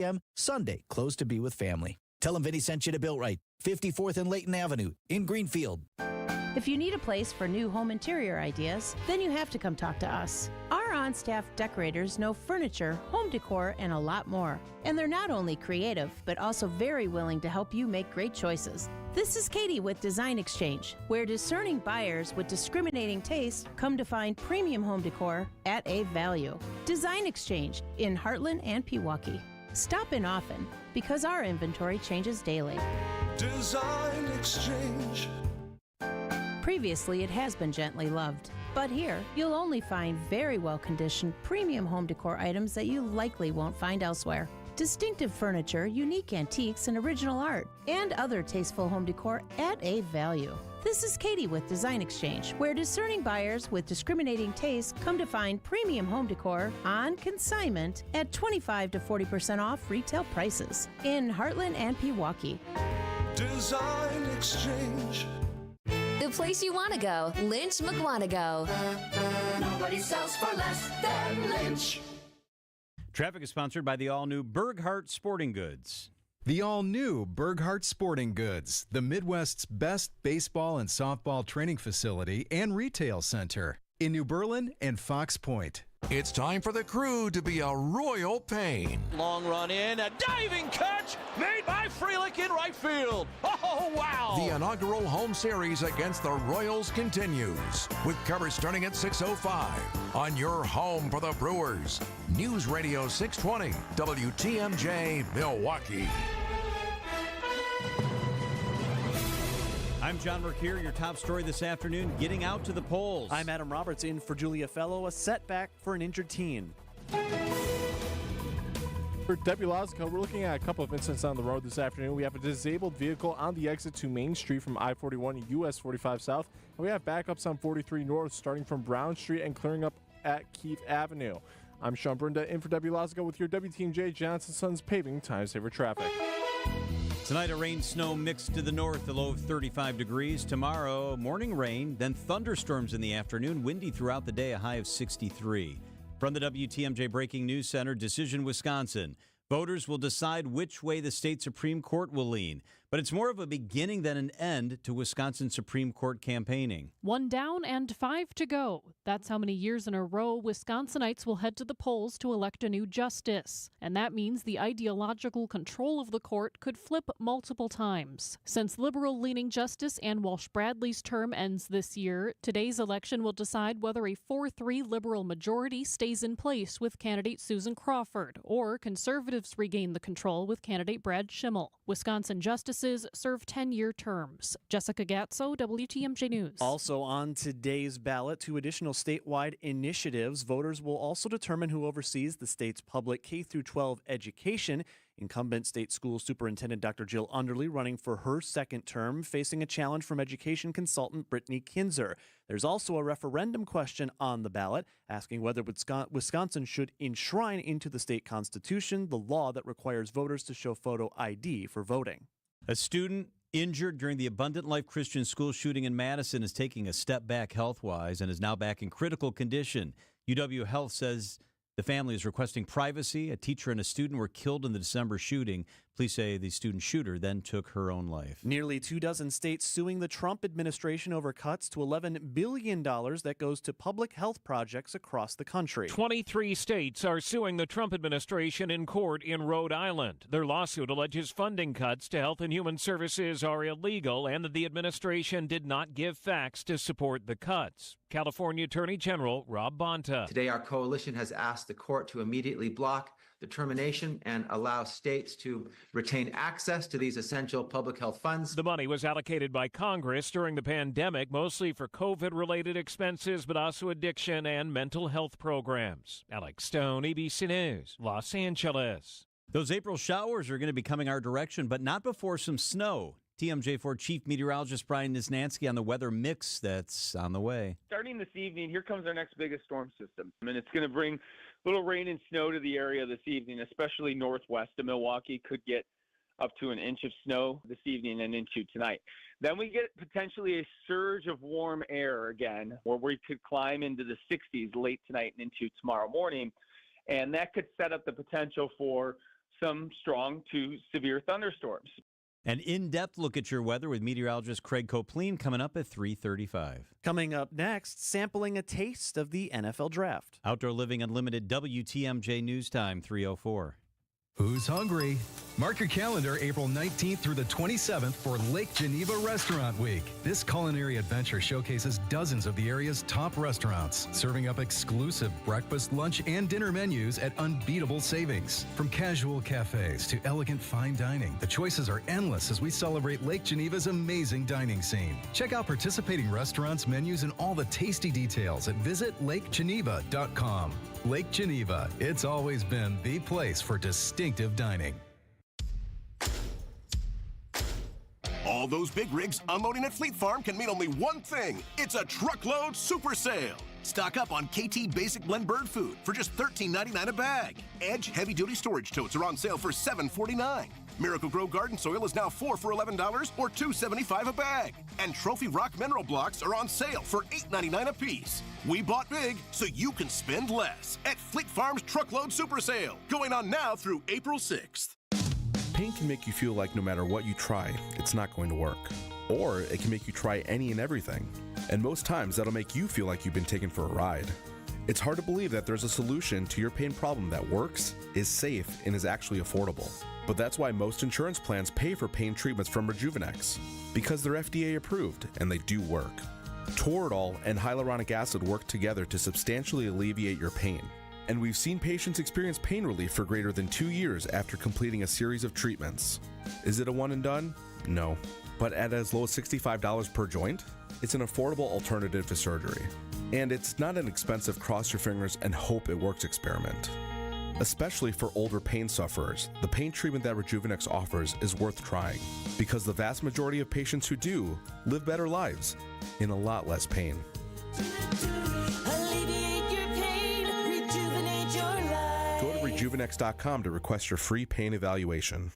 p.m. Sunday, closed to be with family. Tell them Vinny sent you to Built Right, 54th and Layton Avenue in Greenfield. If you need a place for new home interior ideas, then you have to come talk to us. Our on-staff decorators know furniture, home decor, and a lot more. And they're not only creative, but also very willing to help you make great choices. This is Katie with Design Exchange, where discerning buyers with discriminating taste come to find premium home decor at a value. Design Exchange in Heartland and Pewaukee. Stop in often because our inventory changes daily. Design Exchange. Previously, it has been gently loved, but here you'll only find very well-conditioned premium home decor items that you likely won't find elsewhere. Distinctive furniture, unique antiques, and original art, and other tasteful home decor at a value. This is Katie with Design Exchange, where discerning buyers with discriminating taste come to find premium home decor on consignment at 25 to 40% off retail prices in Heartland and Pewaukee. Design Exchange. The place you want to go, Lynch McWanago. Nobody sells for less than Lynch. Traffic is sponsored by the all-new Burghardt Sporting Goods. The all-new Burghardt Sporting Goods, the Midwest's best baseball and softball training facility and retail center in New Berlin and Fox Point. It's time for the Crew to be a royal pain. Long run in, a diving catch made by Frelick in right field. Oh, wow! The inaugural home series against the Royals continues with coverage starting at 6:05 on your home for the Brewers. News Radio 620, WTMJ, Milwaukee. I'm John Mercure. Your top story this afternoon, getting out to the polls. I'm Adam Roberts in for Julia Fellow, a setback for an injured teen. For Debbie Lazico, we're looking at a couple of incidents on the road this afternoon. We have a disabled vehicle on the exit to Main Street from I-41 US 45 South. And we have backups on 43 North starting from Brown Street and clearing up at Keith Avenue. I'm Sean Brunda in for Debbie Lazico with your WTMJ Johnson Sons Paving Time Saver Traffic. Tonight, a rain-snow mix to the north, a low of 35 degrees. Tomorrow, morning rain, then thunderstorms in the afternoon, windy throughout the day, a high of 63. From the WTMJ Breaking News Center, Decision Wisconsin. Voters will decide which way the state Supreme Court will lean. But it's more of a beginning than an end to Wisconsin Supreme Court campaigning. 1 down and 5 to go. That's how many years in a row Wisconsinites will head to the polls to elect a new justice. And that means the ideological control of the court could flip multiple times. Since liberal-leaning Justice Ann Walsh-Bradley's term ends this year, today's election will decide whether a 4-3 liberal majority stays in place with candidate Susan Crawford, or conservatives regain the control with candidate Brad Schimmel. Wisconsin justices serve 10-year terms. Jessica Gatso, WTMJ News. Also on today's ballot, 2 additional statewide initiatives. Voters will also determine who oversees the state's public K-12 education. Incumbent state school superintendent Dr. Jill Underly running for her second term, facing a challenge from education consultant Brittany Kinzer. There's also a referendum question on the ballot, asking whether Wisconsin should enshrine into the state constitution the law that requires voters to show photo ID for voting. A student injured during the Abundant Life Christian School shooting in Madison is taking a step back health-wise and is now back in critical condition. UW Health says the family is requesting privacy. A teacher and a student were killed in the December shooting. Police say the student shooter then took her own life. Nearly 24 states suing the Trump administration over cuts to $11 billion that goes to public health projects across the country. 23 states are suing the Trump administration in court in Rhode Island. Their lawsuit alleges funding cuts to Health and Human Services are illegal and that the administration did not give facts to support the cuts. California Attorney General Rob Bonta. Today, our coalition has asked the court to immediately block the termination and allow states to retain access to these essential public health funds. The money was allocated by Congress during the pandemic, mostly for COVID-related expenses, but also addiction and mental health programs. Alex Stone, ABC News, Los Angeles. Those April showers are going to be coming our direction, but not before some snow. TMJ4 Chief Meteorologist Brian Nisnansky on the weather mix that's on the way. Starting this evening, here comes our next biggest storm system. And it's going to bring little rain and snow to the area this evening, especially northwest of Milwaukee. Could get up to an inch of snow this evening and into tonight. Then we get potentially a surge of warm air again, where we could climb into the 60s late tonight and into tomorrow morning. And that could set up the potential for some strong to severe thunderstorms. An in-depth look at your weather with meteorologist Craig Copleen coming up at 3:35. Coming up next, sampling a taste of the NFL Draft. Outdoor Living Unlimited WTMJ News Time 3:04. Who's hungry? Mark your calendar April 19th through the 27th for Lake Geneva Restaurant Week. This culinary adventure showcases dozens of the area's top restaurants, serving up exclusive breakfast, lunch, and dinner menus at unbeatable savings. From casual cafes to elegant fine dining, the choices are endless as we celebrate Lake Geneva's amazing dining scene. Check out participating restaurants, menus, and all the tasty details at visitlakegeneva.com. Lake Geneva, it's always been the place for distinctive dining. All those big rigs unloading at Fleet Farm can mean only one thing. It's a truckload super sale. Stock up on KT Basic Blend Bird Food for just $13.99 a bag. Edge heavy-duty storage totes are on sale for $7.49. Miracle Grow Garden Soil is now 4 for $11 or $2.75 a bag. And Trophy Rock Mineral Blocks are on sale for $8.99 a piece. We bought big so you can spend less at Fleet Farm's Truckload Super Sale, going on now through April 6th. Pain can make you feel like no matter what you try, it's not going to work. Or it can make you try any and everything. And most times, that'll make you feel like you've been taken for a ride. It's hard to believe that there's a solution to your pain problem that works, is safe, and is actually affordable. But that's why most insurance plans pay for pain treatments from Rejuvenex, because they're FDA approved and they do work. Toradol and hyaluronic acid work together to substantially alleviate your pain. And we've seen patients experience pain relief for greater than 2 years after completing a series of treatments. Is it a one and done? No. But at as low as $65 per joint? It's an affordable alternative to surgery. And it's not an expensive cross your fingers and hope it works experiment. Especially for older pain sufferers, the pain treatment that Rejuvenex offers is worth trying, because the vast majority of patients who do live better lives in a lot less pain. Go to Rejuvenex.com to request your free pain evaluation.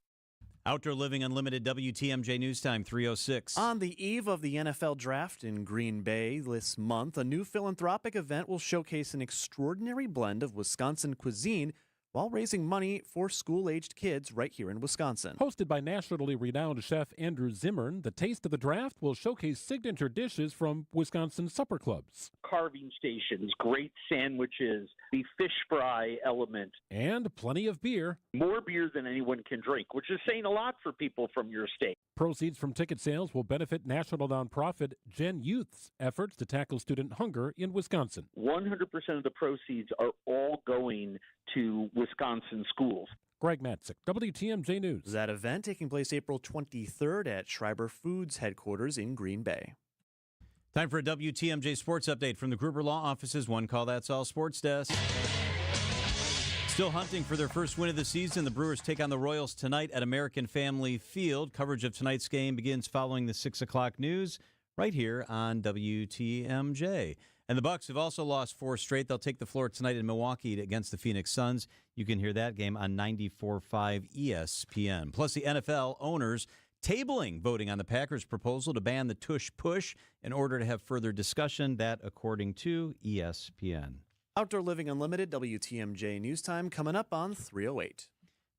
Outdoor Living Unlimited WTMJ News Time 3:06. On the eve of the NFL Draft in Green Bay this month, a new philanthropic event will showcase an extraordinary blend of Wisconsin cuisine while raising money for school-aged kids right here in Wisconsin. Hosted by nationally renowned chef Andrew Zimmern, the Taste of the Draft will showcase signature dishes from Wisconsin supper clubs. Carving stations, great sandwiches, the fish fry element. And plenty of beer. More beer than anyone can drink, which is saying a lot for people from your state. Proceeds from ticket sales will benefit national nonprofit Gen Youth's efforts to tackle student hunger in Wisconsin. 100% of the proceeds are all going to Wisconsin schools. Greg Matzik, WTMJ News. That event taking place April 23rd at Schreiber Foods headquarters in Green Bay. Time for a WTMJ Sports Update from the Gruber Law Office's One Call That's All Sports Desk. Still hunting for their first win of the season, the Brewers take on the Royals tonight at American Family Field. Coverage of tonight's game begins following the 6 o'clock news right here on WTMJ. And the Bucks have also lost 4 straight. They'll take the floor tonight in Milwaukee against the Phoenix Suns. You can hear that game on 94.5 ESPN. Plus, the NFL owners tabling voting on the Packers' proposal to ban the tush push in order to have further discussion. That, according to ESPN. Outdoor Living Unlimited, WTMJ News Time, coming up on 3:08.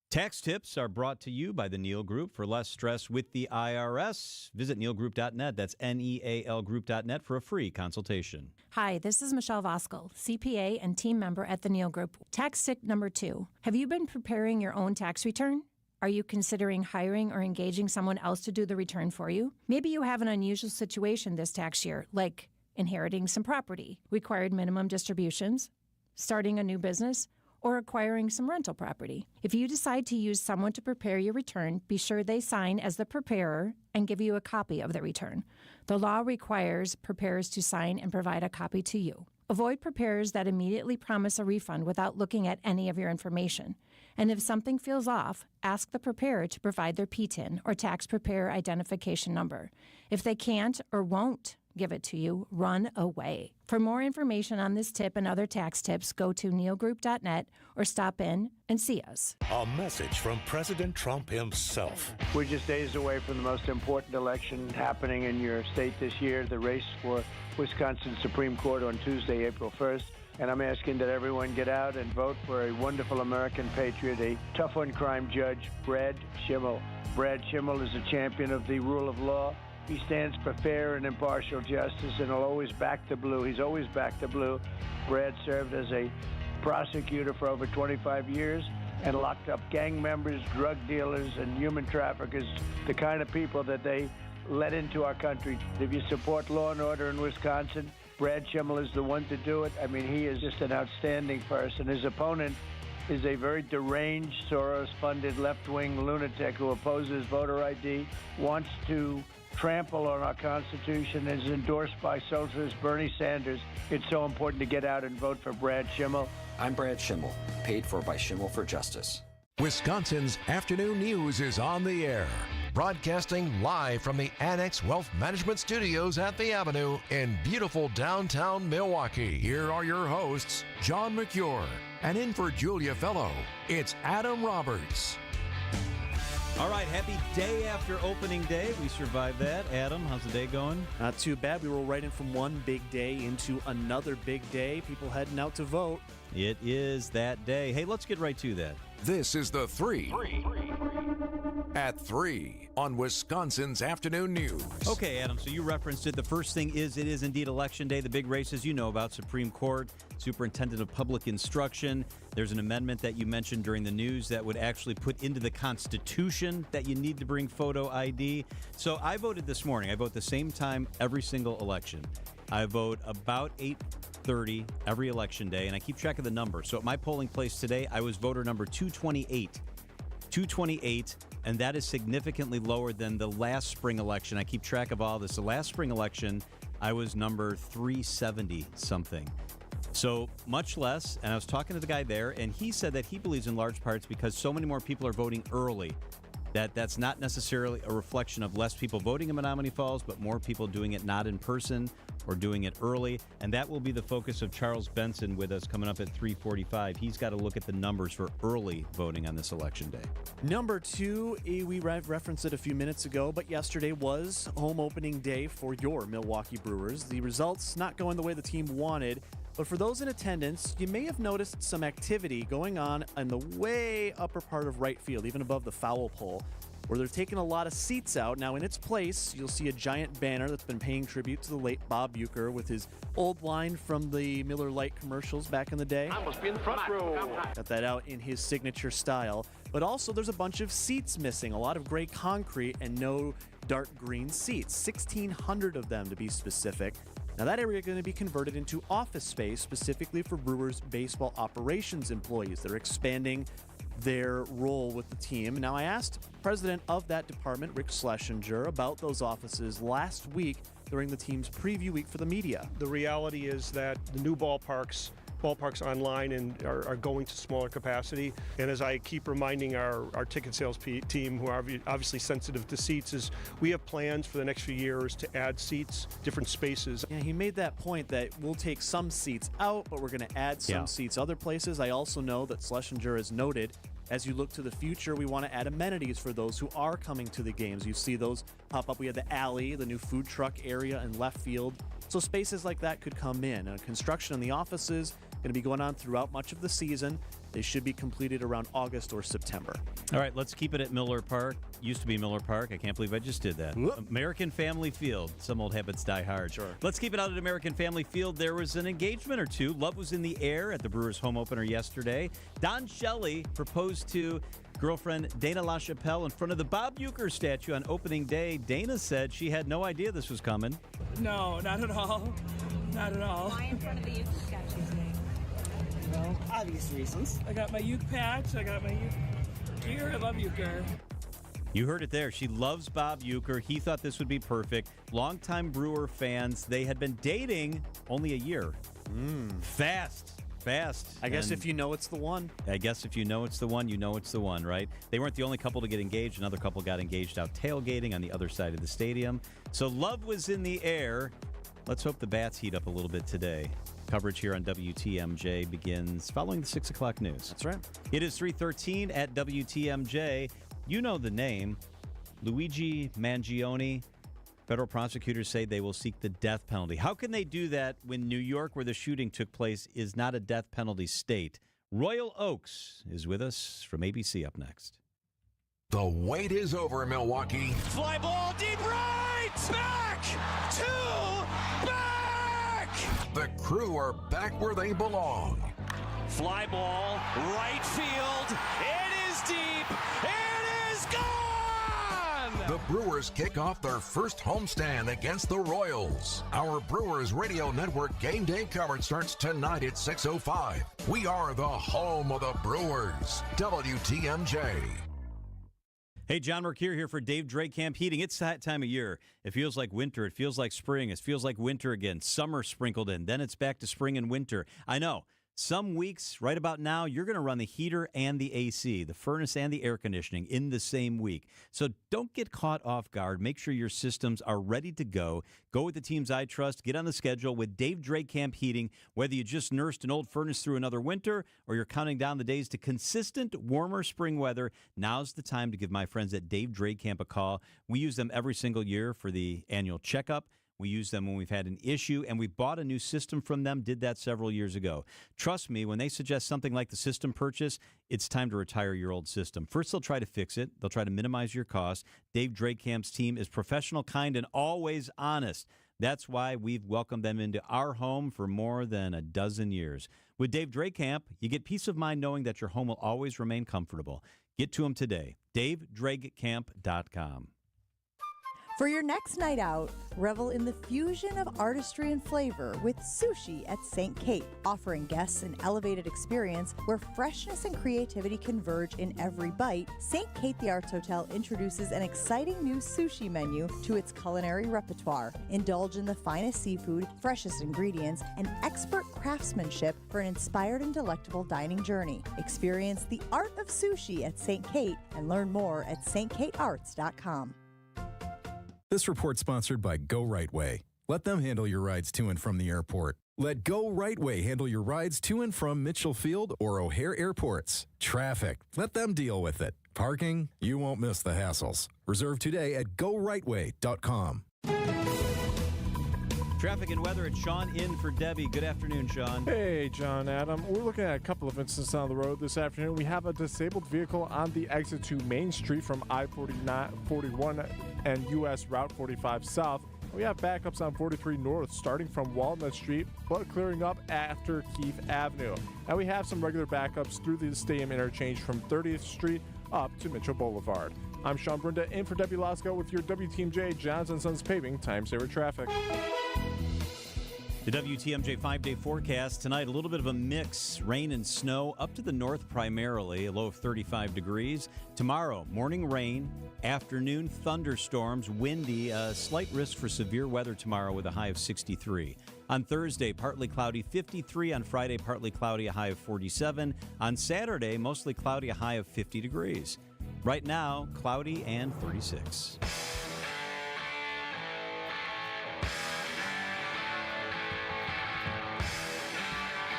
Tax tips are brought to you by the Neal Group. For less stress with the IRS, visit nealgroup.net. That's NEAL Group.net for a free consultation. Hi, this is Michelle Voskel, CPA and team member at the Neal Group. Tax tip number 2. Have you been preparing your own tax return? Are you considering hiring or engaging someone else to do the return for you? Maybe you have an unusual situation this tax year, like inheriting some property, required minimum distributions, starting a new business, or acquiring some rental property. If you decide to use someone to prepare your return, be sure they sign as the preparer and give you a copy of the return. The law requires preparers to sign and provide a copy to you. Avoid preparers that immediately promise a refund without looking at any of your information. And if something feels off, ask the preparer to provide their PTIN or tax preparer identification number. If they can't or won't give it to you, run away. For more information on this tip and other tax tips, go to nealgroup.net or stop in and see us. A message from President Trump himself. We're just days away from the most important election happening in your state this year, the race for Wisconsin Supreme Court on Tuesday, April 1st. And I'm asking that everyone get out and vote for a wonderful American patriot, a tough-on-crime judge, Brad Schimmel. Brad Schimmel is a champion of the rule of law. He stands for fair and impartial justice and will always back the blue. He's always backed the blue. Brad served as a prosecutor for over 25 years and locked up gang members, drug dealers, and human traffickers, the kind of people that they let into our country. If you support law and order in Wisconsin, Brad Schimmel is the one to do it. I mean, he is just an outstanding person. His opponent is a very deranged, Soros-funded left-wing lunatic who opposes voter ID, wants to trample on our Constitution, is endorsed by socialist Bernie Sanders. It's so important to get out and vote for Brad Schimmel. I'm Brad Schimmel, paid for by Schimmel for Justice. Wisconsin's afternoon news is on the air. Broadcasting live from the Annex Wealth Management Studios at the Avenue in beautiful downtown Milwaukee. Here are your hosts, John McCure, and in for Julia Fellow, it's Adam Roberts. All right, happy day after opening day. We survived that. Adam, how's the day going? Not too bad. We roll right in from one big day into another big day. People heading out to vote. It is that day. Hey, let's get right to that. This is the 3 at 3 on Wisconsin's afternoon news. Okay, Adam, so you referenced it. The first thing is it is indeed Election Day. The big races you know about, Supreme Court, Superintendent of Public Instruction. There's an amendment that you mentioned during the news that would actually put into the Constitution that you need to bring photo ID. So I voted this morning. I vote the same time every single election. I vote about 8:30 every election day, and I keep track of the number. So at my polling place today, I was voter number 228. 228, and that is significantly lower than the last spring election. I keep track of all this. The last spring election, I was number 370-something. So much less, and I was talking to the guy there, and he said that he believes in large parts because so many more people are voting early, that's not necessarily a reflection of less people voting in Menominee Falls, but more people doing it not in person or doing it early. And that will be the focus of Charles Benson with us coming up at 3:45. He's got to look at the numbers for early voting on this election day. Number 2, we referenced it a few minutes ago, but yesterday was home opening day for your Milwaukee Brewers. The results not going the way the team wanted, but for those in attendance, you may have noticed some activity going on in the way upper part of right field, even above the foul pole, where they're taking a lot of seats out. Now, in its place, you'll see a giant banner that's been paying tribute to the late Bob Uecker with his old line from the Miller Lite commercials back in the day. I must be in the front row. Got that out in his signature style. But also, there's a bunch of seats missing, a lot of gray concrete and no dark green seats, 1,600 of them to be specific. Now, that area is going to be converted into office space specifically for Brewers baseball operations employees. They're expanding their role with the team. Now, I asked president of that department, Rick Schlesinger, about those offices last week during the team's preview week for the media. The reality is that the new ballparks online and are going to smaller capacity. And as I keep reminding our ticket sales team, who are obviously sensitive to seats, is we have plans for the next few years to add seats, different spaces. Yeah, he made that point that we'll take some seats out, but we're going to add some seats other places. I also know that Schlesinger has noted, as you look to the future, we want to add amenities for those who are coming to the games. You see those pop up. We have the alley, the new food truck area in left field. So spaces like that could come in. Construction in the offices going to be going on throughout much of the season. They should be completed around August or September. All right, let's keep it at Miller Park. Used to be Miller Park. I can't believe I just did that. Whoop. American Family Field. Some old habits die hard. Sure. Let's keep it out at American Family Field. There was an engagement or two. Love was in the air at the Brewers home opener yesterday. Don Shelley proposed to girlfriend Dana LaChapelle in front of the Bob Uecker statue on opening day. Dana said she had no idea this was coming. No, not at all. Not at all. Why in front of the Uecker statue today? Well, obvious reasons. I got my Uecker patch. I got my Uecker gear. I love Uecker. You heard it there. She loves Bob Uecker. He thought this would be perfect. Longtime Brewer fans. They had been dating only a year. Fast. I guess if you know it's the one. I guess if you know it's the one, you know it's the one, right? They weren't the only couple to get engaged. Another couple got engaged out tailgating on the other side of the stadium. So love was in the air. Let's hope the bats heat up a little bit today. Coverage here on WTMJ begins following the 6 o'clock news. That's right. It is 3:13 at WTMJ. You know the name, Luigi Mangione. Federal prosecutors say they will seek the death penalty. How can they do that when New York, where the shooting took place, is not a death penalty state? Royal Oaks is with us from ABC up next. The wait is over, Milwaukee. Fly ball deep right! Back! Back! The Crew are back where they belong. Fly ball, right field. It is deep. It is gone! The Brewers kick off their first homestand against the Royals. Our Brewers Radio Network game day coverage starts tonight at 6:05. We are the home of the Brewers. WTMJ. Hey, John Mercure here for Dave Drakamp Heating. It's that time of year. It feels like winter. It feels like spring. It feels like winter again. Summer sprinkled in. Then it's back to spring and winter. I know. Some weeks, right about now, you're going to run the heater and the AC, the furnace and the air conditioning in the same week. So don't get caught off guard. Make sure your systems are ready to go. Go with the teams I trust. Get on the schedule with Dave Drakamp Heating. Whether you just nursed an old furnace through another winter or you're counting down the days to consistent, warmer spring weather, now's the time to give my friends at Dave Drakamp a call. We use them every single year for the annual checkup. We use them when we've had an issue, and we bought a new system from them, did that several years ago. Trust me, when they suggest something like the system purchase, it's time to retire your old system. First, they'll try to fix it. They'll try to minimize your costs. Dave Drakamp's team is professional, kind, and always honest. That's why we've welcomed them into our home for more than a dozen years. With Dave Drakamp, you get peace of mind knowing that your home will always remain comfortable. Get to him today. DaveDragcamp.com. For your next night out, revel in the fusion of artistry and flavor with Sushi at St. Kate, offering guests an elevated experience where freshness and creativity converge in every bite. St. Kate the Arts Hotel introduces an exciting new sushi menu to its culinary repertoire. Indulge in the finest seafood, freshest ingredients, and expert craftsmanship for an inspired and delectable dining journey. Experience the art of sushi at St. Kate and learn more at stkatearts.com. This report sponsored by Go Right Way. Let them handle your rides to and from the airport. Let Go Right Way handle your rides to and from Mitchell Field or O'Hare airports. Traffic, let them deal with it. Parking, you won't miss the hassles. Reserve today at gorightway.com. Traffic and weather at Sean in for Debbie. Good afternoon, Sean. Hey, John, Adam. We're looking at a couple of incidents on the road this afternoon. We have a disabled vehicle on the exit to Main Street from I-41 and U.S. Route 45 South. We have backups on 43 North starting from Walnut Street, but clearing up after Keith Avenue. And we have some regular backups through the Stadium Interchange from 30th Street up to Mitchell Boulevard. I'm Sean Brunda in for Debbie Lasco with your WTMJ Johnson Sons Paving Time Saver Traffic. The WTMJ 5-day forecast tonight, a little bit of a mix. Rain and snow up to the north primarily, a low of 35 degrees. Tomorrow, morning rain, afternoon thunderstorms, windy, a slight risk for severe weather tomorrow with a high of 63. On Thursday, partly cloudy, 53. On Friday, partly cloudy, a high of 47. On Saturday, mostly cloudy, a high of 50 degrees. Right now, cloudy and 36.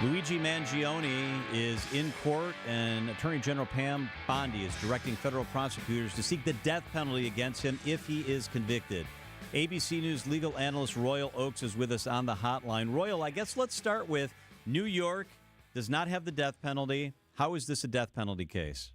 Luigi Mangione is in court, and Attorney General Pam Bondi is directing federal prosecutors to seek the death penalty against him if he is convicted. ABC News legal analyst Royal Oaks is with us on the hotline. Royal, I guess let's start with New York does not have the death penalty. How is this a death penalty case?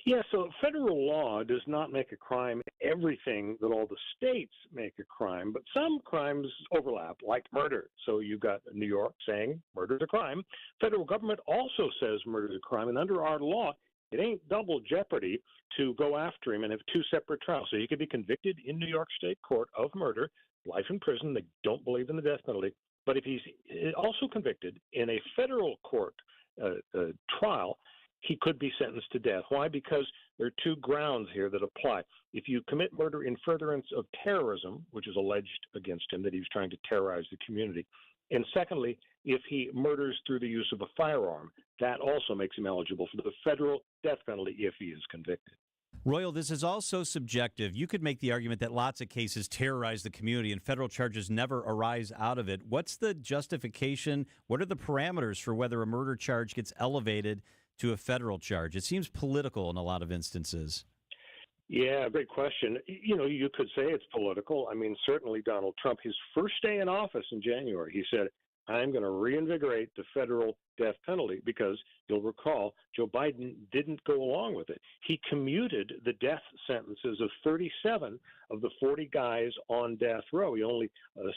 Yeah, so federal law does not make a crime everything that all the states make a crime, but some crimes overlap, like murder. So you've got New York saying murder's a crime. Federal government also says murder's a crime, and under our law, it ain't double jeopardy to go after him and have two separate trials. So you could be convicted in New York State court of murder, life in prison. They don't believe in the death penalty. But if he's also convicted in a federal court trial, he could be sentenced to death. Why? Because there are two grounds here that apply. If you commit murder in furtherance of terrorism, which is alleged against him that he was trying to terrorize the community, and secondly, if he murders through the use of a firearm, that also makes him eligible for the federal death penalty if he is convicted. Royal, this is also subjective. You could make the argument that lots of cases terrorize the community and federal charges never arise out of it. What's the justification? What are the parameters for whether a murder charge gets elevated to a federal charge? It seems political in a lot of instances. Yeah, great question. You know, you could say it's political. I mean, certainly Donald Trump, his first day in office in January, he said, I'm going to reinvigorate the federal death penalty because you'll recall Joe Biden didn't go along with it. He commuted the death sentences of 37 of the 40 guys on death row. He only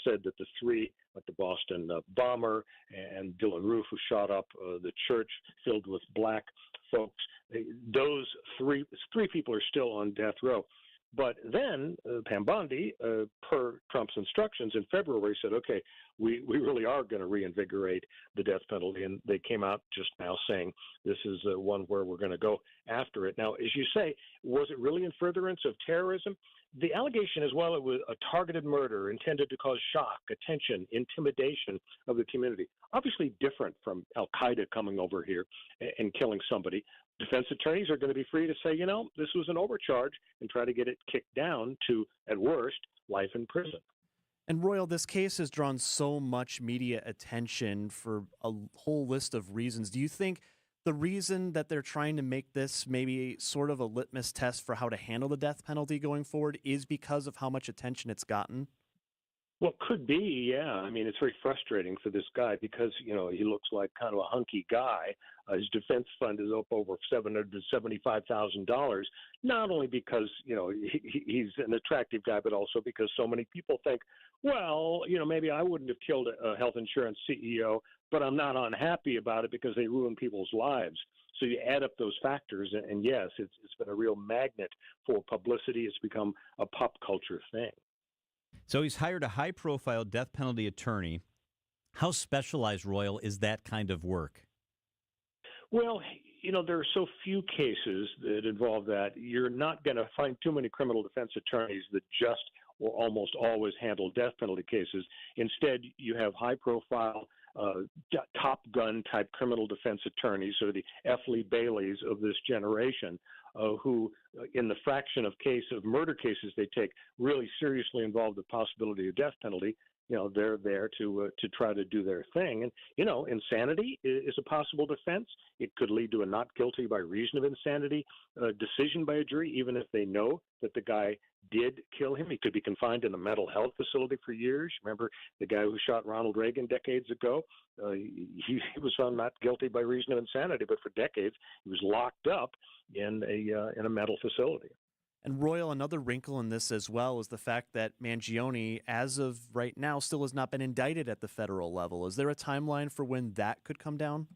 said that the three, like the Boston bomber and Dylan Roof, who shot up the church filled with black folks, those three people are still on death row. But then Pam Bondi, per Trump's instructions in February, said, okay, we really are going to reinvigorate the death penalty. And they came out just now saying this is one where we're going to go after it. Now, as you say, was it really in furtherance of terrorism? The allegation is, well, it was a targeted murder intended to cause shock, attention, intimidation of the community. Obviously different from Al-Qaeda coming over here and killing somebody. Defense attorneys are going to be free to say, you know, this was an overcharge and try to get it kicked down to, at worst, life in prison. And Royal, this case has drawn so much media attention for a whole list of reasons. Do you think the reason that they're trying to make this maybe sort of a litmus test for how to handle the death penalty going forward is because of how much attention it's gotten? Well, could be, yeah. I mean, it's very frustrating for this guy because, you know, he looks like kind of a hunky guy. His defense fund is up over $775,000, not only because, you know, he's an attractive guy, but also because so many people think, well, you know, maybe I wouldn't have killed a health insurance CEO, but I'm not unhappy about it because they ruin people's lives. So you add up those factors, and yes, it's been a real magnet for publicity. It's become a pop culture thing. So he's hired a high-profile death penalty attorney. How specialized, Royal, is that kind of work? Well, you know, there are so few cases that involve that. You're not going to find too many criminal defense attorneys that just or almost always handle death penalty cases. Instead, you have high-profile, Top Gun type criminal defense attorneys, or the F. Lee Baileys of this generation, who, in the fraction of murder cases they take, really seriously involve the possibility of death penalty. You know, they're there to try to do their thing. And, you know, insanity is a possible defense. It could lead to a not guilty by reason of insanity decision by a jury, even if they know that the guy did kill him. He could be confined in a mental health facility for years. Remember the guy who shot Ronald Reagan decades ago? He was found not guilty by reason of insanity, but for decades he was locked up in a mental facility. And Royal, another wrinkle in this as well is the fact that Mangione, as of right now, still has not been indicted at the federal level. Is there a timeline for when that could come down?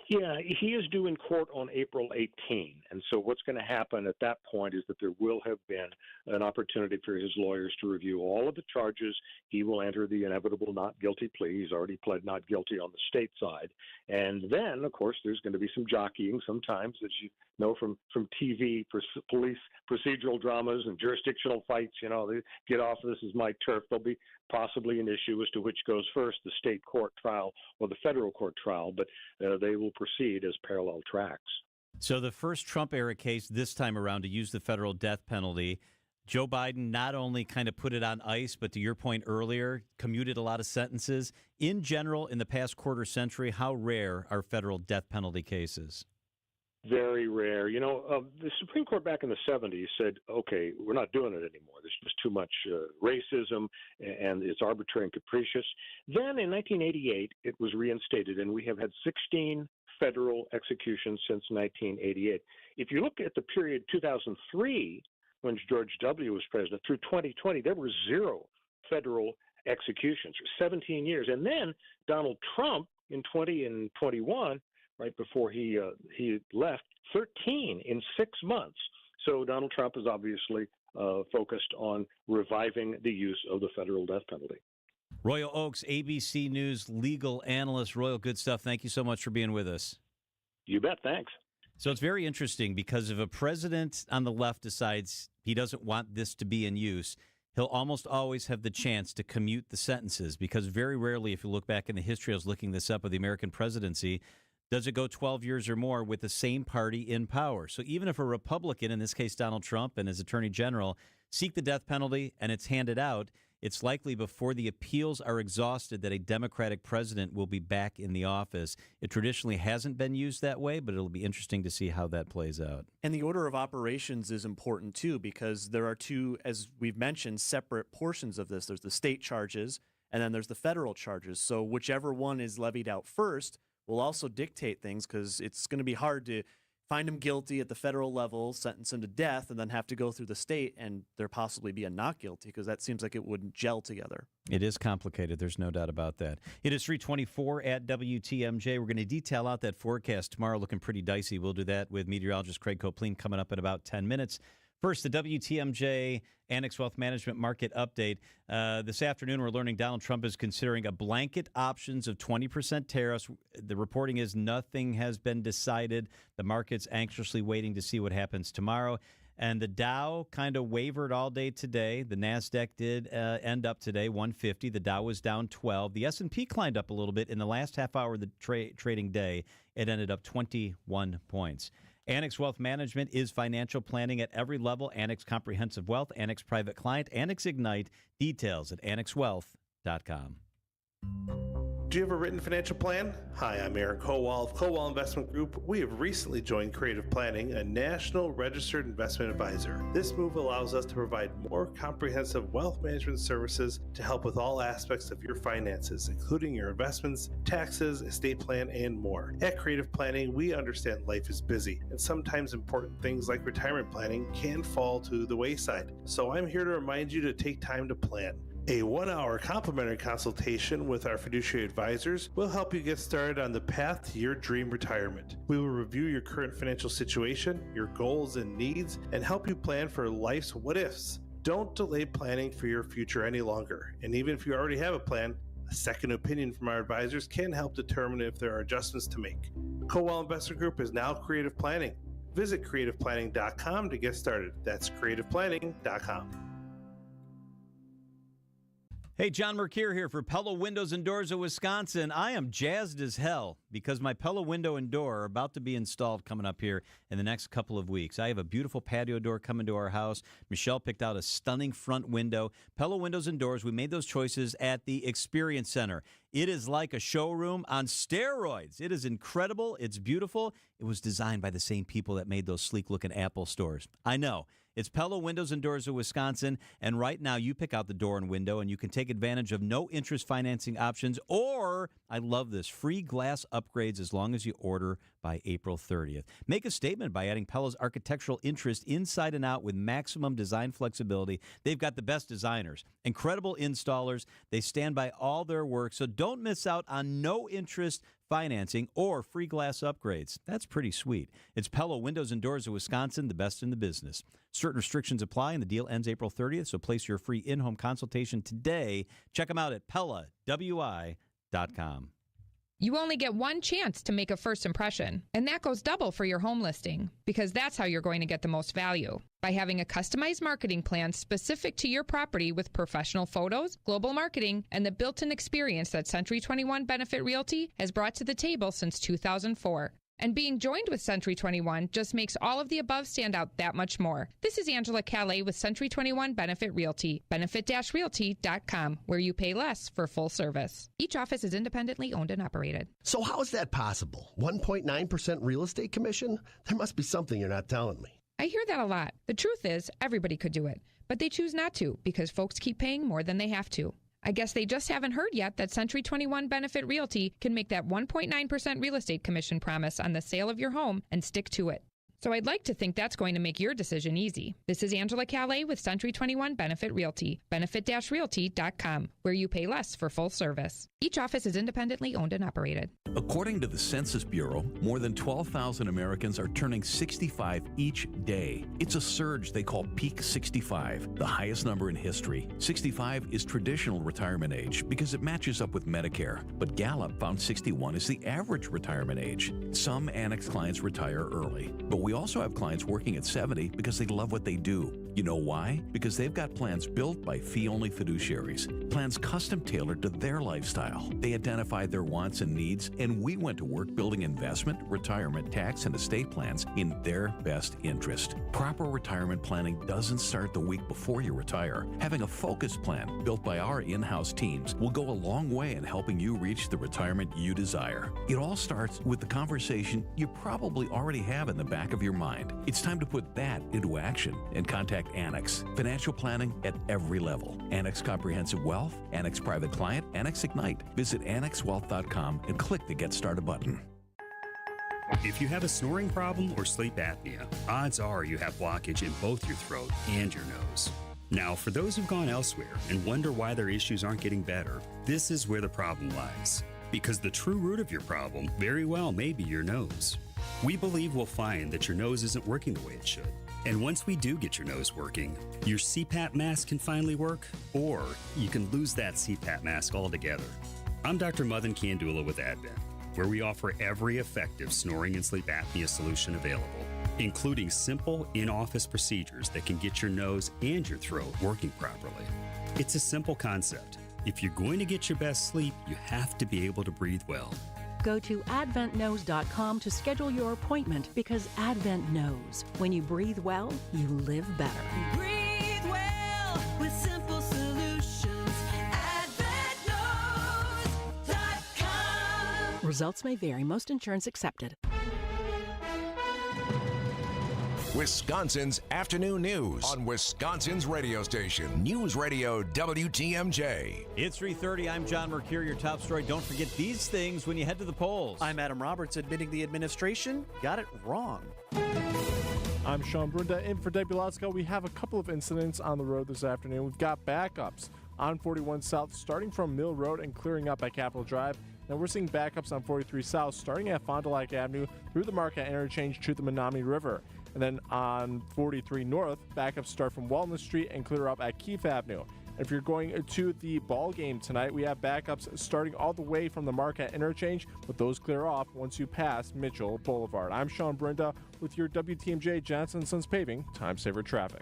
Yeah, he is due in court on April 18. And so what's going to happen at that point is that there will have been an opportunity for his lawyers to review all of the charges. He will enter the inevitable not guilty plea. He's already pled not guilty on the state side. And then, of course, there's going to be some jockeying sometimes, as you know from TV, police procedural dramas and jurisdictional fights. You know, they get off, this is my turf. There'll be possibly an issue as to which goes first, the state court trial or the federal court trial, but they will proceed as parallel tracks. So the first Trump-era case this time around to use the federal death penalty, Joe Biden not only kind of put it on ice, but to your point earlier, commuted a lot of sentences. In general, in the past quarter century, how rare are federal death penalty cases? Very rare. You know, the Supreme Court back in the 70s said, okay, we're not doing it anymore. There's just too much racism, and it's arbitrary and capricious. Then in 1988, it was reinstated, and we have had 16 federal executions since 1988. If you look at the period 2003, when George W. was president, through 2020, there were 0 federal executions for 17 years. And then Donald Trump in 20 and 21, right before he left, 13 in 6 months. So Donald Trump is obviously focused on reviving the use of the federal death penalty. Royal Oakes, ABC News legal analyst. Royal, good stuff. Thank you so much for being with us. You bet. Thanks. So it's very interesting because if a president on the left decides he doesn't want this to be in use, he'll almost always have the chance to commute the sentences, because very rarely, if you look back in the history, I was looking this up, of the American presidency, Does it go 12 years or more with the same party in power? So even if a Republican, in this case Donald Trump and his attorney general, seek the death penalty and it's handed out, it's likely before the appeals are exhausted that a Democratic president will be back in the office. It traditionally hasn't been used that way, but it'll be interesting to see how that plays out. And the order of operations is important, too, because there are two, as we've mentioned, separate portions of this. There's the state charges, and then there's the federal charges. So whichever one is levied out first will also dictate things, because it's going to be hard to find him guilty at the federal level, sentence him to death, and then have to go through the state and there possibly be a not guilty, because that seems like it wouldn't gel together. It is complicated. There's no doubt about that. It is 3:24 at WTMJ. We're going to detail out that forecast tomorrow, looking pretty dicey. We'll do that with meteorologist Craig Copleen coming up in about 10 minutes. First, the WTMJ Annex Wealth Management Market Update. This afternoon, we're learning Donald Trump is considering a blanket options of 20% tariffs. The reporting is nothing has been decided. The market's anxiously waiting to see what happens tomorrow. And the Dow kind of wavered all day today. The NASDAQ did end up today, 150. The Dow was down 12. The S&P climbed up a little bit. In the last half hour of the trading day, it ended up 21 points. Annex Wealth Management is financial planning at every level. Annex Comprehensive Wealth, Annex Private Client, Annex Ignite. Details at annexwealth.com. Do you have a written financial plan? Hi, I'm Aaron Kowal of Kowal Investment Group. We have recently joined Creative Planning, a national registered investment advisor. This move allows us to provide more comprehensive wealth management services to help with all aspects of your finances, including your investments, taxes, estate plan, and more. At Creative Planning, we understand life is busy, and sometimes important things like retirement planning can fall to the wayside. So I'm here to remind you to take time to plan. A 1-hour complimentary consultation with our fiduciary advisors will help you get started on the path to your dream retirement. We will review your current financial situation, your goals and needs, and help you plan for life's what-ifs. Don't delay planning for your future any longer. And even if you already have a plan, a second opinion from our advisors can help determine if there are adjustments to make. Kowal Investment Group is now Creative Planning. Visit creativeplanning.com to get started. That's creativeplanning.com. Hey, John Mercure here for Pella Windows and Doors of Wisconsin. I am jazzed as hell because my Pella window and door are about to be installed coming up here in the next couple of weeks. I have a beautiful patio door coming to our house. Michelle picked out a stunning front window. Pella Windows and Doors, we made those choices at the Experience Center. It is like a showroom on steroids. It is incredible. It's beautiful. It was designed by the same people that made those sleek-looking Apple stores. I know. It's Pella Windows and Doors of Wisconsin, and right now you pick out the door and window, and you can take advantage of no-interest financing options, or, I love this, free glass upgrades as long as you order by April 30th. Make a statement by adding Pella's architectural interest inside and out with maximum design flexibility. They've got the best designers, incredible installers. They stand by all their work, so don't miss out on no-interest financing or free glass upgrades. That's pretty sweet. It's Pella Windows and Doors of Wisconsin, the best in the business. Certain restrictions apply, and the deal ends April 30th, so place your free in-home consultation today. Check them out at PellaWI.com. You only get one chance to make a first impression, and that goes double for your home listing, because that's how you're going to get the most value. By having a customized marketing plan specific to your property with professional photos, global marketing, and the built-in experience that Century 21 Benefit Realty has brought to the table since 2004. And being joined with Century 21 just makes all of the above stand out that much more. This is Angela Calais with Century 21 Benefit Realty, benefit-realty.com, where you pay less for full service. Each office is independently owned and operated. So how is that possible? 1.9% real estate commission? There must be something you're not telling me. I hear that a lot. The truth is, everybody could do it, but they choose not to because folks keep paying more than they have to. I guess they just haven't heard yet that Century 21 Benefit Realty can make that 1.9% real estate commission promise on the sale of your home and stick to it. So I'd like to think that's going to make your decision easy. This is Angela Calais with Century 21 Benefit Realty, benefit-realty.com, where you pay less for full service. Each office is independently owned and operated. According to the Census Bureau, more than 12,000 Americans are turning 65 each day. It's a surge they call Peak 65, the highest number in history. 65 is traditional retirement age because it matches up with Medicare, but Gallup found 61 is the average retirement age. Some Annex clients retire early, but we also have clients working at 70 because they love what they do. You know why? Because they've got plans built by fee-only fiduciaries. Plans custom tailored to their lifestyle. They identified their wants and needs, and we went to work building investment, retirement, tax, and estate plans in their best interest. Proper retirement planning doesn't start the week before you retire. Having a focused plan built by our in-house teams will go a long way in helping you reach the retirement you desire. It all starts with the conversation you probably already have in the back of your mind. It's time to put that into action and contact Annex. Financial planning at every level. Annex Comprehensive Wealth, Annex Private Client, Annex Ignite. Visit annexwealth.com and click the Get Started button. If you have a snoring problem or sleep apnea, odds are you have blockage in both your throat and your nose. Now, for those who've gone elsewhere and wonder why their issues aren't getting better, this is where the problem lies. Because the true root of your problem very well may be your nose. We believe we'll find that your nose isn't working the way it should. And once we do get your nose working, your CPAP mask can finally work, or you can lose that CPAP mask altogether. I'm Dr. Madan Kandula with Advent, where we offer every effective snoring and sleep apnea solution available, including simple in-office procedures that can get your nose and your throat working properly. It's a simple concept. If you're going to get your best sleep, you have to be able to breathe well. Go to adventknows.com to schedule your appointment, because Advent knows when you breathe well, you live better. Breathe well with simple solutions. AdventKnows.com. Results may vary. Most insurance accepted. Wisconsin's afternoon news on Wisconsin's radio station, News Radio WTMJ. It's 3:30. I'm John Mercure. Your top story. Don't forget these things when you head to the polls. I'm Adam Roberts, admitting the administration got it wrong. I'm Sean Brunda in for Debbie Lotzko. We have a couple of incidents on the road this afternoon. We've got backups on 41 South starting from Mill Road and clearing up at Capitol Drive. Now we're seeing backups on 43 South starting at Fond du Lac Avenue through the Marquette interchange to the Menominee River. And then on 43 North, backups start from Walnut Street and clear up at Keefe Avenue. If you're going to the ball game tonight, we have backups starting all the way from the Marquette interchange, but those clear off once you pass Mitchell Boulevard. I'm Sean Brenda with your WTMJ Johnson & Sons Paving Time Saver Traffic.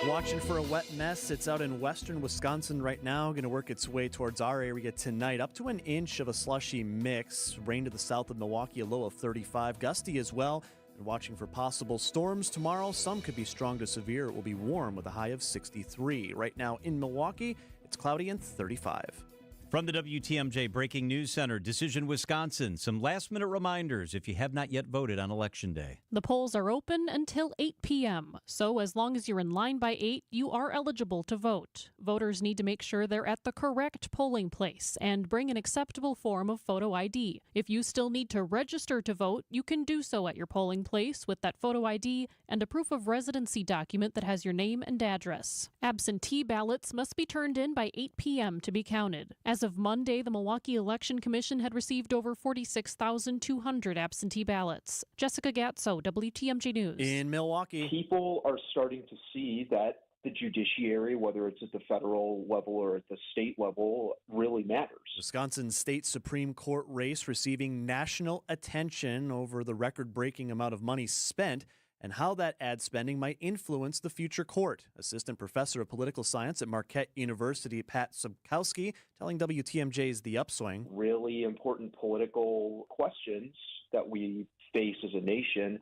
Watching for a wet mess. It's out in western Wisconsin right now. Going to work its way towards our area tonight. Up to an inch of a slushy mix. Rain to the south of Milwaukee, a low of 35. Gusty as well. And watching for possible storms tomorrow. Some could be strong to severe. It will be warm with a high of 63. Right now in Milwaukee, it's cloudy and 35. From the WTMJ Breaking News Center, Decision Wisconsin. Some last-minute reminders if you have not yet voted on Election Day. The polls are open until 8 p.m., so as long as you're in line by 8, you are eligible to vote. Voters need to make sure they're at the correct polling place and bring an acceptable form of photo ID. If you still need to register to vote, you can do so at your polling place with that photo ID and a proof of residency document that has your name and address. Absentee ballots must be turned in by 8 p.m. to be counted. As of Monday, the Milwaukee Election Commission had received over 46,200 absentee ballots. Jessica Gatso, WTMJ News. In Milwaukee, people are starting to see that the judiciary, whether it's at the federal level or at the state level, really matters. Wisconsin State Supreme Court race receiving national attention over the record-breaking amount of money spent and how that ad spending might influence the future court. Assistant Professor of Political Science at Marquette University, Pat Subkowski, telling WTMJ's The Upswing. Really important political questions that we face as a nation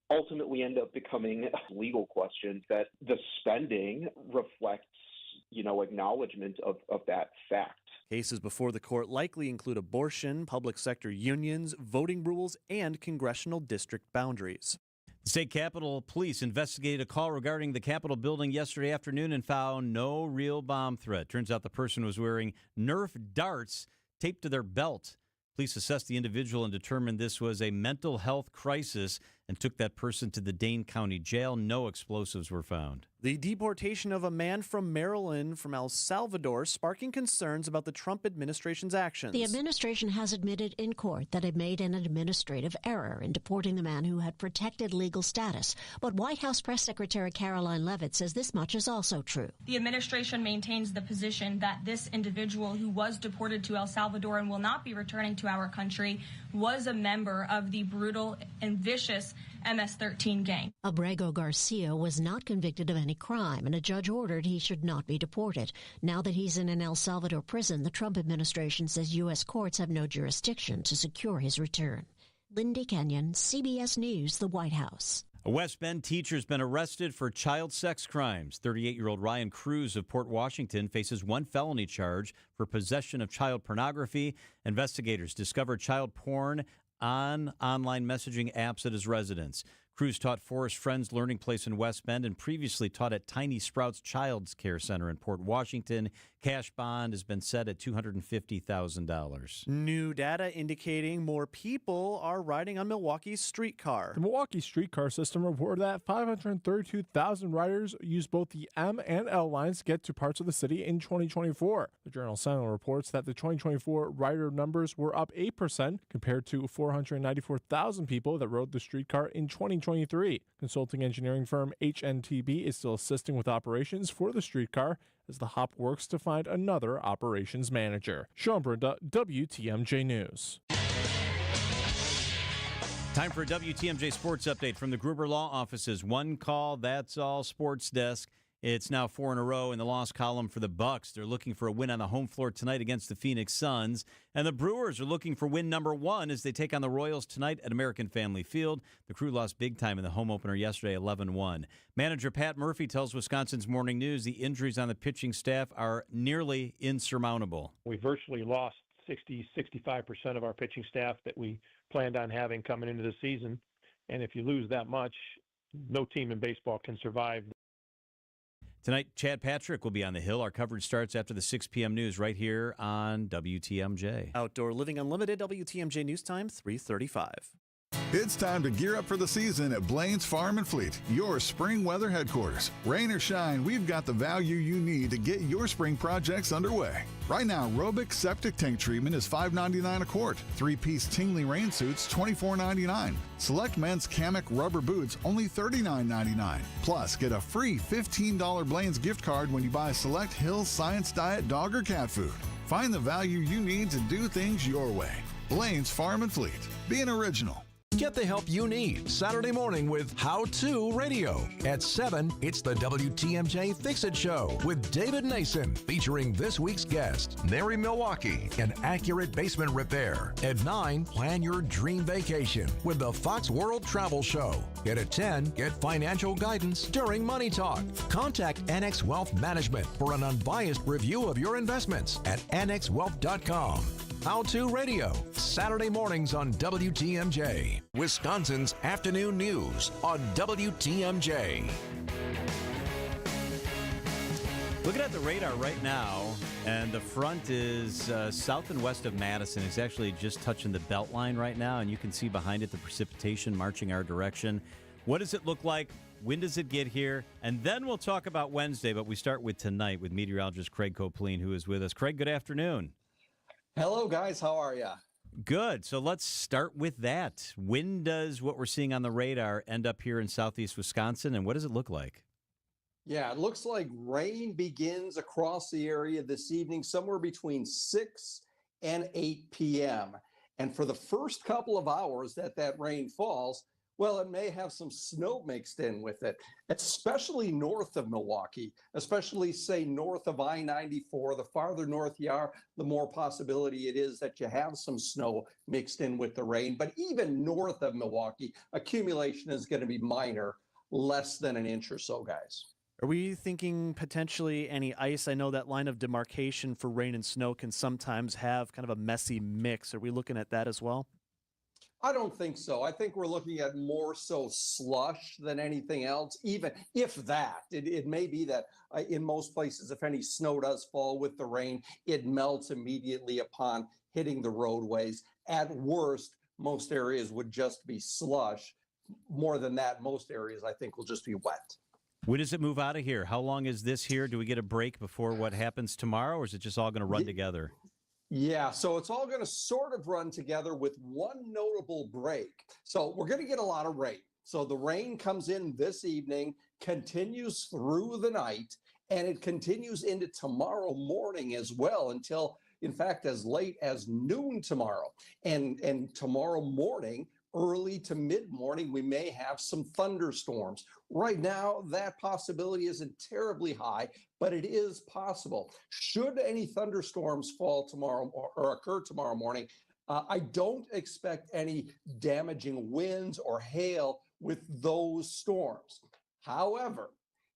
ultimately end up becoming legal questions that the spending reflects, acknowledgement of that fact. Cases before the court likely include abortion, public sector unions, voting rules, and congressional district boundaries. The State Capitol Police investigated a call regarding the Capitol building yesterday afternoon and found no real bomb threat. Turns out the person was wearing Nerf darts taped to their belt. Police assessed the individual and determined this was a mental health crisis and took that person to the Dane County Jail. No explosives were found. The deportation of a man from Maryland from El Salvador sparking concerns about the Trump administration's actions. The administration has admitted in court that it made an administrative error in deporting the man who had protected legal status. But White House Press Secretary Caroline Leavitt says this much is also true. The administration maintains the position that this individual who was deported to El Salvador and will not be returning to our country was a member of the brutal and vicious MS-13 gang. Abrego Garcia was not convicted of any crime, and a judge ordered he should not be deported. Now that he's in an El Salvador prison, the Trump administration says U.S. courts have no jurisdiction to secure his return. Lindy Kenyon, CBS News, the White House. A West Bend teacher has been arrested for child sex crimes. 38-year-old Ryan Cruz of Port Washington faces one felony charge for possession of child pornography. Investigators discovered child porn on online messaging apps at his residence. Cruz taught Forest Friends Learning Place in West Bend and previously taught at Tiny Sprouts Child's Care Center in Port Washington. Cash bond has been set at $250,000. New data indicating more people are riding on Milwaukee's streetcar. The Milwaukee streetcar system reported that 532,000 riders used both the M and L lines to get to parts of the city in 2024. The Journal Sentinel reports that the 2024 rider numbers were up 8% compared to 494,000 people that rode the streetcar in 2023. Consulting engineering firm HNTB is still assisting with operations for the streetcar as the hop works to find another operations manager. Sean Brinda, WTMJ News. Time for a WTMJ Sports Update from the Gruber Law Offices. One call, that's all sports desk. It's now 4 in a row in the loss column for the Bucks. They're looking for a win on the home floor tonight against the Phoenix Suns. And the Brewers are looking for win number 1 as they take on the Royals tonight at American Family Field. The Crew lost big time in the home opener yesterday, 11-1. Manager Pat Murphy tells Wisconsin's Morning News the injuries on the pitching staff are nearly insurmountable. We virtually lost 60-65% of our pitching staff that we planned on having coming into the season. And if you lose that much, no team in baseball can survive. Tonight, Chad Patrick will be on the Hill. Our coverage starts after the 6 p.m. news right here on WTMJ. Outdoor Living Unlimited, WTMJ News Time, 3:35. It's time to gear up for the season at Blaine's Farm and Fleet, your spring weather headquarters. Rain or shine, we've got the value you need to get your spring projects underway. Right now, Robic Septic Tank Treatment is $5.99 a quart. 3-piece Tingley rain suits, $24.99. Select men's Kamek rubber boots, only $39.99. Plus, get a free $15 Blaine's gift card when you buy select Hill's Science Diet dog or cat food. Find the value you need to do things your way. Blaine's Farm and Fleet. Be an original. Get the help you need Saturday morning with How To Radio. At 7, it's the WTMJ Fix-It Show with David Nason, featuring this week's guest, Nary Milwaukee, and Accurate Basement Repair. At 9, plan your dream vacation with the Fox World Travel Show. And at 10, get financial guidance during Money Talk. Contact Annex Wealth Management for an unbiased review of your investments at annexwealth.com. How To Radio, Saturday mornings on WTMJ. Wisconsin's afternoon news on WTMJ. Looking at the radar right now, and the front is south and west of Madison. It's actually just touching the belt line right now, and you can see behind it the precipitation marching our direction. What does it look like? When does it get here? And then we'll talk about Wednesday, but we start with tonight with meteorologist Craig Copleen, who is with us. Craig, good afternoon. Hello, guys. How are you? Good. So let's start with that. When does what we're seeing on the radar end up here in southeast Wisconsin, and what does it look like? Yeah, it looks like rain begins across the area this evening, somewhere between 6 and 8 p.m. And for the first couple of hours that rain falls, well, it may have some snow mixed in with it, especially north of Milwaukee, especially, say, north of I-94. The farther north you are, the more possibility it is that you have some snow mixed in with the rain. But even north of Milwaukee, accumulation is going to be minor, less than an inch or so, guys. Are we thinking potentially any ice? I know that line of demarcation for rain and snow can sometimes have kind of a messy mix. Are we looking at that as well? I don't think so. I think we're looking at more so slush than anything else, even if that. It may be that in most places, if any snow does fall with the rain, it melts immediately upon hitting the roadways. At worst, most areas would just be slush. More than that, most areas, I think, will just be wet. When does it move out of here? How long is this here? Do we get a break before what happens tomorrow, or is it just all going to run together? Yeah, so it's all going to sort of run together with one notable break. So we're going to get a lot of rain. So the rain comes in this evening, continues through the night, and it continues into tomorrow morning as well until, in fact, as late as noon tomorrow. And tomorrow morning, early to mid-morning, we may have some thunderstorms. Right now, that possibility isn't terribly high, but it is possible. Should any thunderstorms fall tomorrow or occur tomorrow morning, I don't expect any damaging winds or hail with those storms. However,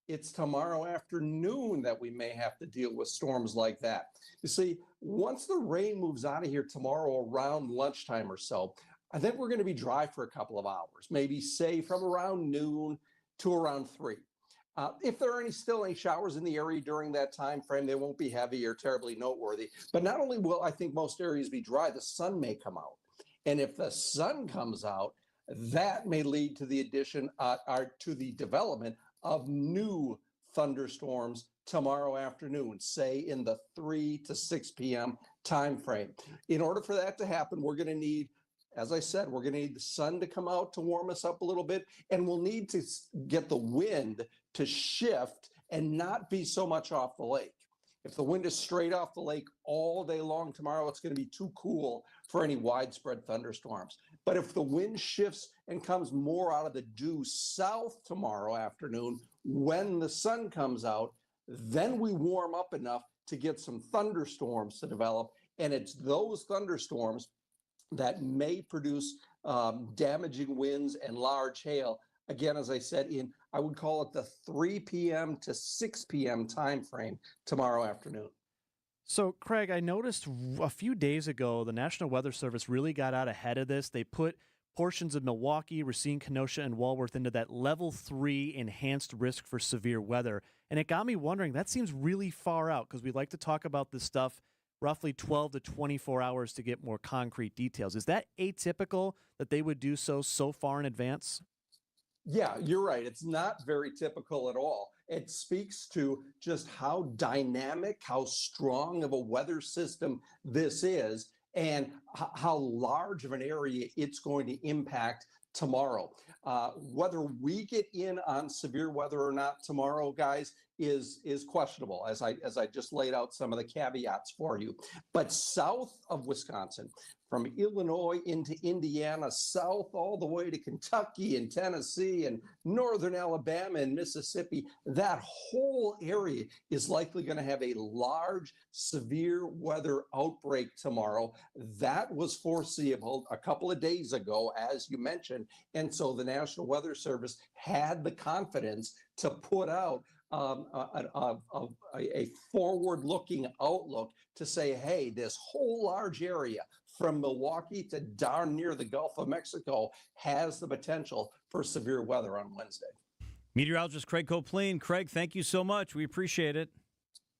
it's tomorrow afternoon that we may have to deal with storms like that. You see, once the rain moves out of here tomorrow around lunchtime or so, I think we're going to be dry for a couple of hours, maybe say from around noon to around 3. If there are still any showers in the area during that time frame, they won't be heavy or terribly noteworthy. But not only will I think most areas be dry, the sun may come out. And if the sun comes out, that may lead to the addition to the development of new thunderstorms tomorrow afternoon, say in the 3 to 6 p.m. time frame. In order for that to happen, we're going to need, as I said, we're going to need the sun to come out to warm us up a little bit, and we'll need to get the wind to shift and not be so much off the lake. If the wind is straight off the lake all day long tomorrow, it's going to be too cool for any widespread thunderstorms. But if the wind shifts and comes more out of the due south tomorrow afternoon, when the sun comes out, then we warm up enough to get some thunderstorms to develop. And it's those thunderstorms that may produce damaging winds and large hail. Again, as I said, I would call it the 3 p.m. to 6 p.m. time frame tomorrow afternoon. So, Craig, I noticed a few days ago the National Weather Service really got out ahead of this. They put portions of Milwaukee, Racine, Kenosha, and Walworth into that level 3 enhanced risk for severe weather. And it got me wondering, that seems really far out because we like to talk about this stuff roughly 12 to 24 hours to get more concrete details. Is that atypical that they would do so far in advance? Yeah, you're right. It's not very typical at all. It speaks to just how dynamic, how strong of a weather system this is, and how large of an area it's going to impact tomorrow. Whether we get in on severe weather or not tomorrow, guys, is questionable, as I just laid out some of the caveats for you. But south of Wisconsin, from Illinois into Indiana, south all the way to Kentucky and Tennessee and northern Alabama and Mississippi, that whole area is likely going to have a large severe weather outbreak tomorrow. That was foreseeable a couple of days ago, as you mentioned. And so the National Weather Service had the confidence to put out a forward-looking outlook to say, hey, this whole large area from Milwaukee to darn near the Gulf of Mexico has the potential for severe weather on Wednesday. Meteorologist Craig Copleen. Craig, thank you so much. We appreciate it.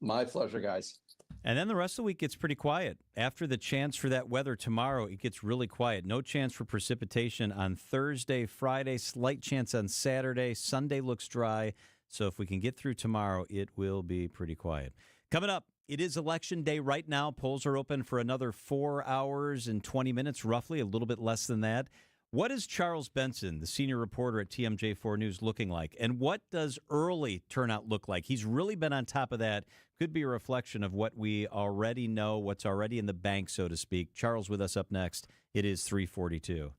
My pleasure, guys. And then the rest of the week gets pretty quiet. After the chance for that weather tomorrow, it gets really quiet. No chance for precipitation on Thursday, Friday, slight chance on Saturday. Sunday looks dry. So if we can get through tomorrow, it will be pretty quiet. Coming up, it is Election Day right now. Polls are open for another 4 hours and 20 minutes, roughly, a little bit less than that. What is Charles Benson, the senior reporter at TMJ4 News, looking like? And what does early turnout look like? He's really been on top of that. Could be a reflection of what we already know, what's already in the bank, so to speak. Charles with us up next. It is 3:42.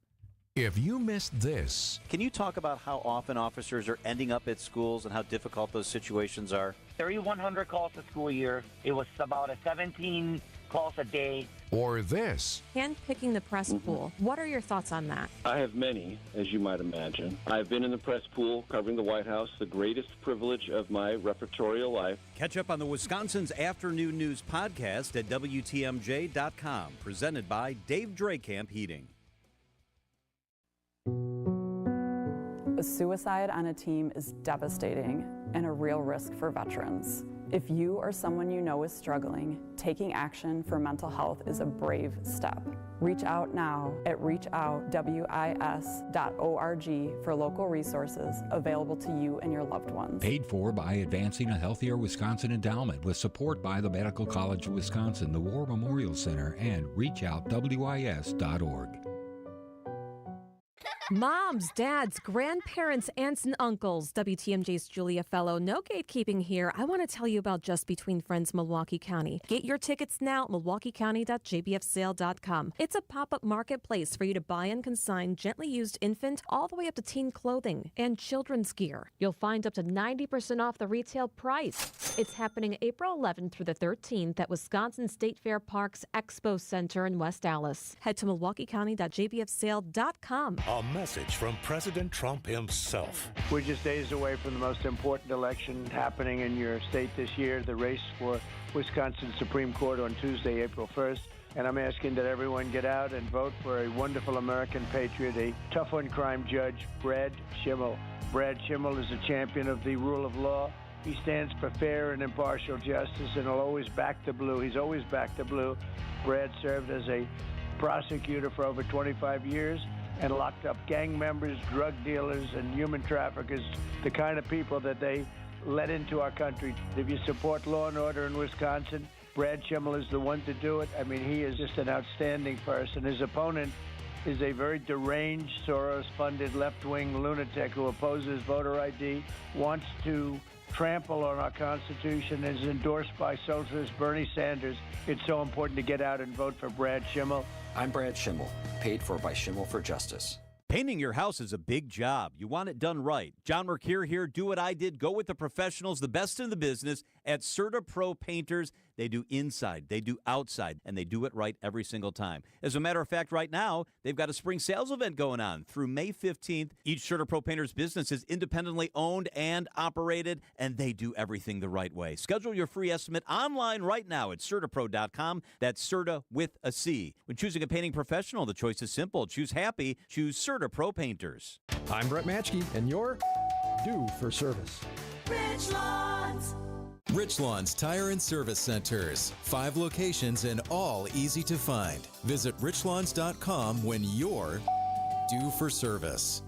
If you missed this, can you talk about how often officers are ending up at schools and how difficult those situations are? 3,100 calls a school year. It was about 17 calls a day. Or this. Handpicking the press pool. What are your thoughts on that? I have many, as you might imagine. I've been in the press pool covering the White House, the greatest privilege of my reportorial life. Catch up on the Wisconsin's Afternoon News podcast at WTMJ.com. Presented by Dave Drakamp Heating. A suicide on a team is devastating and a real risk for veterans. If you or someone you know is struggling, taking action for mental health is a brave step. Reach out now at reachoutwis.org for local resources available to you and your loved ones. Paid for by Advancing a Healthier Wisconsin Endowment with support by the Medical College of Wisconsin, the War Memorial Center, and reachoutwis.org. Moms, dads, grandparents, aunts, and uncles. WTMJ's Julia Fellow. No gatekeeping here. I want to tell you about Just Between Friends Milwaukee County. Get your tickets now at milwaukeecounty.jbfsale.com. It's a pop-up marketplace for you to buy and consign gently used infant all the way up to teen clothing and children's gear. You'll find up to 90% off the retail price. It's happening April 11th through the 13th at Wisconsin State Fair Park's Expo Center in West Allis. Head to milwaukeecounty.jbfsale.com. A message from President Trump himself. We're just days away from the most important election happening in your state this year, the race for Wisconsin Supreme Court on Tuesday, April 1st. And I'm asking that everyone get out and vote for a wonderful American patriot, a tough-on-crime judge, Brad Schimmel. Brad Schimmel is a champion of the rule of law. He stands for fair and impartial justice and will always back the blue. He's always backed the blue. Brad served as a prosecutor for over 25 years and locked up gang members, drug dealers, and human traffickers, the kind of people that they let into our country. If you support law and order in Wisconsin, Brad Schimmel is the one to do it. I mean, he is just an outstanding person. His opponent is a very deranged, Soros-funded left-wing lunatic who opposes voter ID, wants to trample on our Constitution, is endorsed by socialist Bernie Sanders. It's so important to get out and vote for Brad Schimmel. I'm Brad Schimmel, paid for by Schimmel for Justice. Painting your house is a big job. You want it done right. John Mercure here. Do what I did. Go with the professionals, the best in the business at CertaPro Painters. They do inside, they do outside, and they do it right every single time. As a matter of fact, right now, they've got a spring sales event going on through May 15th. Each CertaPro Painters business is independently owned and operated, and they do everything the right way. Schedule your free estimate online right now at CertaPro.com. That's Certa with a C. When choosing a painting professional, the choice is simple. Choose happy. Choose CertaPro Painters. I'm Brett Matchke, and you're due for service. Richlands. Richlands Tire and Service Centers. 5 locations and all easy to find. Visit richlands.com when you're due for service.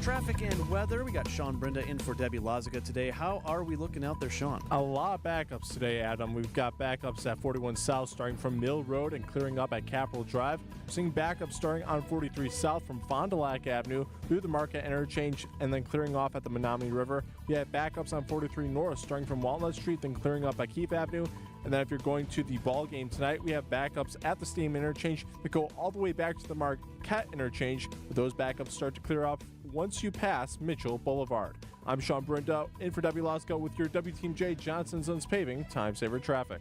Traffic and weather. We got Sean Brenda in for Debbie Lozica today. How are we looking out there, Sean? A lot of backups today, Adam. We've got backups at 41 South starting from Mill Road and clearing up at Capitol Drive. We're seeing backups starting on 43 South from Fond du Lac Avenue through the Market Interchange and then clearing off at the Menominee River. We have backups on 43 North starting from Walnut Street, then clearing up at Keefe Avenue. And then if you're going to the ball game tonight, we have backups at the Steam Interchange that go all the way back to the Marquette Interchange. Those backups start to clear up once you pass Mitchell Boulevard. I'm Sean Brenda in for Debbie Lozica with your WTMJ Johnson Sons Paving Time Saver Traffic.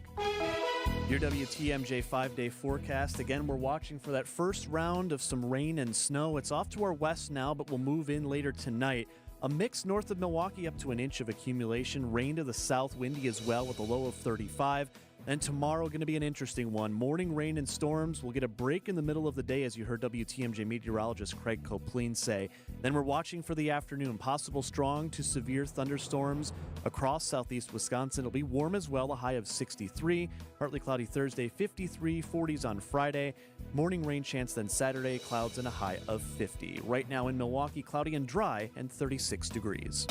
Your WTMJ 5-day forecast. Again, we're watching for that first round of some rain and snow. It's off to our west now, but will move in later tonight. A mix north of Milwaukee up to an inch of accumulation. Rain to the south, windy as well with a low of 35. And tomorrow going to be an interesting one. Morning rain and storms. We'll get a break in the middle of the day, as you heard WTMJ meteorologist Craig Copleen say. Then we're watching for the afternoon. Possible strong to severe thunderstorms across southeast Wisconsin. It'll be warm as well, a high of 63. Partly cloudy Thursday, 53. 40s on Friday. Morning rain chance then Saturday, clouds and a high of 50. Right now in Milwaukee, cloudy and dry and 36 degrees.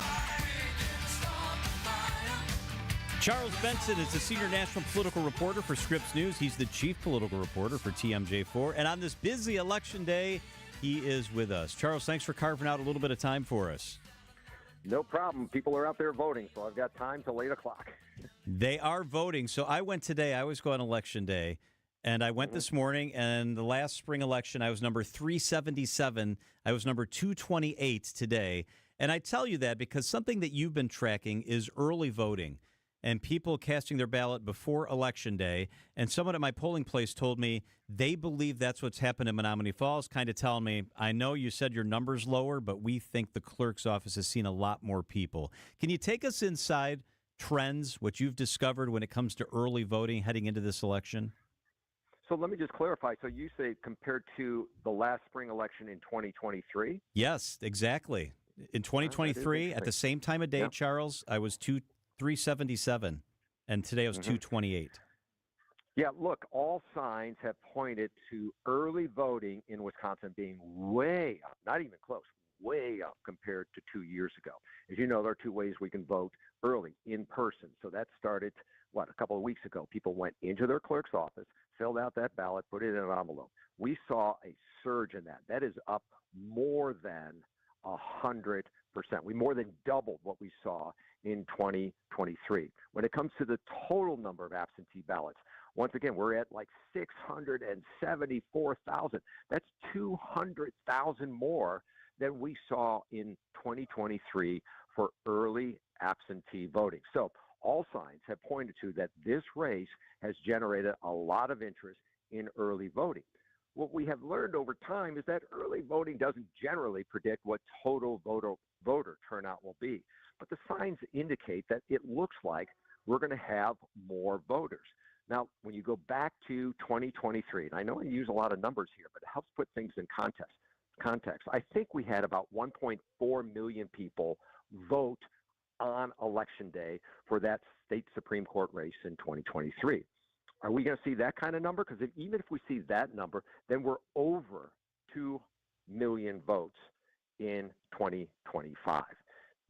Charles Benson is the senior national political reporter for Scripps News. He's the chief political reporter for TMJ4. And on this busy election day, he is with us. Charles, thanks for carving out a little bit of time for us. No problem. People are out there voting, so I've got time till 8 o'clock. They are voting. So I went today. I always go on election day. And I went this morning, and the last spring election, I was number 377. I was number 228 today. And I tell you that because something that you've been tracking is early voting and people casting their ballot before Election Day. And someone at my polling place told me they believe that's what's happened in Menominee Falls, kind of telling me, I know you said your number's lower, but we think the clerk's office has seen a lot more people. Can you take us inside trends, what you've discovered when it comes to early voting heading into this election? So let me just clarify. So you say compared to the last spring election in 2023? Yes, exactly. In 2023, at the same time of day, yep. Charles, I was 377, and today I was 228. Yeah, look, all signs have pointed to early voting in Wisconsin being way up, not even close, way up compared to 2 years ago. As you know, there are two ways we can vote early, in person. So that started, a couple of weeks ago. People went into their clerk's office, filled out that ballot, put it in an envelope. We saw a surge in that. That is up more than 100%. We more than doubled what we saw in 2023. When it comes to the total number of absentee ballots, once again, we're at like 674,000. That's 200,000 more than we saw in 2023 for early absentee voting. So all signs have pointed to that this race has generated a lot of interest in early voting. What we have learned over time is that early voting doesn't generally predict what total voter turnout will be. But the signs indicate that it looks like we're going to have more voters. Now, when you go back to 2023, and I know I use a lot of numbers here, but it helps put things in context. I think we had about 1.4 million people vote on Election Day for that state Supreme Court race in 2023. Are we going to see that kind of number? Because even if we see that number, then we're over 2 million votes in 2025.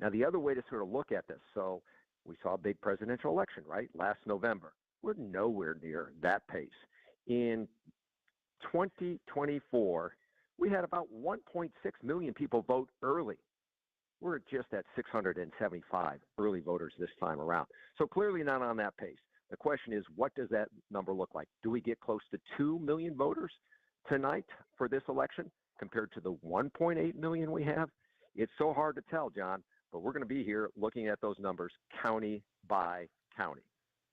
Now, the other way to sort of look at this, so we saw a big presidential election, right, last November. We're nowhere near that pace. In 2024, we had about 1.6 million people vote early. We're just at 675 early voters this time around. So clearly not on that pace. The question is, what does that number look like? Do we get close to 2 million voters tonight for this election compared to the 1.8 million we have? It's so hard to tell, John, but we're going to be here looking at those numbers county by county.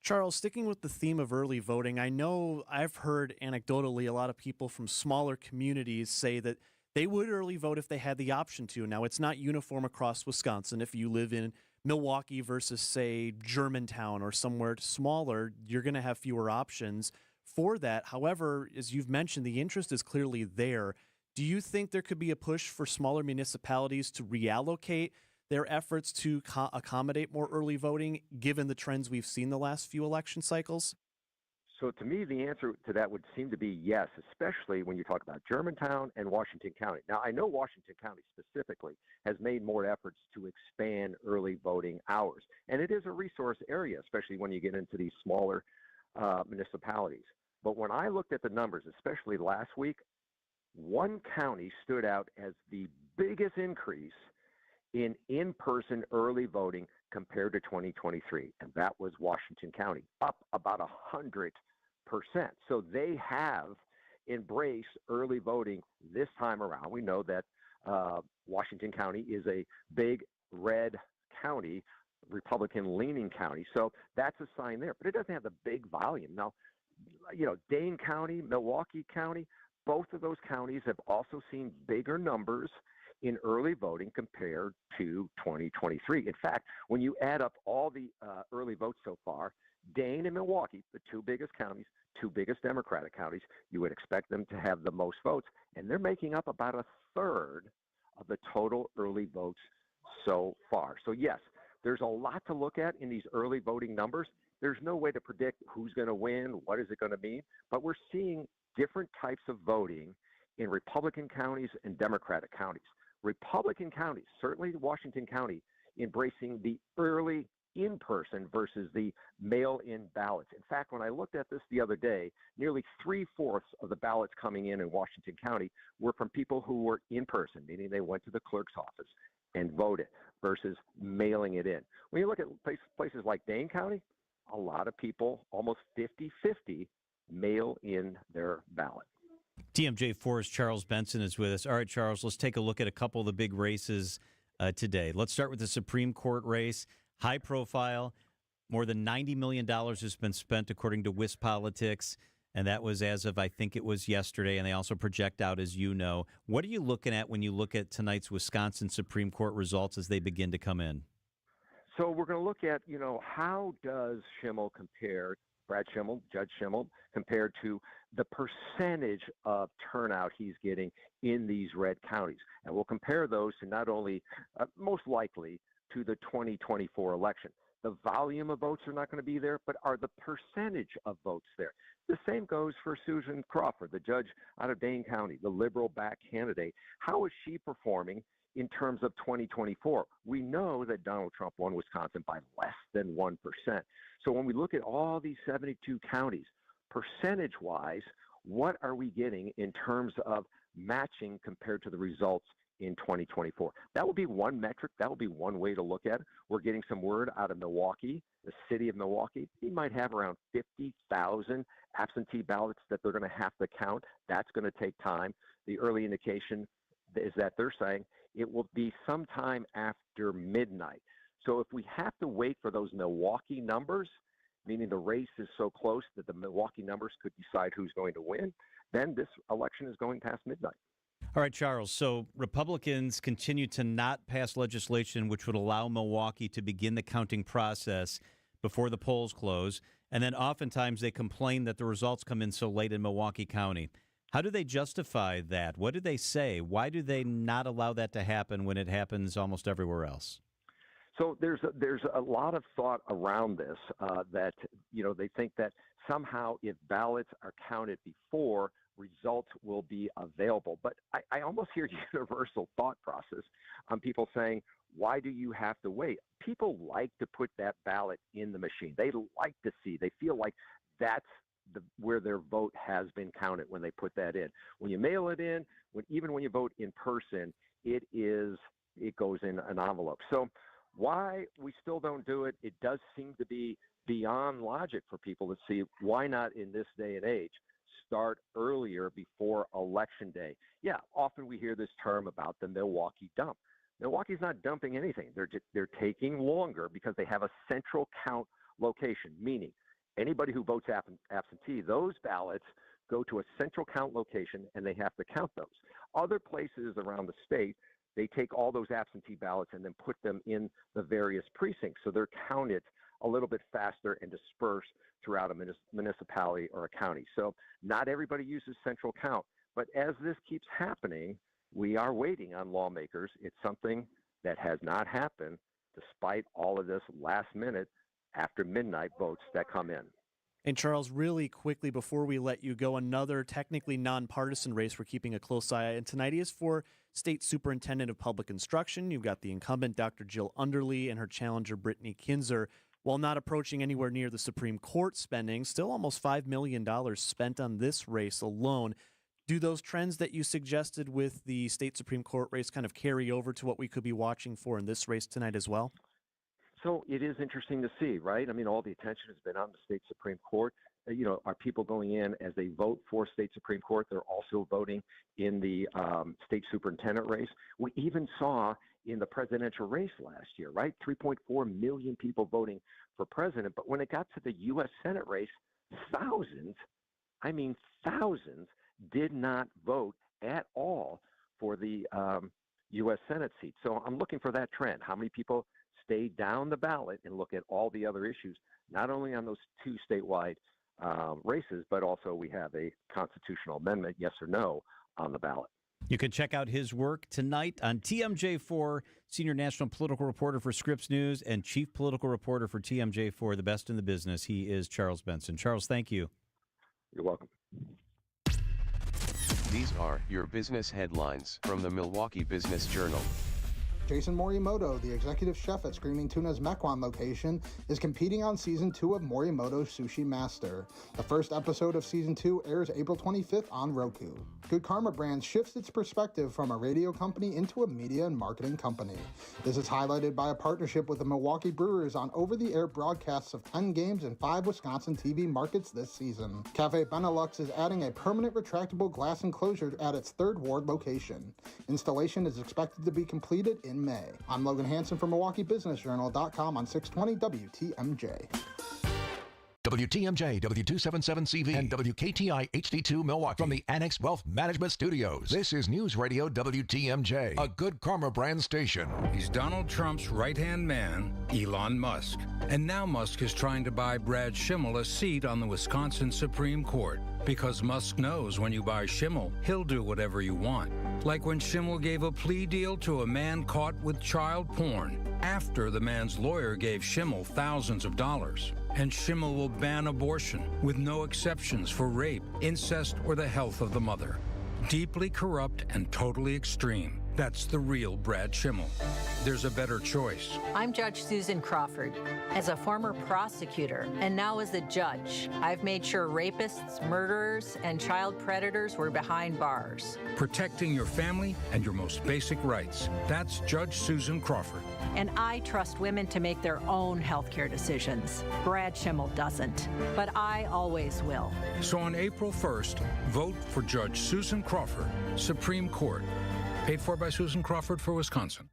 Charles, sticking with the theme of early voting, I know I've heard anecdotally a lot of people from smaller communities say that they would early vote if they had the option to. Now, it's not uniform across Wisconsin. If you live in Milwaukee versus, say, Germantown or somewhere smaller, you're going to have fewer options for that. However, as you've mentioned, the interest is clearly there. Do you think there could be a push for smaller municipalities to reallocate their efforts to accommodate more early voting, given the trends we've seen the last few election cycles? So to me, the answer to that would seem to be yes, especially when you talk about Germantown and Washington County. Now, I know Washington County specifically has made more efforts to expand early voting hours, and it is a resource area, especially when you get into these smaller municipalities. But when I looked at the numbers, especially last week, one county stood out as the biggest increase in-person early voting compared to 2023, and that was Washington County, up about 100%. So they have embraced early voting this time around. We know that Washington County is a big red county, Republican-leaning county, so that's a sign there. But it doesn't have the big volume. Now, Dane County, Milwaukee County, both of those counties have also seen bigger numbers in early voting compared to 2023. In fact, when you add up all the early votes so far, Dane and Milwaukee, the two biggest counties, two biggest Democratic counties, you would expect them to have the most votes, and they're making up about a third of the total early votes so far. So yes, there's a lot to look at in these early voting numbers. There's no way to predict who's going to win, what is it going to mean, but we're seeing different types of voting in Republican counties and Democratic counties. Republican counties, certainly Washington County, embracing the early in-person versus the mail-in ballots. In fact, when I looked at this the other day, nearly 3/4 of the ballots coming in Washington County were from people who were in person, meaning they went to the clerk's office and voted versus mailing it in. When you look at places like Dane County, a lot of people, almost 50-50, mail in their ballot. TMJ4's Charles Benson is with us. All right, Charles, let's take a look at a couple of the big races today. Let's start with the Supreme Court race. High profile. More than $90 million has been spent, according to WisPolitics, and that was as of, I think it was yesterday, and they also project out, as you know. What are you looking at when you look at tonight's Wisconsin Supreme Court results as they begin to come in? So we're going to look at, how does Schimmel compare, Brad Schimmel, Judge Schimmel, compared to the percentage of turnout he's getting in these red counties. And we'll compare those to not only, most likely, to the 2024 election. The volume of votes are not going to be there, but are the percentage of votes there? The same goes for Susan Crawford, the judge out of Dane County, the liberal-backed candidate. How is she performing in terms of 2024. We know that Donald Trump won Wisconsin by less than 1%. So when we look at all these 72 counties, percentage-wise, what are we getting in terms of matching compared to the results in 2024? That would be one metric. That would be one way to look at it. We're getting some word out of Milwaukee, the city of Milwaukee. They might have around 50,000 absentee ballots that they're going to have to count. That's going to take time. The early indication is that they're saying it will be sometime after midnight. So if we have to wait for those Milwaukee numbers, meaning the race is so close that the Milwaukee numbers could decide who's going to win, then this election is going past midnight. All right, Charles. So Republicans continue to not pass legislation which would allow Milwaukee to begin the counting process before the polls close. And then oftentimes they complain that the results come in so late in Milwaukee County. How do they justify that? What do they say? Why do they not allow that to happen when it happens almost everywhere else? So there's a lot of thought around this that, they think that somehow if ballots are counted before, results will be available. But I almost hear universal thought process on people saying, why do you have to wait? People like to put that ballot in the machine. They like to see. They feel like that's where their vote has been counted when they put that in. When you mail it in, even when you vote in person, it goes in an envelope. So why we still don't do it, it does seem to be beyond logic for people to see why not in this day and age start earlier before Election Day. Yeah, often we hear this term about the Milwaukee dump. Milwaukee's not dumping anything. They're taking longer because they have a central count location, meaning anybody who votes absentee, those ballots go to a central count location and they have to count those. Other places around the state, they take all those absentee ballots and then put them in the various precincts. So they're counted a little bit faster and dispersed throughout a municipality or a county. So not everybody uses central count. But as this keeps happening, we are waiting on lawmakers. It's something that has not happened despite all of this last minute after midnight votes that come in. And Charles, really quickly before we let you go, another technically nonpartisan race we're keeping a close eye on tonight is for State Superintendent of Public Instruction. You've got the incumbent, Dr. Jill Underly, and her challenger, Brittany Kinzer. While not approaching anywhere near the Supreme Court spending, still almost $5 million spent on this race alone. Do those trends that you suggested with the state Supreme Court race kind of carry over to what we could be watching for in this race tonight as well? So it is interesting to see, right? I mean, all the attention has been on the state Supreme Court. Are people going in as they vote for state Supreme Court? They're also voting in the state superintendent race. We even saw in the presidential race last year, right? 3.4 million people voting for president. But when it got to the U.S. Senate race, thousands did not vote at all for the U.S. Senate seat. So I'm looking for that trend. How many people stay down the ballot and look at all the other issues, not only on those two statewide races, but also we have a constitutional amendment, yes or no, on the ballot. You can check out his work tonight on TMJ4, senior national political reporter for Scripps News and chief political reporter for TMJ4, the best in the business. He is Charles Benson. Charles, thank you. You're welcome. These are your business headlines from the Milwaukee Business Journal. Jason Morimoto, the executive chef at Screaming Tuna's Mequon location, is competing on Season 2 of Morimoto's Sushi Master. The first episode of Season 2 airs April 25th on Roku. Good Karma Brands shifts its perspective from a radio company into a media and marketing company. This is highlighted by a partnership with the Milwaukee Brewers on over-the-air broadcasts of 10 games in 5 Wisconsin TV markets this season. Cafe Benelux is adding a permanent retractable glass enclosure at its 3rd Ward location. Installation is expected to be completed in May. I'm Logan Hansen from MilwaukeeBusinessJournal.com on 620 WTMJ. WTMJ, W277CV, and WKTI HD2 Milwaukee from the Annex Wealth Management Studios. This is News Radio WTMJ, a Good Karma brand station. He's Donald Trump's right-hand man, Elon Musk. And now Musk is trying to buy Brad Schimmel a seat on the Wisconsin Supreme Court. Because Musk knows when you buy Schimmel, he'll do whatever you want. Like when Schimmel gave a plea deal to a man caught with child porn, after the man's lawyer gave Schimmel thousands of dollars. And Schimmel will ban abortion with no exceptions for rape, incest, or the health of the mother. Deeply corrupt and totally extreme. That's the real Brad Schimmel. There's a better choice. I'm Judge Susan Crawford. As a former prosecutor and now as a judge, I've made sure rapists, murderers, and child predators were behind bars. Protecting your family and your most basic rights. That's Judge Susan Crawford. And I trust women to make their own healthcare decisions. Brad Schimmel doesn't, but I always will. So on April 1st, vote for Judge Susan Crawford, Supreme Court. Paid for by Susan Crawford for Wisconsin.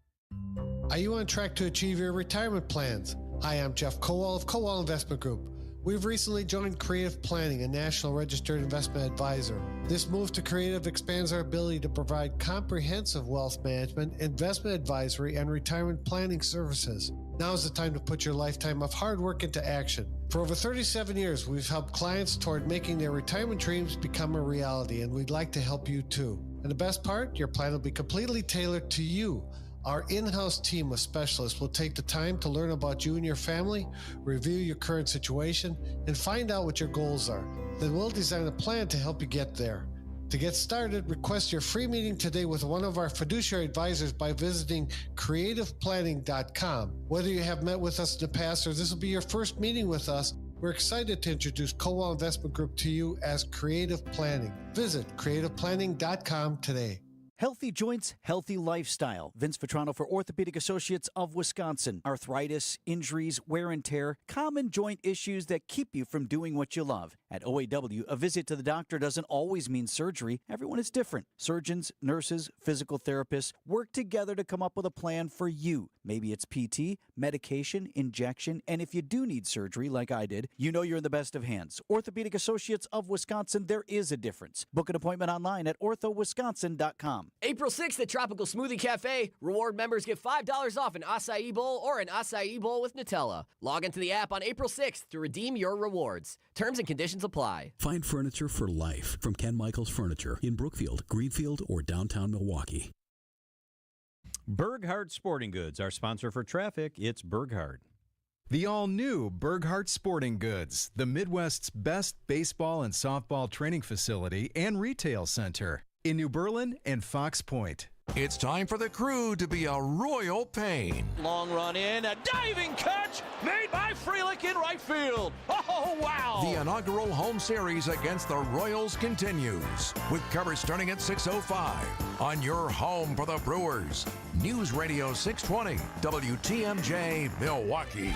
Are you on track to achieve your retirement plans? Hi, I'm Jeff Kowal of Kowal Investment Group. We've recently joined Creative Planning, a national registered investment advisor. This move to Creative expands our ability to provide comprehensive wealth management, investment advisory, and retirement planning services. Now is the time to put your lifetime of hard work into action. For over 37 years, we've helped clients toward making their retirement dreams become a reality, and we'd like to help you too. And the best part, your plan will be completely tailored to you. Our in-house team of specialists will take the time to learn about you and your family, review your current situation, and find out what your goals are. Then we'll design a plan to help you get there. To get started, request your free meeting today with one of our fiduciary advisors by visiting creativeplanning.com. Whether you have met with us in the past or this will be your first meeting with us, we're excited to introduce Kowal Investment Group to you as Creative Planning. Visit creativeplanning.com today. Healthy joints, healthy lifestyle. Vince Vitrano for Orthopedic Associates of Wisconsin. Arthritis, injuries, wear and tear, common joint issues that keep you from doing what you love. At OAW, a visit to the doctor doesn't always mean surgery. Everyone is different. Surgeons, nurses, physical therapists work together to come up with a plan for you. Maybe it's PT, medication, injection, and if you do need surgery like I did, you know you're in the best of hands. Orthopedic Associates of Wisconsin, there is a difference. Book an appointment online at orthowisconsin.com. April 6th at Tropical Smoothie Cafe, reward members get $5 off an acai bowl or an acai bowl with Nutella. Log into the app on April 6th to redeem your rewards. Terms and conditions apply. Find furniture for life from Ken Michaels Furniture in Brookfield, Greenfield, or downtown Milwaukee. Burghardt Sporting Goods, our sponsor for traffic. It's Burghardt. The all-new Burghardt Sporting Goods, the Midwest's best baseball and softball training facility and retail center in New Berlin and Fox Point. It's time for the Crew to be a royal pain. Long run in, a diving catch made by Frelick in right field. Oh, wow! The inaugural home series against the Royals continues with coverage starting at 6:05 on your home for the Brewers. News Radio 620 WTMJ Milwaukee.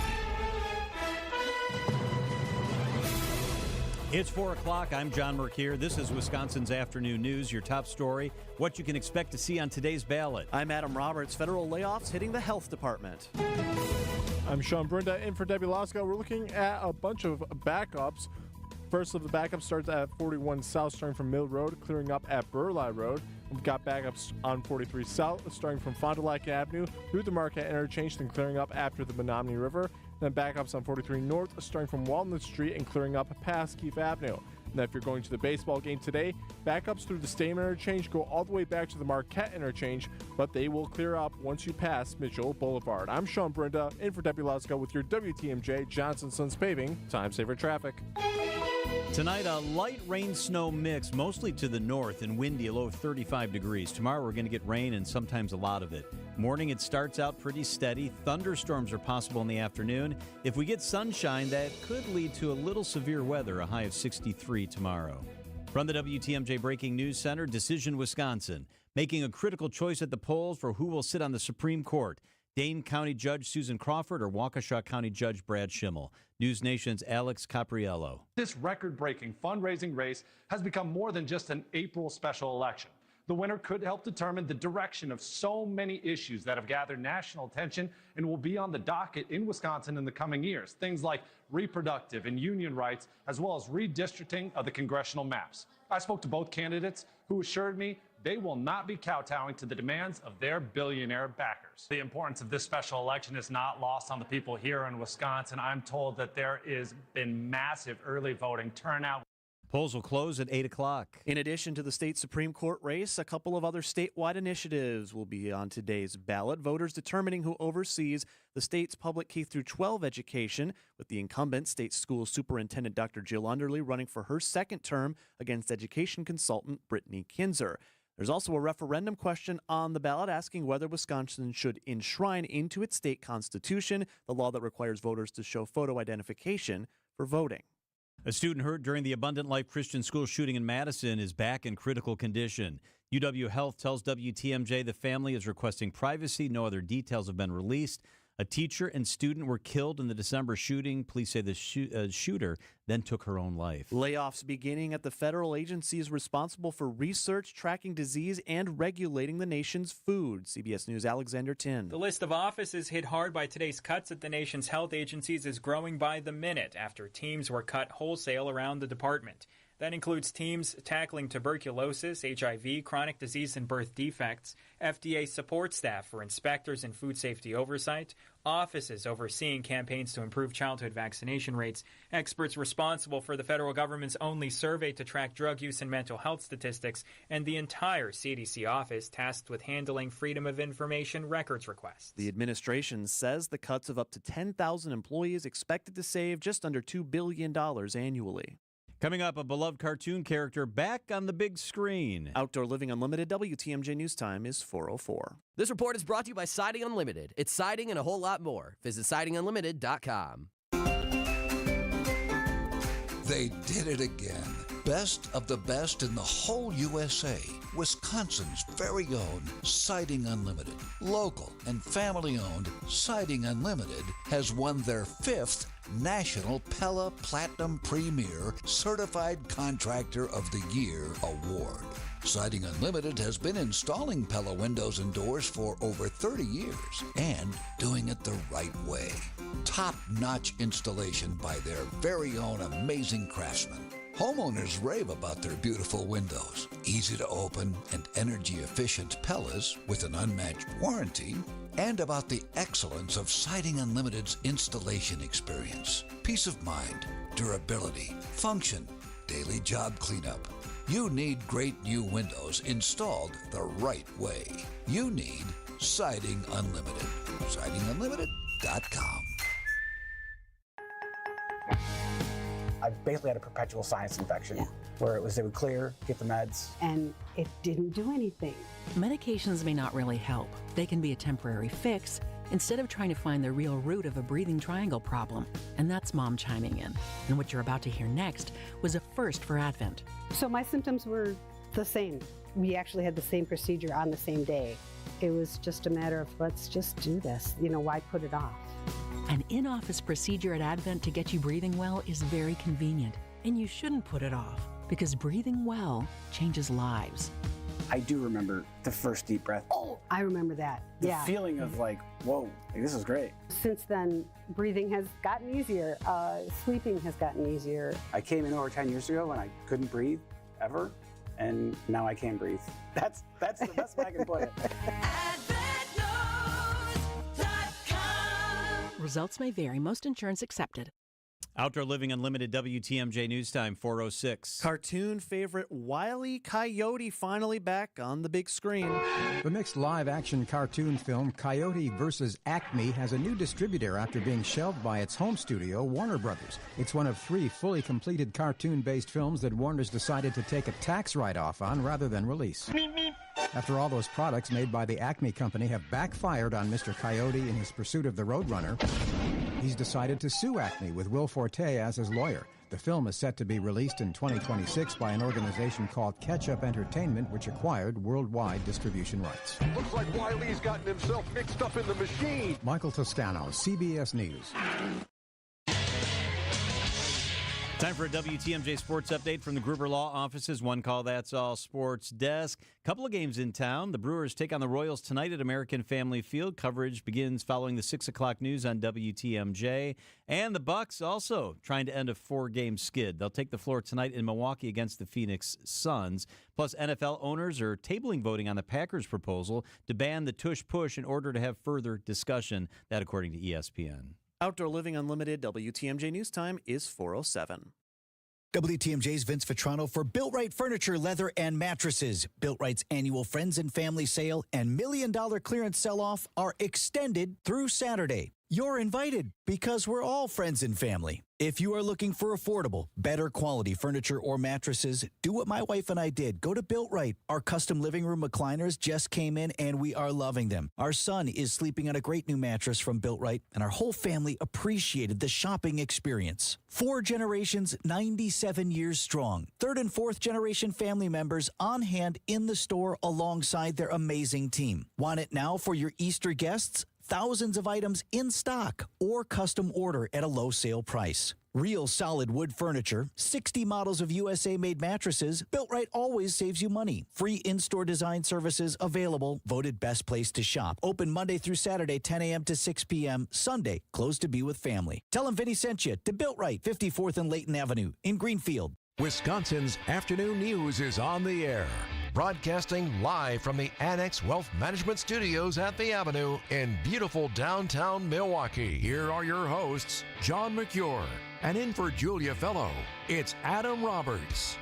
It's 4 o'clock. I'm John Merkier. This is Wisconsin's Afternoon News. Your top story, what you can expect to see on today's ballot. I'm Adam Roberts. Federal layoffs hitting the health department. I'm Sean Brenda in for Debbie Lasko. We're looking at a bunch of backups. First of the backups starts at 41 South, starting from Mill Road, clearing up at Burleigh Road. We've got backups on 43 South, starting from Fond du Lac Avenue through the Marquette Interchange, then clearing up after the Menominee River. Then backups on 43 North, starting from Walnut Street and clearing up past Keefe Avenue. And if you're going to the baseball game today, backups through the Stamen Interchange go all the way back to the Marquette Interchange, but they will clear up once you pass Mitchell Boulevard. I'm Sean Brenda, in for Debbie Lasko with your WTMJ Johnson Sons Paving Time Saver Traffic. Tonight, a light rain-snow mix, mostly to the north and windy, a low of 35 degrees. Tomorrow, we're going to get rain and sometimes a lot of it. Morning, it starts out pretty steady. Thunderstorms are possible in the afternoon. If we get sunshine, that could lead to a little severe weather, a high of 63 tomorrow. From the WTMJ Breaking News Center, Decision Wisconsin, making a critical choice at the polls for who will sit on the Supreme Court. Dane County Judge Susan Crawford or Waukesha County Judge Brad Schimmel. News Nation's Alex Capriello. This record-breaking fundraising race has become more than just an April special election. The winner could help determine the direction of so many issues that have gathered national attention and will be on the docket in Wisconsin in the coming years. Things like reproductive and union rights, as well as redistricting of the congressional maps. I spoke to both candidates who assured me they will not be kowtowing to the demands of their billionaire backers. The importance of this special election is not lost on the people here in Wisconsin. I'm told that there has been massive early voting turnout. Polls will close at 8 o'clock. In addition to the state Supreme Court race, a couple of other statewide initiatives will be on today's ballot. Voters determining who oversees the state's public K-12 education, with the incumbent state school superintendent Dr. Jill Underly running for her second term against education consultant Brittany Kinzer. There's also a referendum question on the ballot asking whether Wisconsin should enshrine into its state constitution the law that requires voters to show photo identification for voting. A student hurt during the Abundant Life Christian School shooting in Madison is back in critical condition. UW Health tells WTMJ the family is requesting privacy. No other details have been released. A teacher and student were killed in the December shooting. Police say the shooter then took her own life. Layoffs beginning at the federal agencies responsible for research, tracking disease, and regulating the nation's food. CBS News' Alexander Tin. The list of offices hit hard by today's cuts at the nation's health agencies is growing by the minute after teams were cut wholesale around the department. That includes teams tackling tuberculosis, HIV, chronic disease, and birth defects, FDA support staff for inspectors and food safety oversight, offices overseeing campaigns to improve childhood vaccination rates, experts responsible for the federal government's only survey to track drug use and mental health statistics, and the entire CDC office tasked with handling Freedom of Information records requests. The administration says the cuts of up to 10,000 employees expected to save just under $2 billion annually. Coming up, a beloved cartoon character back on the big screen. Outdoor Living Unlimited, WTMJ News Time is 4:04. This report is brought to you by Siding Unlimited. It's siding and a whole lot more. Visit sidingunlimited.com. They did it again. Best of the best in the whole USA. Wisconsin's very own Siding Unlimited. Local and family-owned Siding Unlimited has won their 5th National Pella Platinum Premier Certified Contractor of the Year award. Siding Unlimited has been installing Pella windows and doors for over 30 years and doing it the right way. Top-notch installation by their very own amazing craftsmen. Homeowners rave about their beautiful windows, easy to open and energy-efficient Pellas with an unmatched warranty, and about the excellence of Siding Unlimited's installation experience. Peace of mind, durability, function, daily job cleanup. You need great new windows installed the right way. You need Siding Unlimited. SidingUnlimited.com. I basically had a perpetual sinus infection where it would clear, get the meds. And it didn't do anything. Medications may not really help. They can be a temporary fix instead of trying to find the real root of a breathing triangle problem. And that's Mom chiming in. And what you're about to hear next was a first for Advent. So my symptoms were the same. We actually had the same procedure on the same day. It was just a matter of, let's just do this. Why put it off? An in-office procedure at Advent to get you breathing well is very convenient, and you shouldn't put it off because breathing well changes lives. I do remember the first deep breath. Oh, I remember that. The feeling of whoa, this is great. Since then, breathing has gotten easier. Sleeping has gotten easier. I came in over 10 years ago when I couldn't breathe ever, and now I can breathe. That's the best way I can put it. Results may vary. Most insurance accepted. Outdoor Living Unlimited, WTMJ News Time, 4:06. Cartoon favorite Wile E. Coyote finally back on the big screen. The mixed live-action cartoon film Coyote vs. Acme has a new distributor after being shelved by its home studio, Warner Brothers. It's one of 3 fully completed cartoon-based films that Warner's decided to take a tax write-off on rather than release. After all those products made by the Acme company have backfired on Mr. Coyote in his pursuit of the Roadrunner, he's decided to sue Acme with Will Forte as his lawyer. The film is set to be released in 2026 by an organization called Catch-Up Entertainment, which acquired worldwide distribution rights. Looks like Wiley's gotten himself mixed up in the machine. Michael Toscano, CBS News. Time for a WTMJ Sports Update from the Gruber Law Office's One Call That's All Sports Desk. Couple of games in town. The Brewers take on the Royals tonight at American Family Field. Coverage begins following the 6 o'clock news on WTMJ. And the Bucks also trying to end a 4-game skid. They'll take the floor tonight in Milwaukee against the Phoenix Suns. Plus, NFL owners are tabling voting on the Packers' proposal to ban the tush-push in order to have further discussion. That according to ESPN. Outdoor Living Unlimited, WTMJ News Time is 4:07. WTMJ's Vince Vitrano for Built Right Furniture, Leather, and Mattresses. Built Right's annual Friends and Family Sale and $1 million clearance sell-off are extended through Saturday. You're invited because we're all friends and family. If you are looking for affordable, better quality furniture or mattresses, do what my wife and I did. Go to Built Right. Our custom living room recliners just came in and we are loving them. Our son is sleeping on a great new mattress from Built Right, and our whole family appreciated the shopping experience. 4 generations, 97 years strong. 3rd and 4th generation family members on hand in the store alongside their amazing team. Want it now for your Easter guests? Thousands of items in stock or custom order at a low sale price. Real solid wood furniture, 60 models of USA-made mattresses. Built Right always saves you money. Free in-store design services available. Voted best place to shop. Open Monday through Saturday, 10 a.m. to 6 p.m. Sunday, closed to be with family. Tell them Vinny sent you to Built Right, 54th and Layton Avenue in Greenfield. Wisconsin's afternoon news is on the air. Broadcasting live from the Annex Wealth Management Studios at the Avenue in beautiful downtown Milwaukee. Here are your hosts, John McCure, and in for Julia Fellow, it's Adam Roberts.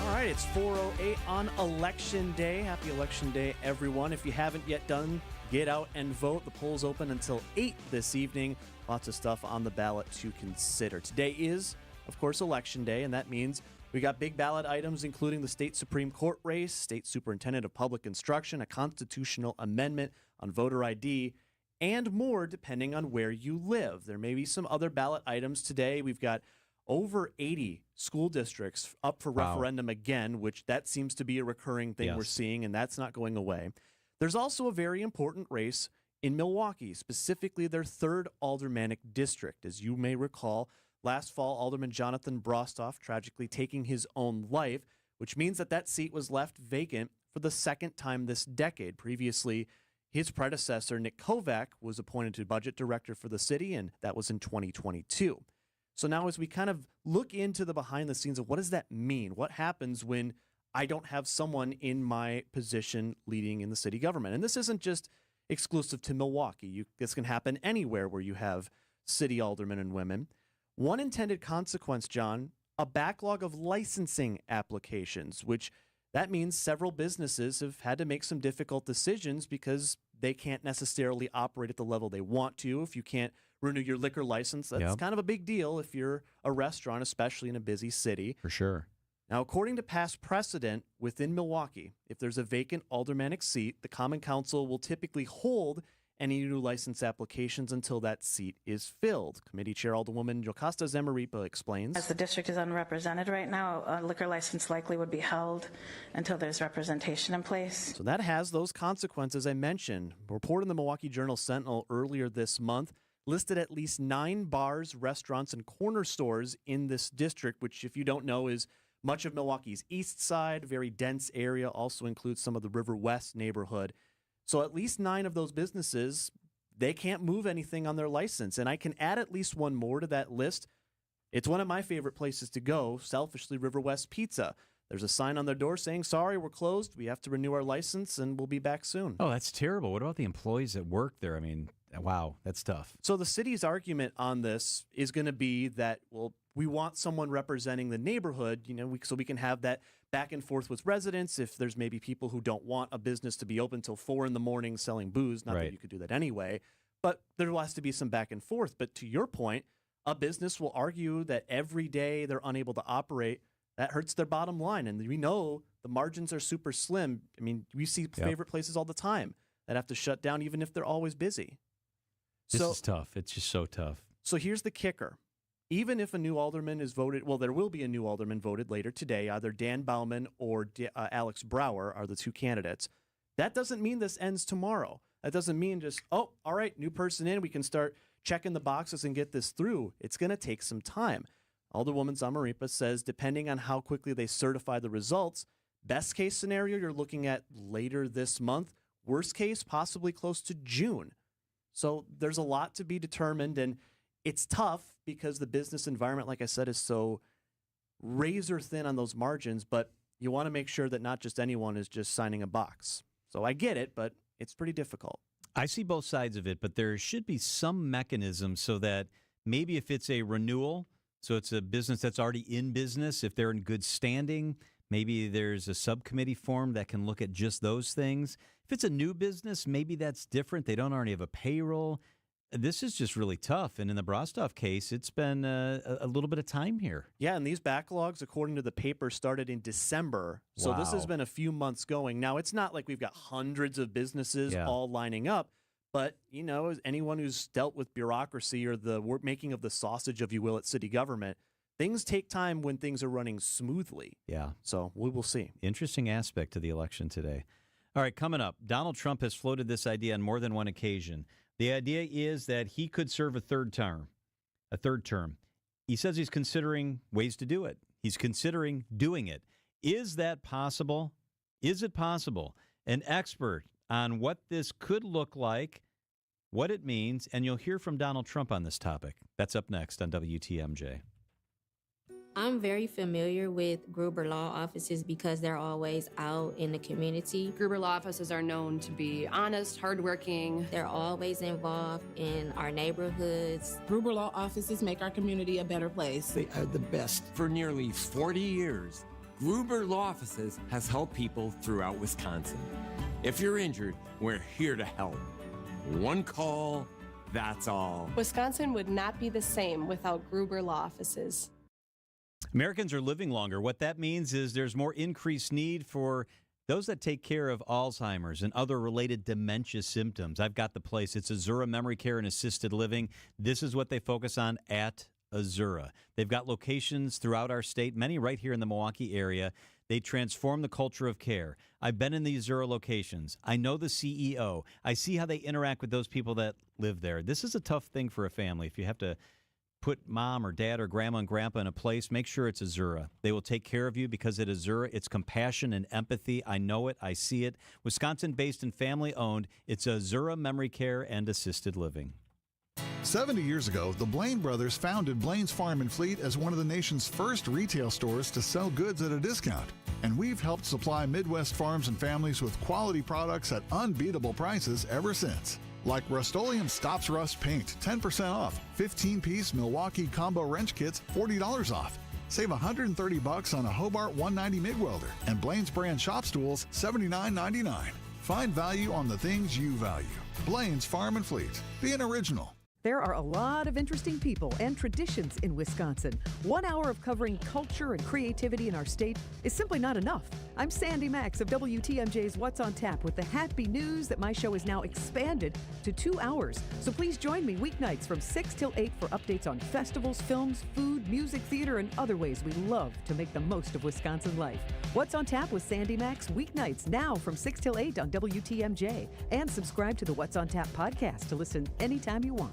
All right, it's 4:08 on Election Day. Happy Election Day, everyone. If you haven't yet done, get out and vote. The polls open until 8 this evening. Lots of stuff on the ballot to consider. Today is, of course, Election Day, and that means we got big ballot items, including the state Supreme Court race, state superintendent of public instruction, a constitutional amendment on voter ID, and more depending on where you live. There may be some other ballot items today. We've got over 80 school districts up for referendum again, which that seems to be a recurring thing we're seeing, and that's not going away. There's also a very important race in Milwaukee, specifically their 3rd aldermanic district. As you may recall, last fall, Alderman Jonathan Brostoff tragically taking his own life, which means that seat was left vacant for the 2nd time this decade. Previously, his predecessor, Nick Kovac, was appointed to budget director for the city, and that was in 2022. So now as we kind of look into the behind the scenes of what does that mean? What happens when I don't have someone in my position leading in the city government? And this isn't just exclusive to Milwaukee. This can happen anywhere where you have city aldermen and women. One intended consequence, John, a backlog of licensing applications, which that means several businesses have had to make some difficult decisions because they can't necessarily operate at the level they want to. If you can't renew your liquor license, that's kind of a big deal if you're a restaurant, especially in a busy city. For sure. Now, according to past precedent within Milwaukee, if there's a vacant aldermanic seat, the Common Council will typically hold any new license applications until that seat is filled. Committee Chair Alderwoman Jocasta Zamaripa explains. As the district is unrepresented right now, a liquor license likely would be held until there's representation in place. So that has those consequences I mentioned. A report in the Milwaukee Journal-Sentinel earlier this month listed at least 9 bars, restaurants, and corner stores in this district, which, if you don't know, is much of Milwaukee's east side, very dense area, also includes some of the River West neighborhood. So at least 9 of those businesses, they can't move anything on their license. And I can add at least one more to that list. It's one of my favorite places to go, selfishly, River West Pizza. There's a sign on their door saying, sorry, we're closed. We have to renew our license, and we'll be back soon. Oh, that's terrible. What about the employees that work there? I mean, wow, that's tough. So the city's argument on this is going to be that, well, we want someone representing the neighborhood, so we can have that back and forth with residents. If there's maybe people who don't want a business to be open till 4 a.m. selling booze, not that you could do that anyway, but there has to be some back and forth. But to your point, a business will argue that every day they're unable to operate, that hurts their bottom line. And we know the margins are super slim. I mean, we see favorite places all the time that have to shut down even if they're always busy. This is tough. It's just so tough. So here's the kicker. Even if a new alderman is voted, well, there will be a new alderman voted later today. Either Dan Bauman or Alex Brower are the 2 candidates. That doesn't mean this ends tomorrow. That doesn't mean just, all right, new person in, we can start checking the boxes and get this through. It's going to take some time. Alderwoman Zamaripa says depending on how quickly they certify the results, best case scenario, you're looking at later this month. Worst case, possibly close to June. So there's a lot to be determined, and it's tough because the business environment, like I said, is so razor thin on those margins, but you want to make sure that not just anyone is just signing a box. So I get it, but it's pretty difficult. I see both sides of it, but there should be some mechanism so that maybe if it's a renewal, so it's a business that's already in business, if they're in good standing, maybe there's a subcommittee formed that can look at just those things. If it's a new business, maybe that's different. They don't already have a payroll. This is just really tough. And in the Brostov case, it's been a little bit of time here. Yeah, and these backlogs, according to the paper, started in December. So this has been a few months going. Now, it's not like we've got hundreds of businesses all lining up. But, you know, as anyone who's dealt with bureaucracy or the making of the sausage, if you will, at city government, things take time when things are running smoothly. Yeah. So we will see. Interesting aspect to the election today. All right, coming up, Donald Trump has floated this idea on more than one occasion. The idea is that he could serve a third term. He says he's considering ways to do it. He's considering doing it. Is that possible? Is it possible? An expert on what this could look like, what it means, and you'll hear from Donald Trump on this topic. That's up next on WTMJ. I'm very familiar with Gruber Law offices because they're always out in the community. Gruber Law offices are known to be honest, hardworking. They're always involved in our neighborhoods. Gruber Law offices make our community a better place. They are the best. For nearly 40 years, Gruber Law offices has helped people throughout Wisconsin. If you're injured, we're here to help. One call, that's all. Wisconsin would not be the same without Gruber Law offices. Americans are living longer. What that means is there's more increased need for those that take care of Alzheimer's and other related dementia symptoms. I've got the place. It's Azura Memory Care and Assisted Living. This is what they focus on at Azura. They've got locations throughout our state, many right here in the Milwaukee area. They transform the culture of care. I've been in the Azura locations. I know the CEO. I see how they interact with those people that live there. This is a tough thing for a family. If you have to put mom or dad or grandma and grandpa in a place, make sure it's Azura. They will take care of you because at Azura, it's compassion and empathy. I know it. I see it. Wisconsin-based and family-owned, it's Azura Memory Care and Assisted Living. 70 years ago, the Blaine brothers founded Blaine's Farm and Fleet as one of the nation's first retail stores to sell goods at a discount. And we've helped supply Midwest farms and families with quality products at unbeatable prices ever since. Like Rust-Oleum Stops Rust Paint, 10% off. 15-piece Milwaukee Combo Wrench Kits, $40 off. Save $130 on a Hobart 190 MIG welder. And Blaine's brand shop stools, $79.99. Find value on the things you value. Blaine's Farm and Fleet. Be an original. There are a lot of interesting people and traditions in Wisconsin. 1 hour of covering culture and creativity in our state is simply not enough. I'm Sandy Max of WTMJ's What's on Tap with the happy news that my show is now expanded to 2 hours. So please join me weeknights from 6 till 8 for updates on festivals, films, food, music, theater, and other ways we love to make the most of Wisconsin life. What's on Tap with Sandy Max weeknights now from 6 till 8 on WTMJ. And subscribe to the What's on Tap podcast to listen anytime you want.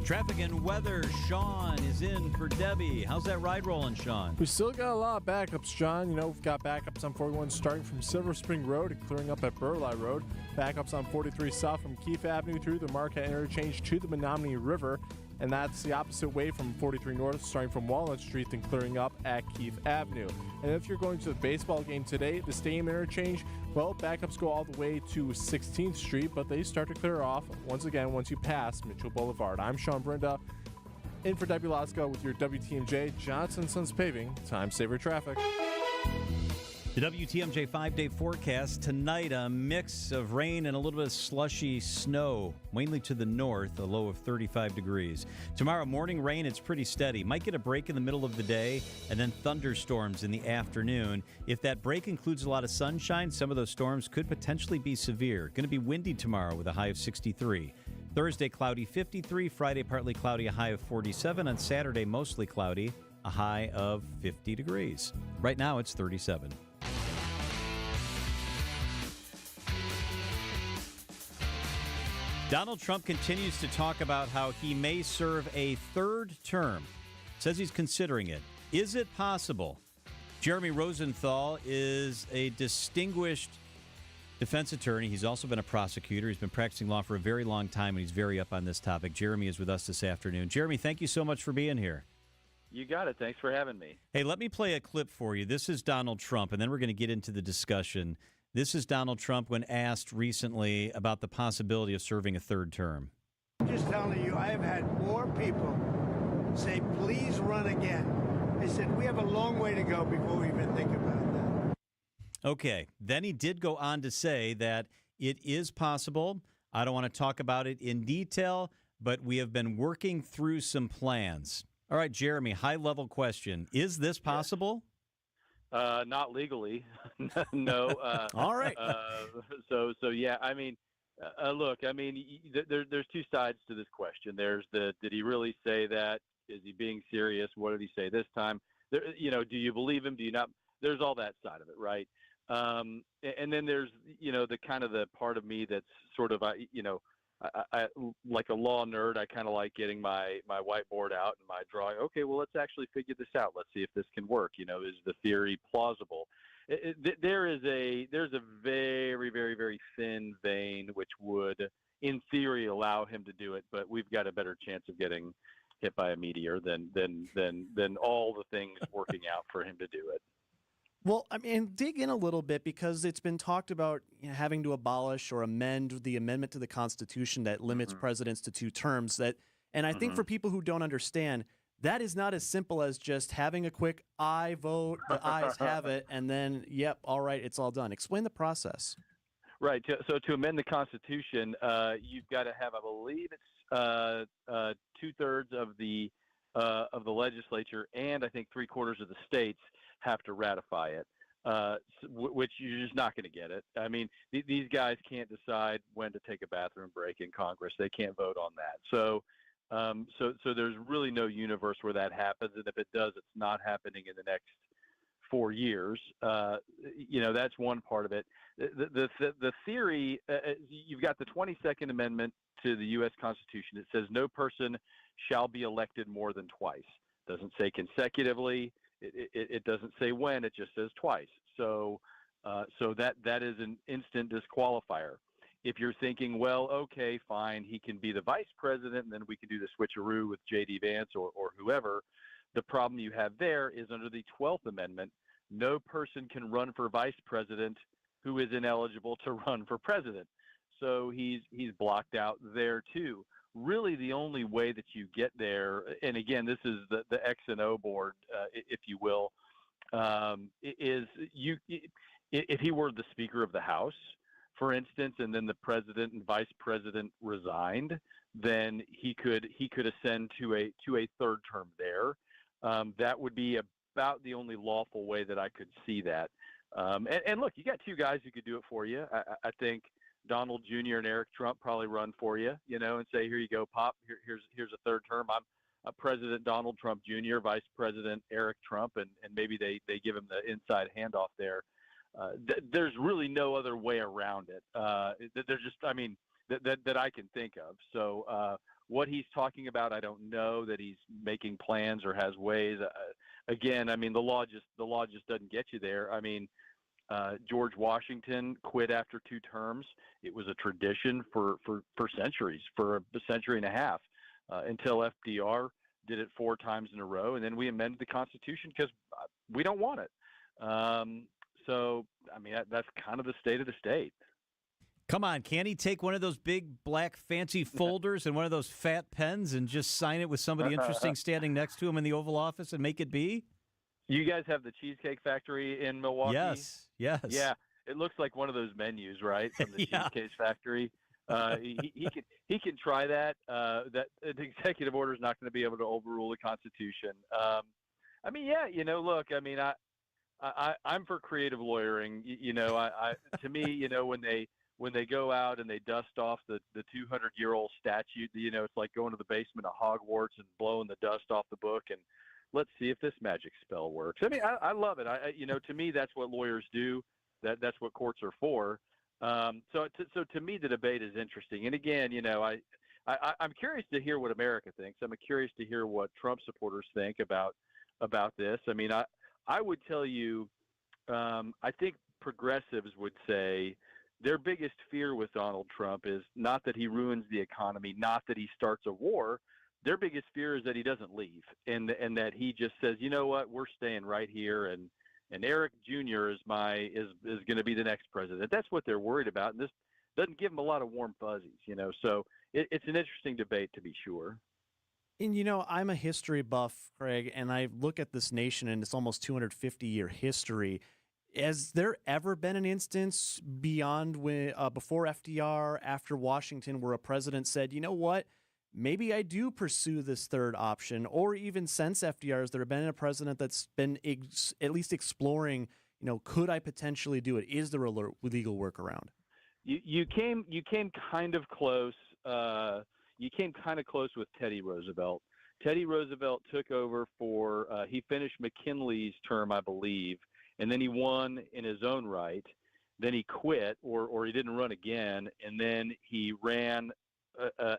Traffic and weather. Sean is in for Debbie. How's that ride rolling, Sean? We still got a lot of backups, John. You know, we've got backups on 41 starting from Silver Spring Road and clearing up at Burleigh Road. Backups on 43 south from Keefe Avenue through the Marquette Interchange to the Menominee River. And that's the opposite way from 43 north, starting from Walnut Street and clearing up at Keefe Avenue. And if you're going to the baseball game today, the Stadium Interchange, well, backups go all the way to 16th Street, but they start to clear off once again once you pass Mitchell Boulevard. I'm Sean Brinda, in for Debbie Lasko with your WTMJ Johnson Sons Paving Time Saver Traffic. The WTMJ 5-day forecast tonight, a mix of rain and a little bit of slushy snow, mainly to the north, a low of 35 degrees. Tomorrow morning rain, it's pretty steady. Might get a break in the middle of the day and then thunderstorms in the afternoon. If that break includes a lot of sunshine, some of those storms could potentially be severe. Going to be windy tomorrow with a high of 63. Thursday, cloudy 53. Friday, partly cloudy, a high of 47. On Saturday, mostly cloudy, a high of 50 degrees. Right now, it's 37. Donald Trump continues to talk about how he may serve a third term. Says he's considering it. Is it possible? Jeremy Rosenthal is a distinguished defense attorney. He's also been a prosecutor. He's been practicing law for a very long time, and he's very up on this topic. Jeremy is with us this afternoon. Jeremy, thank you so much for being here. You got it. Thanks for having me. Hey, let me play a clip for you. This is Donald Trump, and then we're going to get into the discussion. This is Donald Trump when asked recently about the possibility of serving a third term. I'm just telling you, I have had more people say, please run again. I said, we have a long way to go before we even think about that. Okay. Then he did go on to say that it is possible. I don't want to talk about it in detail, but we have been working through some plans. All right, Jeremy, high-level question. Is this possible? Not legally. No. All right. So yeah, I mean, look, I mean, there's two sides to this question. There's did he really say that? Is he being serious? What did he say this time? Do you believe him? Do you not? There's all that side of it, right? And then there's, the kind of the part of me that's sort of, I like a law nerd. I kind of like getting my whiteboard out and my drawing. Okay, well, let's actually figure this out. Let's see if this can work. Is the theory plausible? There's a very, very, very thin vein which would, in theory, allow him to do it, but we've got a better chance of getting hit by a meteor than all the things working out for him to do it. Well, I mean, dig in a little bit, because it's been talked about having to abolish or amend the amendment to the Constitution that limits presidents to 2 terms. And I think for people who don't understand, that is not as simple as just having a quick aye vote, the ayes have it, and then, yep, all right, it's all done. Explain the process. Right. So to amend the Constitution, you've got to have, I believe it's 2/3 of the legislature, and I think 3/4 of the states have to ratify it, which you're just not going to get it. I mean, these guys can't decide when to take a bathroom break in Congress. They can't vote on that. So there's really no universe where that happens, and if it does, it's not happening in the next 4 years. That's one part of it. The theory, you've got the 22nd Amendment to the U.S. Constitution. It says no person shall be elected more than twice. Doesn't say consecutively. It doesn't say when. It just says twice. So that is an instant disqualifier. If you're thinking, well, okay, fine, he can be the vice president, and then we can do the switcheroo with J.D. Vance or whoever. The problem you have there is under the 12th Amendment, no person can run for vice president who is ineligible to run for president. So he's blocked out there too. Really, the only way that you get there, and again, this is the X and O board, if you will, is if he were the Speaker of the House, for instance, and then the president and vice president resigned, then he could ascend to a 3rd term there. That would be about the only lawful way that I could see that. And look, you got 2 guys who could do it for you. I think Donald Jr. and Eric Trump probably run for you, and say, here you go, Pop. Here's a 3rd term. I'm President Donald Trump Jr., Vice President Eric Trump, and maybe they give him the inside handoff there. There's really no other way around it. There's just, I mean, that I can think of. So what he's talking about, I don't know that he's making plans or has ways. Again, I mean, the law just doesn't get you there. I mean, George Washington quit after 2 terms. It was a tradition for centuries, for a century and a half, until FDR did it 4 times in a row, and then we amended the Constitution because we don't want it. So, I mean, that's kind of the state of the state. Come on, can't he take one of those big black fancy folders and one of those fat pens and just sign it with somebody interesting standing next to him in the Oval Office and make it be? You guys have the Cheesecake Factory in Milwaukee? Yes. Yeah, it looks like one of those menus, right, from the Cheesecake Factory. He can try that. That the executive order is not going to be able to overrule the Constitution. I mean, yeah, look, I mean, I'm for creative lawyering. To me, when they go out and they dust off the 200-year-old statute, it's like going to the basement of Hogwarts and blowing the dust off the book and let's see if this magic spell works. I mean, I love it. To me, that's what lawyers do. That's what courts are for. So to me, the debate is interesting. And again, I'm curious to hear what America thinks. I'm curious to hear what Trump supporters think about this. I mean, I would tell you, I think progressives would say their biggest fear with Donald Trump is not that he ruins the economy, not that he starts a war. Their biggest fear is that he doesn't leave and that he just says, you know what, we're staying right here. And Eric Jr. is going to be the next president. That's what they're worried about. And this doesn't give them a lot of warm fuzzies, so it's an interesting debate to be sure. And, I'm a history buff, Craig, and I look at this nation and its almost 250-year history. Has there ever been an instance beyond when before FDR, after Washington, where a president said, you know what, maybe I do pursue this third option? Or even since FDR, has there been a president that's been at least exploring, could I potentially do it? Is there a legal workaround? You came kind of close. You came kind of close with Teddy Roosevelt. Teddy Roosevelt took over for he finished McKinley's term, I believe, and then he won in his own right. Then he quit, or he didn't run again, and then he ran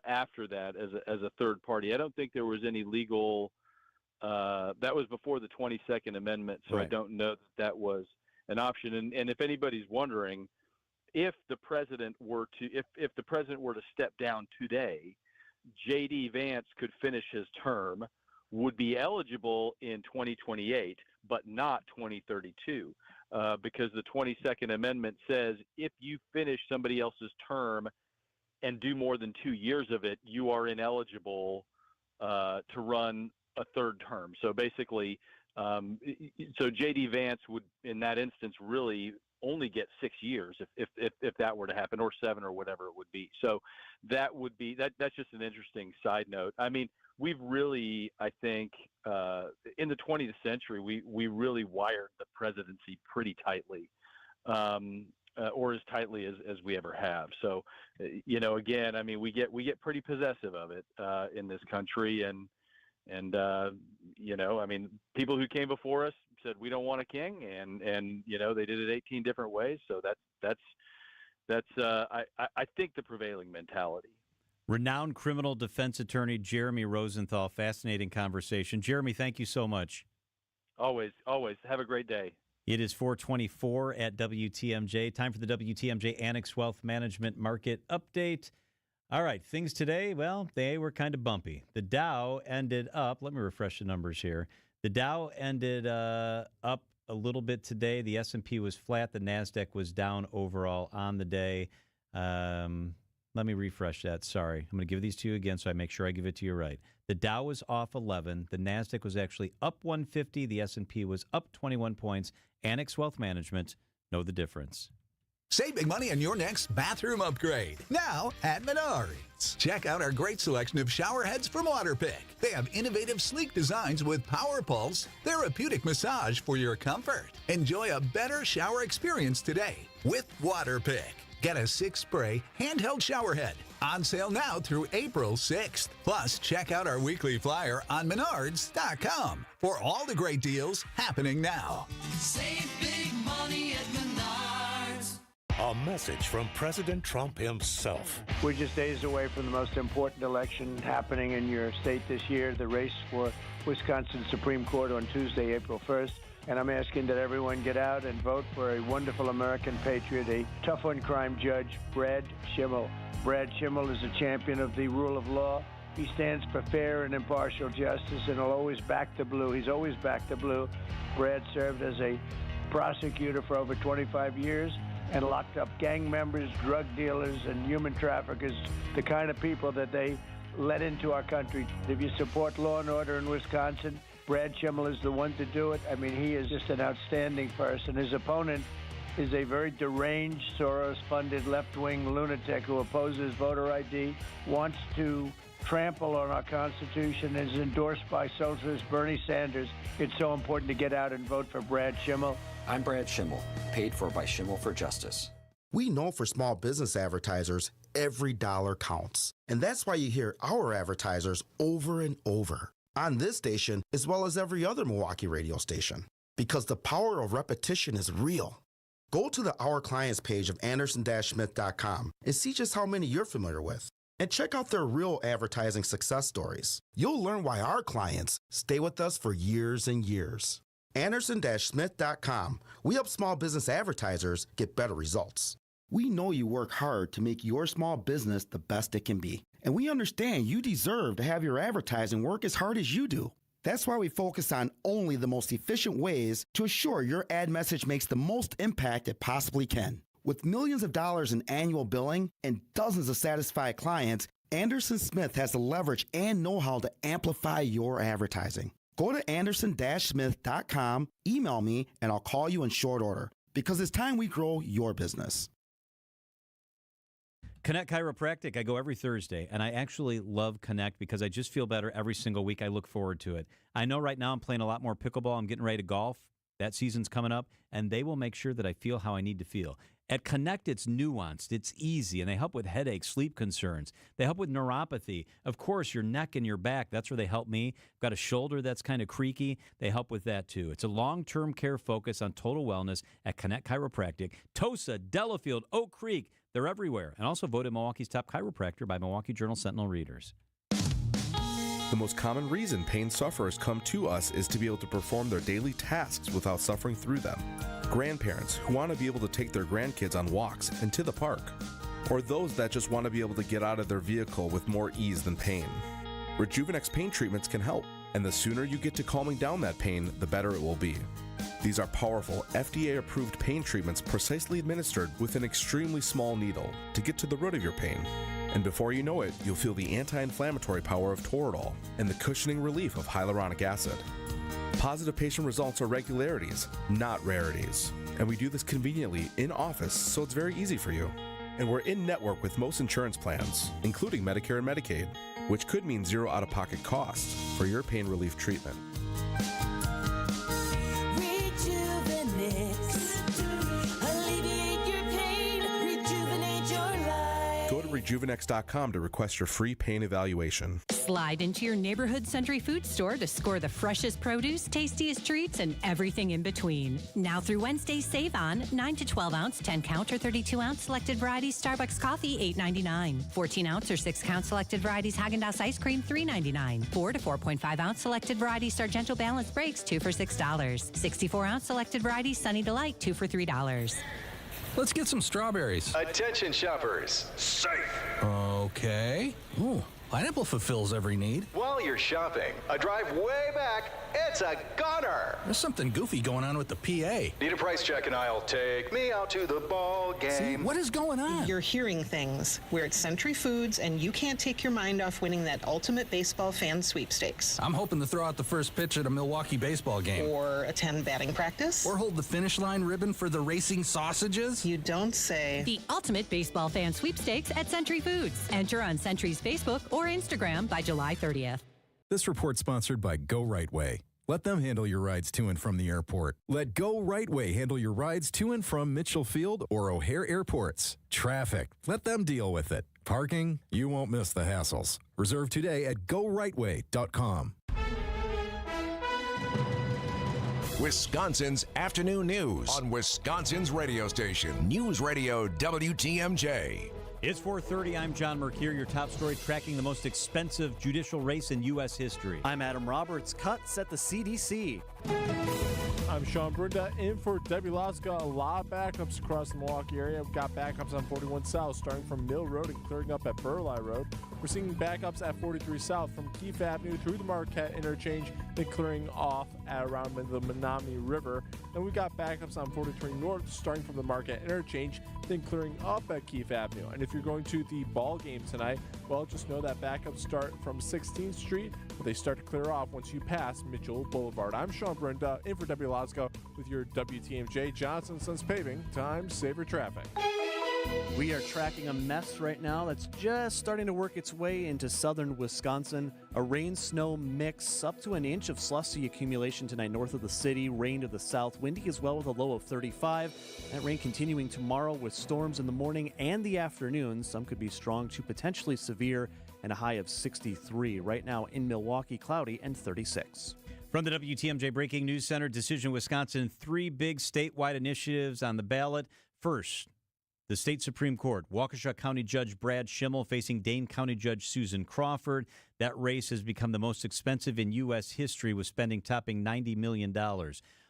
after that as a third party. I don't think there was any legal. That was before the 22nd Amendment, so Right. I don't know that was an option. And if anybody's wondering, if the president were to step down today, J.D. Vance could finish his term, would be eligible in 2028, but not 2032, because the 22nd Amendment says if you finish somebody else's term and do more than 2 years of it, you are ineligible to run a third term. So basically, so J.D. Vance would, in that instance, really only get 6 years if that were to happen, or 7, or whatever it would be. So that would be that's just an interesting side note. I mean, we've really, I think, in the 20th century, we really wired the presidency pretty tightly, or as tightly as we ever have. So, again, I mean, we get pretty possessive of it in this country, and I mean, people who came before us said we don't want a king, and they did it 18 different ways. So that's I think the prevailing mentality. Renowned criminal defense attorney Jeremy Rosenthal. Fascinating conversation. Jeremy, thank you so much. Always. Have a great day. It is 4:24 at WTMJ. Time for the WTMJ Annex Wealth Management Market Update. All right, things today, well, they were kind of bumpy. The Dow ended up, let me refresh the numbers here. The Dow ended up a little bit today. The S&P was flat. The NASDAQ was down overall on the day. Let me refresh that. Sorry. I'm going to give these to you again so I make sure I give it to you right. The Dow was off 11. The NASDAQ was actually up 150. The S&P was up 21 points. Annex Wealth Management, know the difference. Save big money on your next bathroom upgrade. Now at Menards. Check out our great selection of shower heads from Waterpik. They have innovative, sleek designs with Power Pulse, therapeutic massage for your comfort. Enjoy a better shower experience today with Waterpik. Get a 6-spray handheld shower head. On sale now through April 6th. Plus, check out our weekly flyer on Menards.com for all the great deals happening now. Save big money at Menards. A message from President Trump himself. We're just days away from the most important election happening in your state this year, the race for Wisconsin Supreme Court on Tuesday, April 1st. And I'm asking that everyone get out and vote for a wonderful American patriot, a tough-on-crime judge, Brad Schimmel. Brad Schimmel is a champion of the rule of law. He stands for fair and impartial justice and will always back the blue. He's always backed the blue. Brad served as a prosecutor for over 25 years and locked up gang members, drug dealers, and human traffickers, the kind of people that they let into our country. If you support law and order in Wisconsin, Brad Schimmel is the one to do it. I mean, he is just an outstanding person. His opponent is a very deranged, Soros-funded left-wing lunatic who opposes voter ID, wants to trample on our Constitution, and is endorsed by socialist Bernie Sanders. It's so important to get out and vote for Brad Schimmel. I'm Brad Schimmel, paid for by Schimmel for Justice. We know for small business advertisers, every dollar counts. And that's why you hear our advertisers over and over on this station, as well as every other Milwaukee radio station, because the power of repetition is real. Go to the Our Clients page of Anderson-Smith.com and see just how many you're familiar with. And check out their real advertising success stories. You'll learn why our clients stay with us for years and years. Anderson-Smith.com. We help small business advertisers get better results. We know you work hard to make your small business the best it can be. And we understand you deserve to have your advertising work as hard as you do. That's why we focus on only the most efficient ways to assure your ad message makes the most impact it possibly can. With millions of dollars in annual billing and dozens of satisfied clients, Anderson Smith has the leverage and know-how to amplify your advertising. Go to Anderson-Smith.com, email me, and I'll call you in short order. because it's time we grow your business. Connect Chiropractic, I go every Thursday, and I actually love Connect because I just feel better every single week. I look forward to it. I know right now I'm playing a lot more pickleball. I'm getting ready to golf. That season's coming up, and they will make sure that I feel how I need to feel. At Connect, it's nuanced, it's easy, and they help with headaches, sleep concerns. They help with neuropathy. Of course, your neck and your back, that's where they help me. I've got a shoulder that's kind of creaky. They help with that, too. It's a long-term care focus on total wellness at Connect Chiropractic. Tosa, Delafield, Oak Creek, they're everywhere. And also voted Milwaukee's top chiropractor by Milwaukee Journal Sentinel readers. The most common reason pain sufferers come to us is to be able to perform their daily tasks without suffering through them. Grandparents who want to be able to take their grandkids on walks and to the park. Or those that just want to be able to get out of their vehicle with more ease than pain. Rejuvenex pain treatments can help, and the sooner you get to calming down that pain, the better it will be. These are powerful, FDA-approved pain treatments precisely administered with an extremely small needle to get to the root of your pain. And before you know it, you'll feel the anti-inflammatory power of Toradol and the cushioning relief of hyaluronic acid. Positive patient results are regularities, not rarities. And we do this conveniently in office, so it's very easy for you. And we're in network with most insurance plans, including Medicare and Medicaid, which could mean zero out-of-pocket costs for your pain relief treatment. Go to Rejuvenex.com to request your free pain evaluation. Slide into your neighborhood Century Food Store to score the freshest produce, tastiest treats, and everything in between. Now through Wednesday, save on 9 to 12 ounce, 10 count, or 32 ounce selected varieties Starbucks coffee, $8.99. 14 ounce or 6 count selected varieties Häagen-Dazs ice cream, $3.99. 4 to 4.5 ounce selected varieties Sargento Balance Breaks, 2 for $6. 64 ounce selected varieties Sunny Delight, 2 for $3. Let's get some strawberries. Attention shoppers. Safe. Okay. Ooh, pineapple fulfills every need. While you're shopping, a drive way back, it's a goner. There's something goofy going on with the PA. Need a price check and I'll take me out to the ball game. See, what is going on? You're hearing things. We're at Century Foods, and you can't take your mind off winning that ultimate baseball fan sweepstakes. I'm hoping to throw out the first pitch at a Milwaukee baseball game. Or attend batting practice. Or hold the finish line ribbon for the racing sausages. You don't say. The ultimate baseball fan sweepstakes at Century Foods. Enter on Century's Facebook or Instagram by July 30th. This report sponsored by Go Right Way. Let them handle your rides to and from the airport. Let Go Right Way handle your rides to and from Mitchell Field or O'Hare airports. Traffic, let them deal with it. Parking, you won't miss the hassles. Reserve today at GoRightWay.com. Wisconsin's afternoon news on Wisconsin's radio station, News Radio WTMJ. It's 4:30. I'm John Mercure. Your top story, tracking the most expensive judicial race in U.S. history. I'm Adam Roberts. Cuts at the CDC. I'm Sean Brunda in for Debbie Laska. A lot of backups across the Milwaukee area. We've got backups on 41 South, starting from Mill Road and clearing up at Burleigh Road. We're seeing backups at 43 South from Keefe Avenue through the Marquette interchange, then clearing off at around the Menominee River. Then we've got backups on 43 North, starting from the Marquette interchange, then clearing up at Keefe Avenue. And if you're going to the ball game tonight, well, just know that backups start from 16th Street, but they start to clear off once you pass Mitchell Boulevard. I'm Sean Brenda in for Debbie Laska with your WTMJ Johnson Sons Paving Time Saver Traffic. We are tracking a mess right now that's just starting to work its way into southern Wisconsin. A rain-snow mix, up to an inch of slushy accumulation tonight north of the city. Rain to the south, windy as well with a low of 35. That rain continuing tomorrow with storms in the morning and the afternoon. Some could be strong to potentially severe, and a high of 63. Right now in Milwaukee, cloudy and 36. From the WTMJ Breaking News Center, Decision Wisconsin, 3 big statewide initiatives on the ballot. First, the state Supreme Court, Waukesha County Judge Brad Schimmel facing Dane County Judge Susan Crawford. That race has become the most expensive in U.S. history, with spending topping $90 million.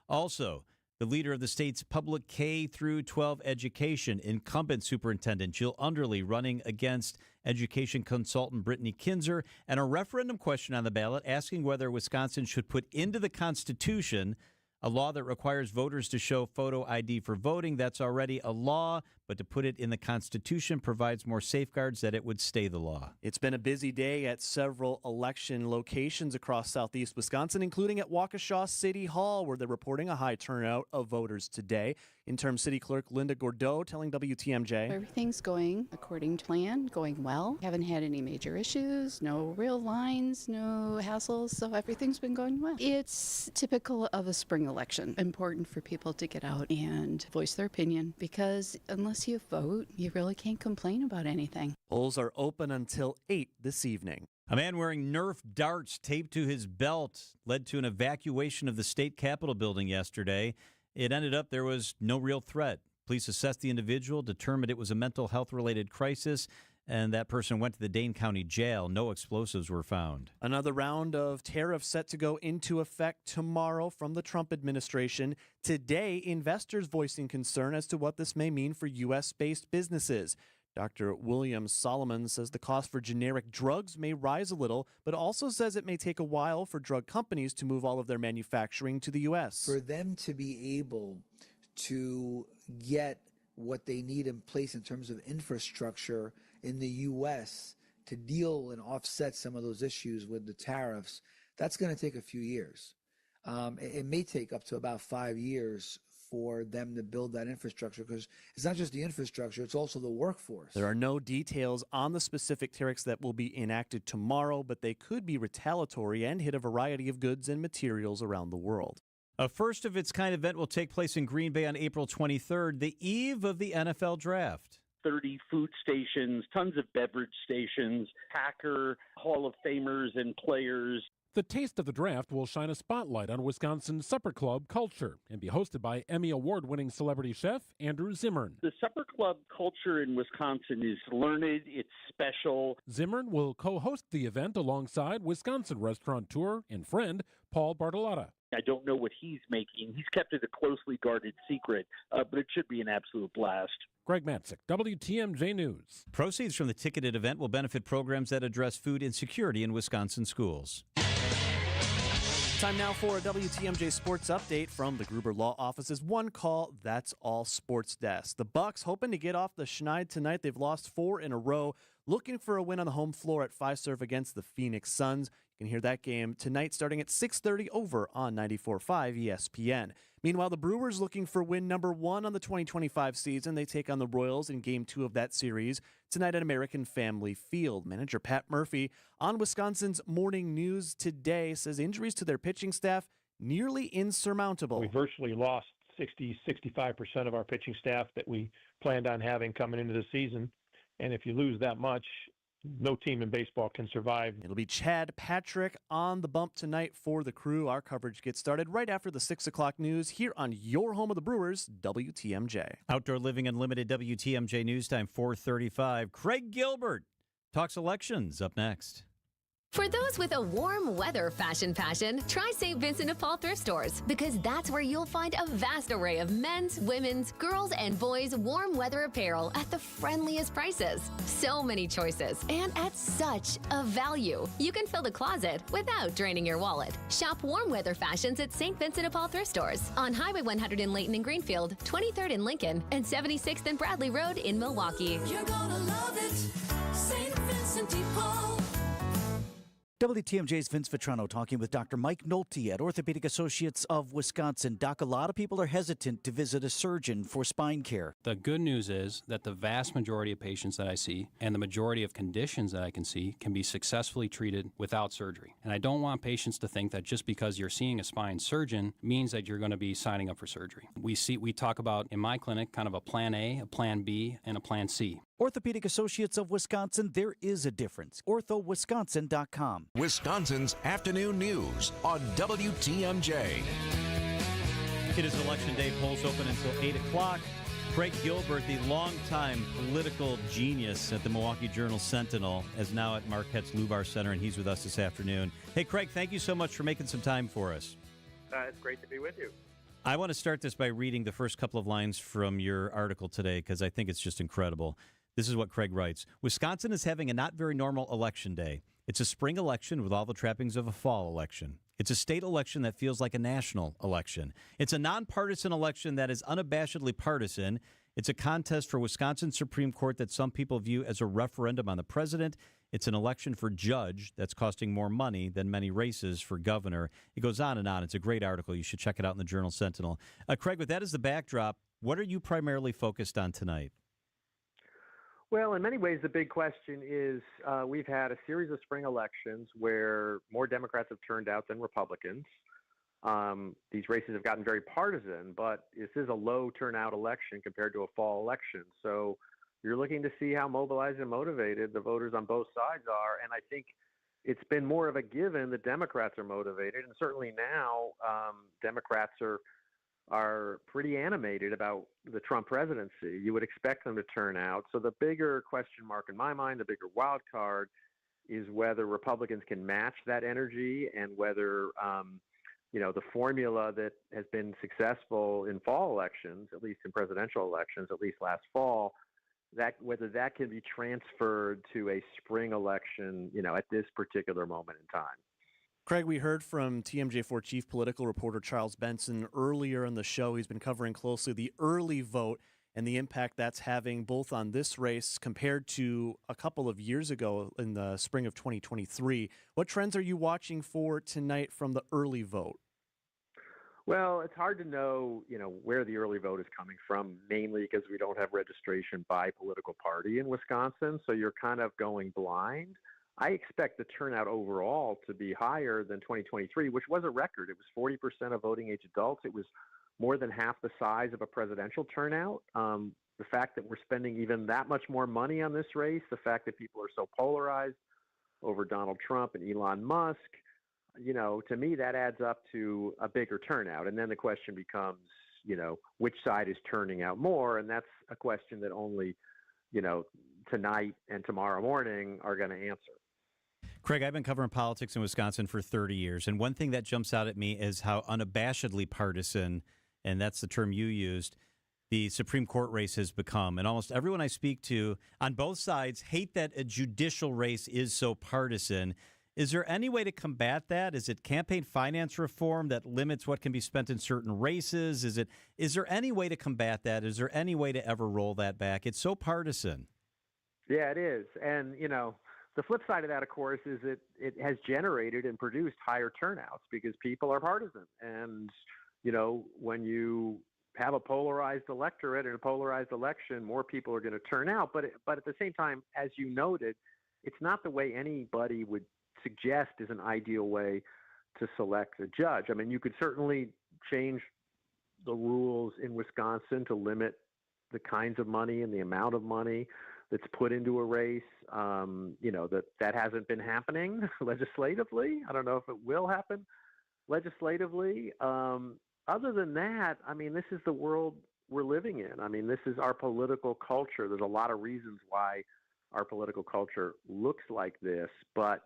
Also, the leader of the state's public K-12 education, incumbent superintendent Jill Underly, running against education consultant Brittany Kinzer, and a referendum question on the ballot asking whether Wisconsin should put into the Constitution a law that requires voters to show photo ID for voting. That's already a law, but to put it in the Constitution provides more safeguards that it would stay the law. It's been a busy day at several election locations across southeast Wisconsin, including at Waukesha City Hall, where they're reporting a high turnout of voters today. Interim City Clerk Linda Gordeau telling WTMJ. Everything's going according to plan, going well. Haven't had any major issues, no real lines, no hassles, so everything's been going well. It's typical of a spring election. Important for people to get out and voice their opinion, because unless you vote, you really can't complain about anything. Polls are open until 8 this evening. A man wearing Nerf darts taped to his belt led to an evacuation of the state capitol building yesterday. It ended up there was no real threat. Police assessed the individual, determined it was a mental health-related crisis, and that person went to the Dane County Jail. No explosives were found. Another round of tariffs set to go into effect tomorrow from the Trump administration. Today, investors voicing concern as to what this may mean for U.S.-based businesses. Dr. William Solomon says the cost for generic drugs may rise a little, but also says it may take a while for drug companies to move all of their manufacturing to the U.S. For them to be able to get what they need in place in terms of infrastructure in the U.S. to deal and offset some of those issues with the tariffs, that's going to take a few years. It may take up to about 5 years for them to build that infrastructure, because it's not just the infrastructure, it's also the workforce. There are no details on the specific tariffs that will be enacted tomorrow, but they could be retaliatory and hit a variety of goods and materials around the world. A first-of-its-kind event will take place in Green Bay on April 23rd, the eve of the NFL Draft. 30 food stations, tons of beverage stations, Packer, Hall of Famers and players. The Taste of the Draft will shine a spotlight on Wisconsin's supper club culture and be hosted by Emmy Award-winning celebrity chef Andrew Zimmern. The supper club culture in Wisconsin is learned, it's special. Zimmern will co-host the event alongside Wisconsin restaurateur and friend Paul Bartolotta. I don't know what he's making. He's kept it a closely guarded secret, but it should be an absolute blast. Greg Matzik, WTMJ News. Proceeds from the ticketed event will benefit programs that address food insecurity in Wisconsin schools. Time now for a WTMJ Sports Update from the Gruber Law Office's One Call, That's All Sports Desk. The Bucks hoping to get off the schneid tonight. They've lost 4 in a row, looking for a win on the home floor at Fiserv against the Phoenix Suns. You can hear that game tonight starting at 6:30 over on 94.5 ESPN. Meanwhile, the Brewers looking for win number 1 on the 2025 season. They take on the Royals in Game 2 of that series tonight at American Family Field. Manager Pat Murphy on Wisconsin's Morning News today says injuries to their pitching staff nearly insurmountable. We virtually lost 65% of our pitching staff that we planned on having coming into the season. And if you lose that much, no team in baseball can survive. It'll be Chad Patrick on the bump tonight for the Crew. Our coverage gets started right after the 6 o'clock news here on your home of the Brewers, WTMJ. Outdoor Living Unlimited WTMJ News Time 4:35. Craig Gilbert talks elections up next. For those with a warm weather fashion passion, try St. Vincent de Paul thrift stores, because that's where you'll find a vast array of men's, women's, girls, and boys' warm weather apparel at the friendliest prices. So many choices, and at such a value. You can fill the closet without draining your wallet. Shop warm weather fashions at St. Vincent de Paul thrift stores on Highway 100 in Layton and Greenfield, 23rd in Lincoln, and 76th and Bradley Road in Milwaukee. You're gonna love it, St. Vincent de Paul. WTMJ's Vince Vitrano talking with Dr. Mike Nolte at Orthopedic Associates of Wisconsin. Doc, a lot of people are hesitant to visit a surgeon for spine care. The good news is that the vast majority of patients that I see and the majority of conditions that I can see can be successfully treated without surgery. And I don't want patients to think that just because you're seeing a spine surgeon means that you're going to be signing up for surgery. We talk about, in my clinic, kind of a plan A, a plan B, and a plan C. Orthopedic Associates of Wisconsin, there is a difference. OrthoWisconsin.com. Wisconsin's afternoon news on WTMJ. It is Election Day. Polls open until 8 o'clock. Craig Gilbert, the longtime political genius at the Milwaukee Journal-Sentinel, is now at Marquette's Lubar Center, and he's with us this afternoon. Hey, Craig, thank you so much for making some time for us. It's great to be with you. I want to start this by reading the first couple of lines from your article today, because I think it's just incredible. This is what Craig writes. Wisconsin is having a not very normal election day. It's a spring election with all the trappings of a fall election. It's a state election that feels like a national election. It's a nonpartisan election that is unabashedly partisan. It's a contest for Wisconsin Supreme Court that some people view as a referendum on the president. It's an election for judge that's costing more money than many races for governor. It goes on and on. It's a great article. You should check it out in the Journal Sentinel. Craig, with that as the backdrop, what are you primarily focused on tonight? Well, in many ways, the big question is we've had a series of spring elections where more Democrats have turned out than Republicans. These races have gotten very partisan, but this is a low turnout election compared to a fall election. So you're looking to see how mobilized and motivated the voters on both sides are. And I think it's been more of a given that Democrats are motivated. And certainly now Democrats are pretty animated about the Trump presidency. You would expect them to turn out. So the bigger question mark in my mind, the bigger wild card, is whether Republicans can match that energy and whether the formula that has been successful in fall elections, at least in presidential elections, at least last fall, whether that can be transferred to a spring election, at this particular moment in time. Craig, we heard from TMJ4 chief political reporter Charles Benson earlier in the show. He's been covering closely the early vote and the impact that's having both on this race compared to a couple of years ago in the spring of 2023. What trends are you watching for tonight from the early vote? Well, it's hard to know, where the early vote is coming from, mainly because we don't have registration by political party in Wisconsin. So you're kind of going blind. I expect the turnout overall to be higher than 2023, which was a record. It was 40% of voting age adults. It was more than half the size of a presidential turnout. The fact that we're spending even that much more money on this race, the fact that people are so polarized over Donald Trump and Elon Musk, to me, that adds up to a bigger turnout. And then the question becomes, which side is turning out more? And that's a question that only, tonight and tomorrow morning are going to answer. Craig, I've been covering politics in Wisconsin for 30 years, and one thing that jumps out at me is how unabashedly partisan, and that's the term you used, the Supreme Court race has become. And almost everyone I speak to on both sides hate that a judicial race is so partisan. Is there any way to combat that? Is it campaign finance reform that limits what can be spent in certain races? Is there any way to combat that? Is there any way to ever roll that back? It's so partisan. Yeah, it is. And, the flip side of that, of course, is it has generated and produced higher turnouts because people are partisan. And, when you have a polarized electorate in a polarized election, more people are going to turn out. But at the same time, as you noted, it's not the way anybody would suggest is an ideal way to select a judge. I mean, you could certainly change the rules in Wisconsin to limit the kinds of money and the amount of money that's put into a race. That hasn't been happening legislatively. I don't know if it will happen legislatively. Other than that, I mean, this is the world we're living in. I mean, this is our political culture. There's a lot of reasons why our political culture looks like this, but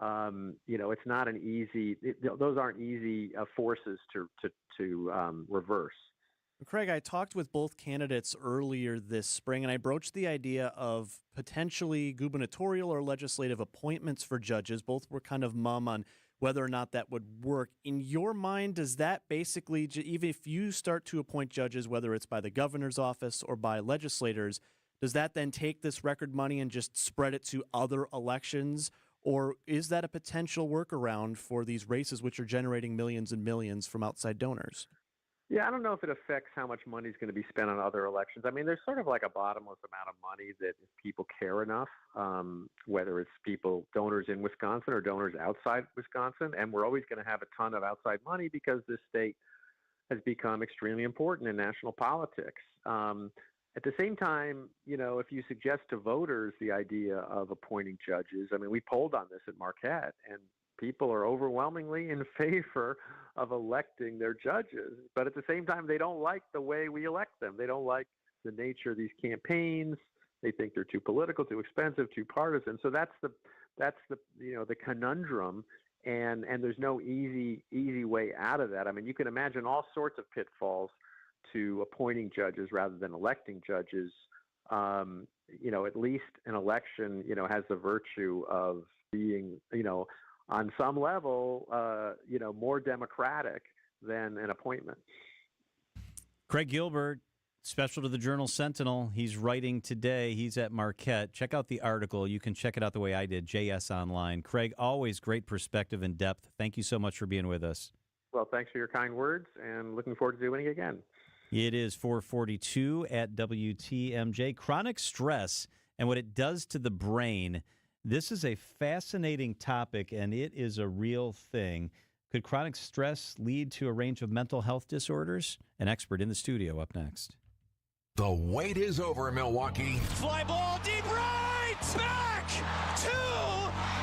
it's not an easy. Those aren't easy forces to reverse. Craig, I talked with both candidates earlier this spring, and I broached the idea of potentially gubernatorial or legislative appointments for judges. Both were kind of mum on whether or not that would work. In your mind, does that basically, even if you start to appoint judges, whether it's by the governor's office or by legislators, does that then take this record money and just spread it to other elections? Or is that a potential workaround for these races, which are generating millions and millions from outside donors? Yeah, I don't know if it affects how much money is going to be spent on other elections. I mean, there's sort of like a bottomless amount of money that if people care enough, whether it's donors in Wisconsin or donors outside Wisconsin, and we're always going to have a ton of outside money because this state has become extremely important in national politics. At the same time, if you suggest to voters the idea of appointing judges, I mean, we polled on this at Marquette, and people are overwhelmingly in favor of electing their judges. But at the same time, they don't like the way we elect them. They don't like the nature of these campaigns. They think they're too political, too expensive, too partisan. So that's the the conundrum. And there's no easy way out of that. I mean, you can imagine all sorts of pitfalls to appointing judges rather than electing judges. At least an election, has the virtue of being, on some level, more democratic than an appointment. Craig Gilbert, Special to the Journal Sentinel. He's writing today. He's at Marquette. Check out the article. You can check it out the way I did, JS Online. Craig, always great perspective and depth. Thank you so much for being with us. Well, thanks for your kind words, and looking forward to doing it again. It is 4:42 at WTMJ. Chronic stress and what it does to the brain. This is a fascinating topic, and it is a real thing. Could chronic stress lead to a range of mental health disorders? An expert in the studio up next. The wait is over, Milwaukee. Fly ball deep right! Back!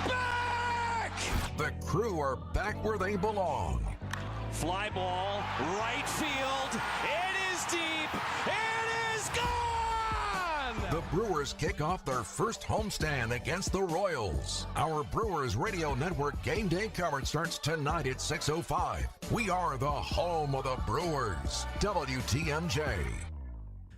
Back! The Crew are back where they belong. Fly ball, right field. It is deep. It is gone! The Brewers kick off their first homestand against the Royals. Our Brewers Radio Network game day coverage starts tonight at 6:05. We are the home of the Brewers. WTMJ.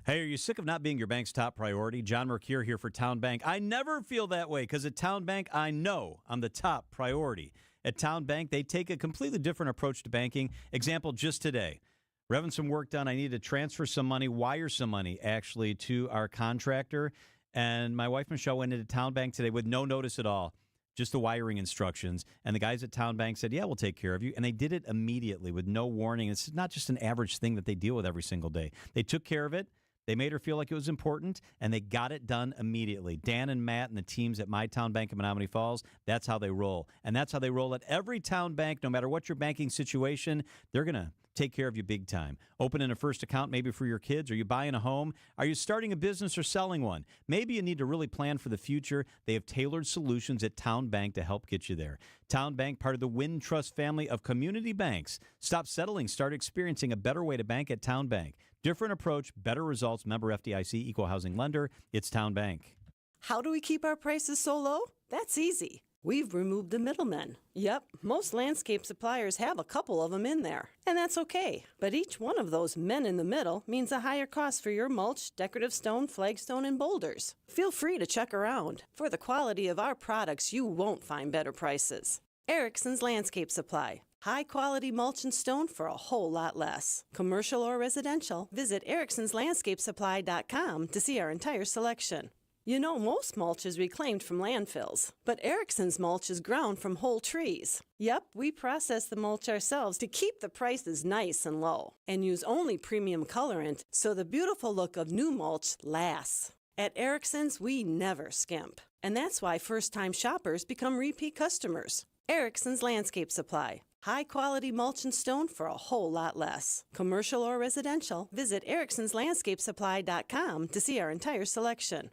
Hey, are you sick of not being your bank's top priority? John Mercure here for Town Bank. I never feel that way because at Town Bank, I know I'm the top priority. At Town Bank, they take a completely different approach to banking. Example, just today. We're having some work done. I need to transfer some money, wire some money, actually, to our contractor. And my wife, Michelle, went into Town Bank today with no notice at all, just the wiring instructions. And the guys at Town Bank said, yeah, we'll take care of you. And they did it immediately with no warning. It's not just an average thing that they deal with every single day. They took care of it. They made her feel like it was important, and they got it done immediately. Dan and Matt and the teams at My Town Bank in Menominee Falls, that's how they roll. And that's how they roll at every town bank, no matter what your banking situation. They're going to take care of you big time. Opening a first account maybe for your kids. Are you buying a home? Are you starting a business or selling one? Maybe you need to really plan for the future. They have tailored solutions at Town Bank to help get you there. Town Bank, part of the Wintrust family of community banks. Stop settling. Start experiencing a better way to bank at Town Bank. Different approach, better results. Member FDIC, Equal Housing Lender. It's Town Bank. How do we keep our prices so low? That's easy. We've removed the middlemen. Yep, most landscape suppliers have a couple of them in there. And that's okay. But each one of those men in the middle means a higher cost for your mulch, decorative stone, flagstone, and boulders. Feel free to check around. For the quality of our products, you won't find better prices. Erickson's Landscape Supply. High-quality mulch and stone for a whole lot less. Commercial or residential, visit ericksonslandscapesupply.com to see our entire selection. You know, most mulch is reclaimed from landfills, but Erickson's mulch is ground from whole trees. Yep, we process the mulch ourselves to keep the prices nice and low, and use only premium colorant so the beautiful look of new mulch lasts. At Erickson's, we never skimp, and that's why first-time shoppers become repeat customers. Erickson's Landscape Supply. High-quality mulch and stone for a whole lot less. Commercial or residential, visit ericksonslandscapesupply.com to see our entire selection.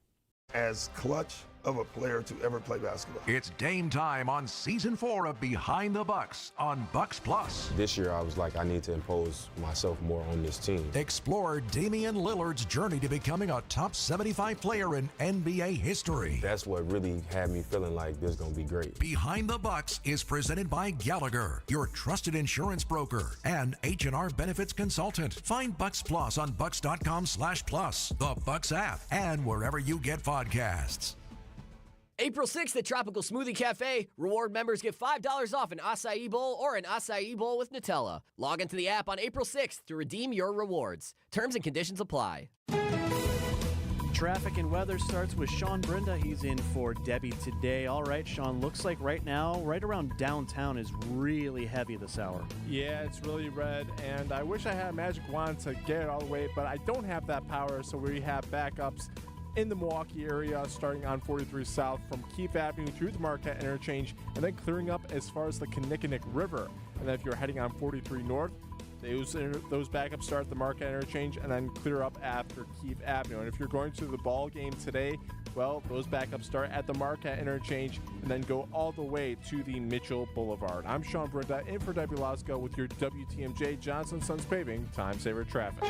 As clutch of a player to ever play basketball. It's game time on Season 4 of Behind the Bucks on Bucks Plus. This year, I was like, I need to impose myself more on this team. Explore Damian Lillard's journey to becoming a top 75 player in NBA history. That's what really had me feeling like this is going to be great. Behind the Bucks is presented by Gallagher, your trusted insurance broker, and H&R Benefits Consultant. Find Bucks Plus on bucks.com/plus, the Bucks app, and wherever you get podcasts. April 6th at Tropical Smoothie Cafe, reward members get $5 off an acai bowl or an acai bowl with Nutella. Log into the app on April 6th to redeem your rewards. Terms and conditions apply. Traffic and weather starts with Sean Brinda. He's in for Debbie today. All right, Sean, looks like right now, right around downtown is really heavy this hour. Yeah, it's really red, and I wish I had a magic wand to get it all the way, but I don't have that power, so we have backups in the Milwaukee area, starting on 43 South from Keefe Avenue through the Marquette Interchange, and then clearing up as far as the Kinnickinnick River. And then if you're heading on 43 North, those backups start at the Marquette Interchange and then clear up after Keefe Avenue. And if you're going to the ball game today, well, those backups start at the Marquette Interchange and then go all the way to the Mitchell Boulevard. I'm Sean Brinda, in for Debbie Lasko with your WTMJ Johnson Sons Paving Time Saver Traffic.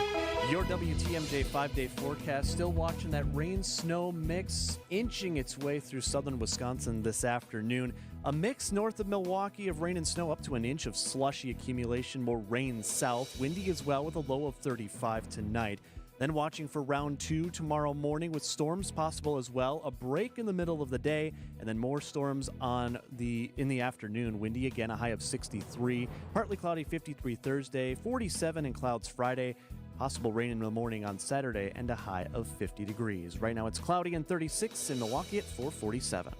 Your WTMJ 5-day forecast, still watching that rain-snow mix inching its way through southern Wisconsin this afternoon. A mix north of Milwaukee of rain and snow up to an inch of slushy accumulation, more rain south. Windy as well with a low of 35 tonight. Then watching for round 2 tomorrow morning with storms possible as well. A break in the middle of the day and then more storms in the afternoon. Windy again, a high of 63. Partly cloudy 53 Thursday, 47 in clouds Friday. Possible rain in the morning on Saturday and a high of 50 degrees. Right now it's cloudy and 36 in Milwaukee at 447.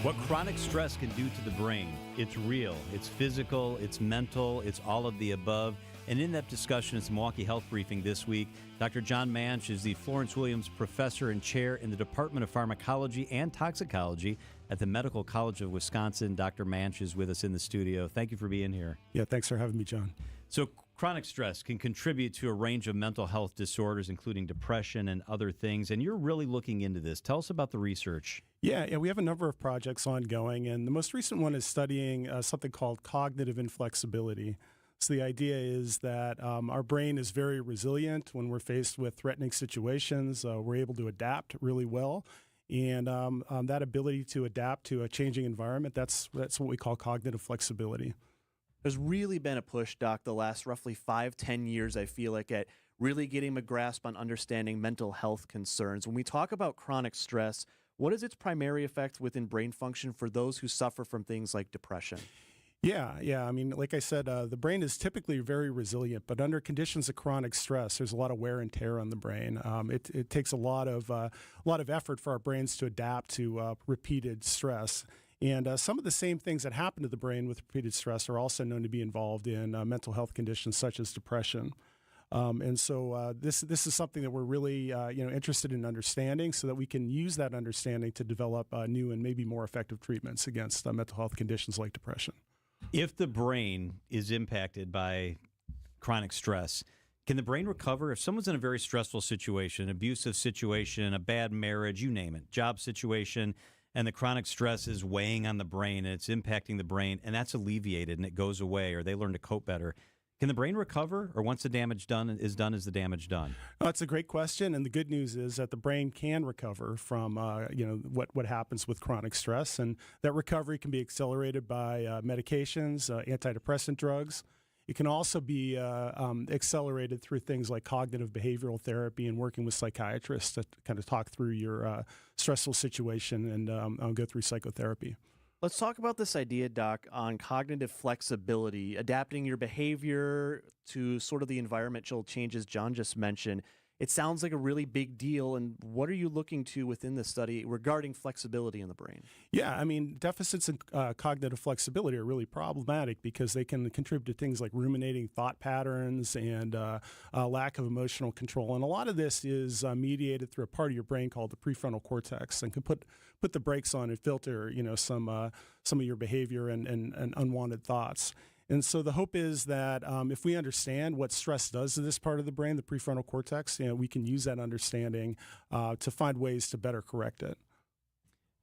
What chronic stress can do to the brain. It's real, it's physical, it's mental, it's all of the above. An in-depth discussion is the Milwaukee Health Briefing this week. Dr. John Manch is the Florence Williams Professor and Chair in the Department of Pharmacology and Toxicology at the Medical College of Wisconsin. Dr. Manch is with us in the studio. Thank you for being here. Yeah, thanks for having me, John. So chronic stress can contribute to a range of mental health disorders, including depression and other things, and you're really looking into this. Tell us about the research. Yeah, we have a number of projects ongoing, and the most recent one is studying something called cognitive inflexibility. So the idea is that our brain is very resilient when we're faced with threatening situations. We're able to adapt really well. And that ability to adapt to a changing environment, that's what we call cognitive flexibility. There's really been a push, Doc, the last roughly 5-10 years, I feel like, at really getting a grasp on understanding mental health concerns. When we talk about chronic stress, what is its primary effect within brain function for those who suffer from things like depression? Yeah. I mean, like I said, the brain is typically very resilient, but under conditions of chronic stress, there's a lot of wear and tear on the brain. It takes a lot of effort for our brains to adapt to repeated stress. And some of the same things that happen to the brain with repeated stress are also known to be involved in mental health conditions such as depression. And so this is something that we're really interested in understanding, so that we can use that understanding to develop new and maybe more effective treatments against mental health conditions like depression. If the brain is impacted by chronic stress, can the brain recover? If someone's in a very stressful situation, abusive situation, a bad marriage, you name it, job situation, and the chronic stress is weighing on the brain and it's impacting the brain, and that's alleviated and it goes away, or they learn to cope better, can the brain recover, or once the damage is the damage done? Oh, that's a great question, and the good news is that the brain can recover from what happens with chronic stress, and that recovery can be accelerated by medications, antidepressant drugs. It can also be accelerated through things like cognitive behavioral therapy and working with psychiatrists to kind of talk through your stressful situation and go through psychotherapy. Let's talk about this idea, Doc, on cognitive flexibility, adapting your behavior to sort of the environmental changes John just mentioned. It sounds like a really big deal. And what are you looking to within the study regarding flexibility in the brain? Yeah, I mean, deficits in cognitive flexibility are really problematic because they can contribute to things like ruminating thought patterns and lack of emotional control. And a lot of this is mediated through a part of your brain called the prefrontal cortex, and can put the brakes on and filter, some of your behavior and unwanted thoughts. And so the hope is that if we understand what stress does to this part of the brain, the prefrontal cortex, we can use that understanding to find ways to better correct it.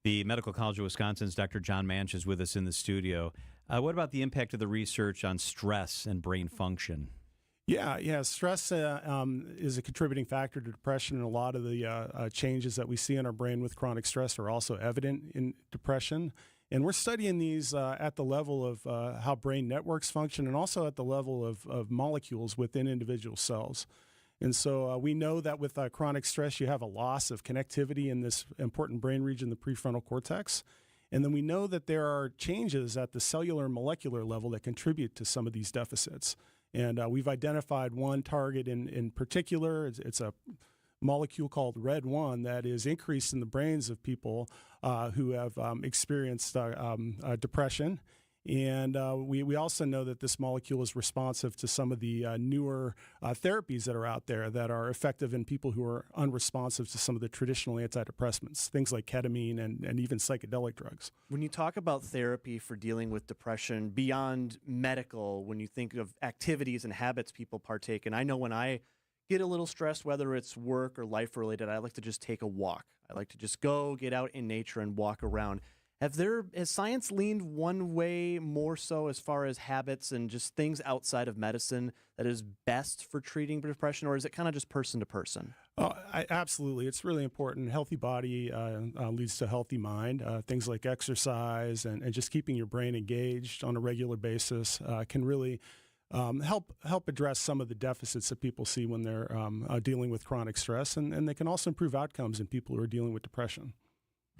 The Medical College of Wisconsin's Dr. John Manch is with us in the studio. What about the impact of the research on stress and brain function? Yeah. Stress is a contributing factor to depression, and a lot of the changes that we see in our brain with chronic stress are also evident in depression. And we're studying these at the level of how brain networks function, and also at the level of molecules within individual cells. And so we know that with chronic stress, you have a loss of connectivity in this important brain region, the prefrontal cortex. And then we know that there are changes at the cellular and molecular level that contribute to some of these deficits. And we've identified one target in particular. It's a molecule called RED1 that is increased in the brains of people who have experienced depression. And we also know that this molecule is responsive to some of the newer therapies that are out there that are effective in people who are unresponsive to some of the traditional antidepressants, things like ketamine and even psychedelic drugs. When you talk about therapy for dealing with depression beyond medical, when you think of activities and habits people partake in, I know when I get a little stressed, whether it's work or life related, I like to just take a walk. I like to just go get out in nature and walk around. Has science leaned one way more so as far as habits and just things outside of medicine that is best for treating depression, or is it kind of just person to person? Absolutely. It's really important. A healthy body leads to a healthy mind. Things like exercise and just keeping your brain engaged on a regular basis can really help address some of the deficits that people see when they're dealing with chronic stress, and they can also improve outcomes in people who are dealing with depression.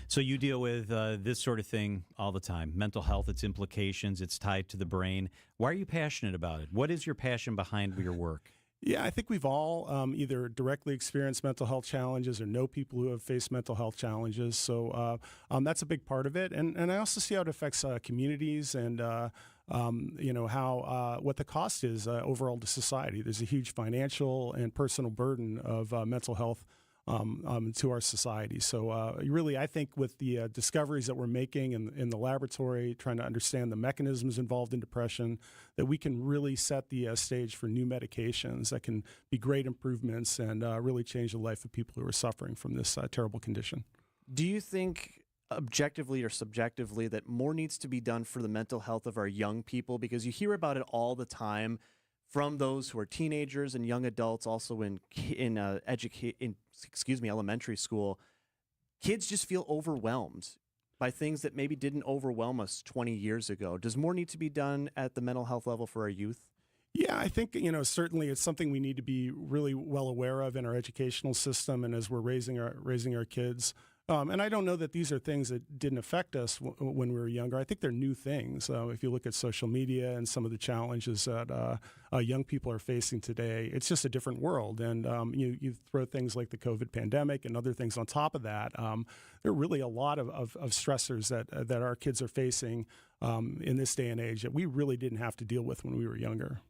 So you deal with this sort of thing all the time, mental health, its implications, it's tied to the brain. Why are you passionate about it? What is your passion behind your work? Yeah, I think we've all either directly experienced mental health challenges or know people who have faced mental health challenges. So that's a big part of it. And I also see how it affects communities and, how what the cost is overall to society. There's a huge financial and personal burden of mental health to our society. So really, I think with the discoveries that we're making in the laboratory, trying to understand the mechanisms involved in depression, that we can really set the stage for new medications that can be great improvements and really change the life of people who are suffering from this terrible condition. Do you think objectively or subjectively that more needs to be done for the mental health of our young people? Because you hear about it all the time from those who are teenagers and young adults, also in elementary school. Kids just feel overwhelmed by things that maybe didn't overwhelm us 20 years ago. Does more need to be done at the mental health level for our youth? Yeah, I think, certainly it's something we need to be really well aware of in our educational system and as we're raising our kids. And I don't know that these are things that didn't affect us when we were younger. I think they're new things. If you look at social media and some of the challenges that young people are facing today, it's just a different world. And you throw things like the COVID pandemic and other things on top of that. There are really a lot of stressors that our kids are facing in this day and age that we really didn't have to deal with when we were younger.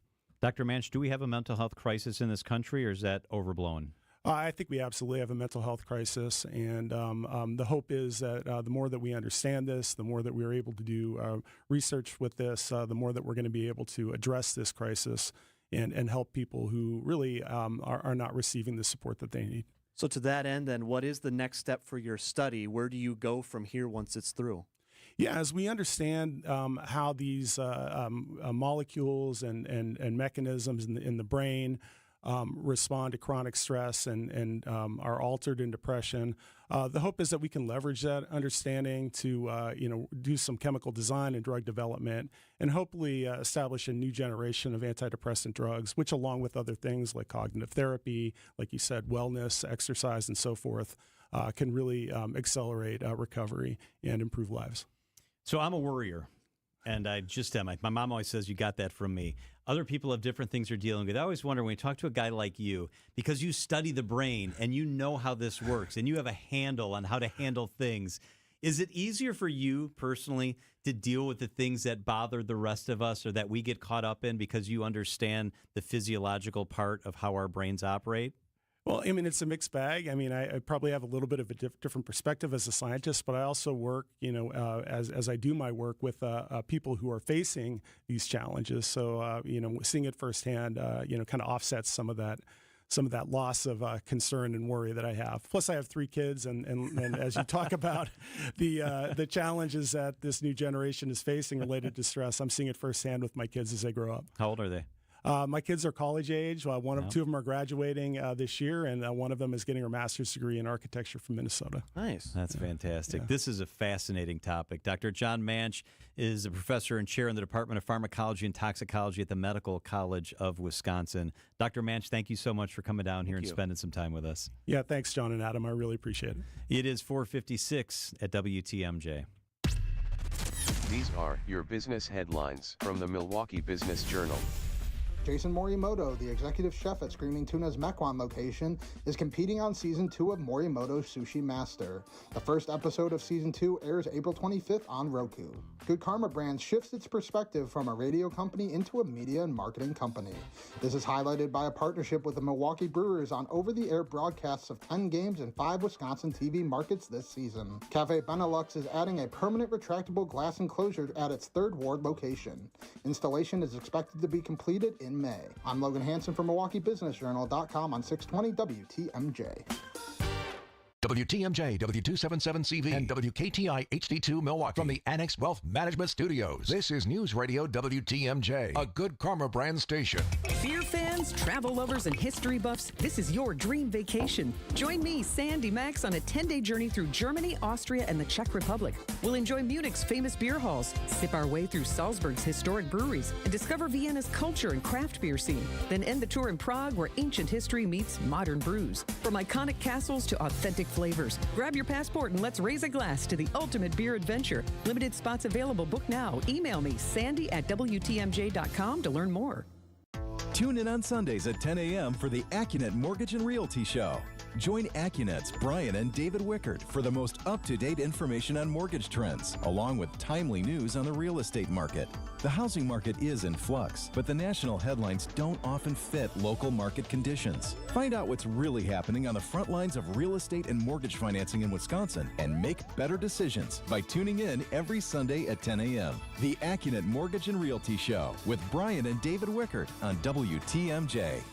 Dr. Manch, do we have a mental health crisis in this country, or is that overblown? I think we absolutely have a mental health crisis, and the hope is that the more that we understand this, the more that we're able to do research with this, the more that we're going to be able to address this crisis and help people who really are not receiving the support that they need. So to that end, then, what is the next step for your study? Where do you go from here once it's through? Yeah, as we understand how these molecules and mechanisms in the brain respond to chronic stress and are altered in depression. The hope is that we can leverage that understanding to do some chemical design and drug development and hopefully establish a new generation of antidepressant drugs, which along with other things like cognitive therapy, like you said, wellness, exercise, and so forth, can really accelerate recovery and improve lives. So I'm a worrier. And I just am. My mom always says, you got that from me. Other people have different things they're dealing with. I always wonder when you talk to a guy like you, because you study the brain and you know how this works and you have a handle on how to handle things. Is it easier for you personally to deal with the things that bother the rest of us or that we get caught up in because you understand the physiological part of how our brains operate? Well, I mean, it's a mixed bag. I mean, I probably have a little bit of a different perspective as a scientist, but I also work, as I do my work with people who are facing these challenges. So, seeing it firsthand, kind of offsets some of that loss of concern and worry that I have. Plus, I have 3 kids, and as you talk about the challenges that this new generation is facing related to stress, I'm seeing it firsthand with my kids as they grow up. How old are they? My kids are college age. Two of them are graduating this year, and one of them is getting her master's degree in architecture from Minnesota. Nice. That's fantastic. Yeah. This is a fascinating topic. Dr. John Manch is a professor and chair in the Department of Pharmacology and Toxicology at the Medical College of Wisconsin. Dr. Manch, thank you so much for coming down here and spending some time with us. Yeah, thanks, John and Adam. I really appreciate it. It is 4:56 at WTMJ. These are your business headlines from the Milwaukee Business Journal. Jason Morimoto, the executive chef at Screaming Tuna's Mequon location, is competing on Season 2 of Morimoto's Sushi Master. The first episode of Season 2 airs April 25th on Roku. Good Karma Brands shifts its perspective from a radio company into a media and marketing company. This is highlighted by a partnership with the Milwaukee Brewers on over-the-air broadcasts of 10 games in 5 Wisconsin TV markets this season. Cafe Benelux is adding a permanent retractable glass enclosure at its 3rd Ward location. Installation is expected to be completed in May. I'm Logan Hansen from MilwaukeeBusinessJournal.com on 620 WTMJ. WTMJ, W277CV, and WKTI HD2 Milwaukee. From the Annex Wealth Management Studios, this is News Radio WTMJ, a Good Karma brand station. Beer fans, travel lovers, and history buffs, this is your dream vacation. Join me, Sandy Max, on a 10-day journey through Germany, Austria, and the Czech Republic. We'll enjoy Munich's famous beer halls, sip our way through Salzburg's historic breweries, and discover Vienna's culture and craft beer scene. Then end the tour in Prague, where ancient history meets modern brews. From iconic castles to authentic flavors. Grab your passport and let's raise a glass to the ultimate beer adventure. Limited spots available. Book now. Email me, sandy@WTMJ.com to learn more. Tune in on Sundays at 10 a.m. for the AccuNet Mortgage and Realty Show. Join AccuNet's Brian and David Wickert for the most up-to-date information on mortgage trends, along with timely news on the real estate market. The housing market is in flux, but the national headlines don't often fit local market conditions. Find out what's really happening on the front lines of real estate and mortgage financing in Wisconsin and make better decisions by tuning in every Sunday at 10 a.m. The AccuNet Mortgage and Realty Show with Brian and David Wickert on WTMJ.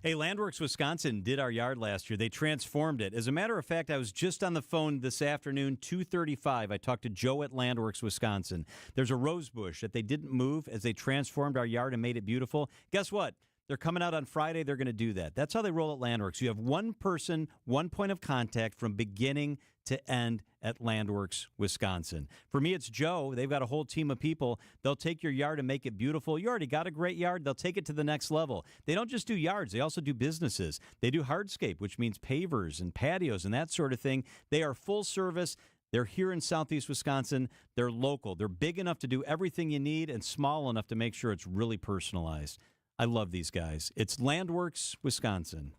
Hey, Landworks Wisconsin did our yard last year. They transformed it. As a matter of fact, I was just on the phone this afternoon, 2:35. I talked to Joe at Landworks Wisconsin. There's a rose bush that they didn't move as they transformed our yard and made it beautiful. Guess what? They're coming out on Friday. They're going to do that. That's how they roll at Landworks. You have one person, one point of contact from beginning to end at Landworks, Wisconsin. For me, it's Joe. They've got a whole team of people. They'll take your yard and make it beautiful. You already got a great yard. They'll take it to the next level. They don't just do yards. They also do businesses. They do hardscape, which means pavers and patios and that sort of thing. They are full service. They're here in Southeast Wisconsin. They're local. They're big enough to do everything you need and small enough to make sure it's really personalized. I love these guys. It's Landworks, Wisconsin.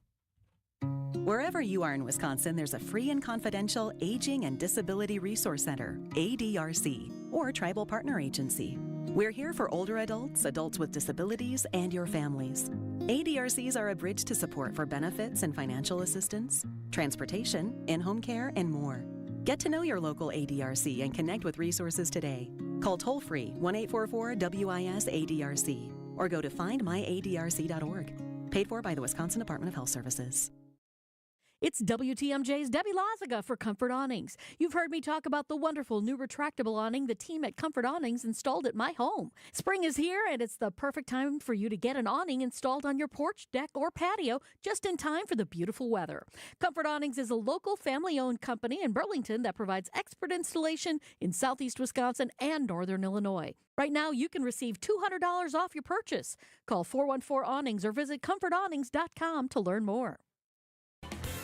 Wherever you are in Wisconsin, there's a free and confidential Aging and Disability Resource Center, ADRC, or Tribal Partner Agency. We're here for older adults, adults with disabilities, and your families. ADRCs are a bridge to support for benefits and financial assistance, transportation, in-home care, and more. Get to know your local ADRC and connect with resources today. Call toll-free 1-844-WIS-ADRC or go to findmyadrc.org. Paid for by the Wisconsin Department of Health Services. It's WTMJ's Debbie Loziga for Comfort Awnings. You've heard me talk about the wonderful new retractable awning the team at Comfort Awnings installed at my home. Spring is here, and it's the perfect time for you to get an awning installed on your porch, deck, or patio just in time for the beautiful weather. Comfort Awnings is a local family-owned company in Burlington that provides expert installation in southeast Wisconsin and northern Illinois. Right now, you can receive $200 off your purchase. Call 414-AWNINGS or visit comfortawnings.com to learn more.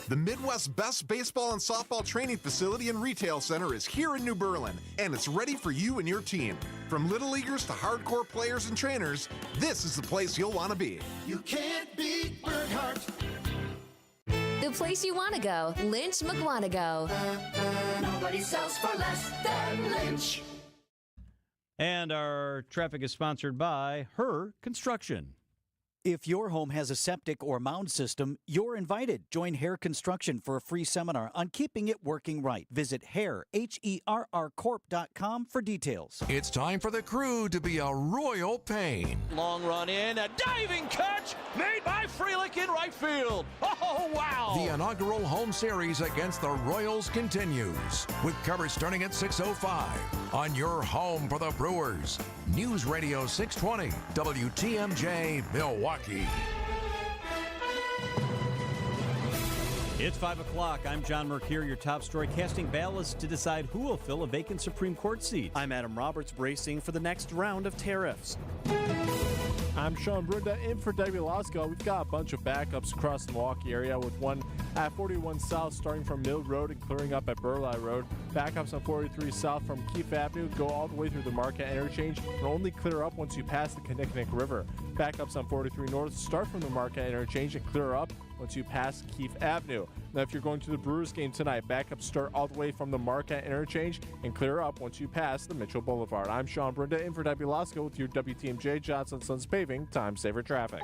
The Midwest's best baseball and softball training facility and retail center is here in New Berlin, and it's ready for you and your team. From little leaguers to hardcore players and trainers, this is the place you'll want to be. You can't beat Burkhart. The place you want to go, Lynch McWanago. Nobody sells for less than Lynch. And our traffic is sponsored by Her Construction. If your home has a septic or mound system, you're invited. Join Hair Construction for a free seminar on keeping it working right. Visit hair, HERRcorp.com for details. It's time for the Crew to be a royal pain. Long run in, a diving catch made by Frelick in right field. Oh, wow! The inaugural home series against the Royals continues, with coverage starting at 6:05 on your home for the Brewers. News Radio 620, WTMJ, Milwaukee. It's 5 o'clock. I'm John Mercure, your top story, casting ballots to decide who will fill a vacant Supreme Court seat. I'm Adam Roberts, bracing for the next round of tariffs. I'm Sean Brunda in for Debbie Loziga. We've got a bunch of backups across the Milwaukee area, with one at 41 South starting from Mill Road and clearing up at Burleigh Road. Backups on 43 South from Keefe Avenue go all the way through the Marquette interchange and only clear up once you pass the Kinnickinnick River. Backups on 43 North start from the Marquette interchange and clear up once you pass Keefe Avenue. Now, if you're going to the Brewers game tonight, backups start all the way from the Marquette interchange and clear up once you pass the Mitchell Boulevard. I'm Sean Brunda in for Debbie Loziga with your WTMJ Johnson Sons Paving Time Saver Traffic.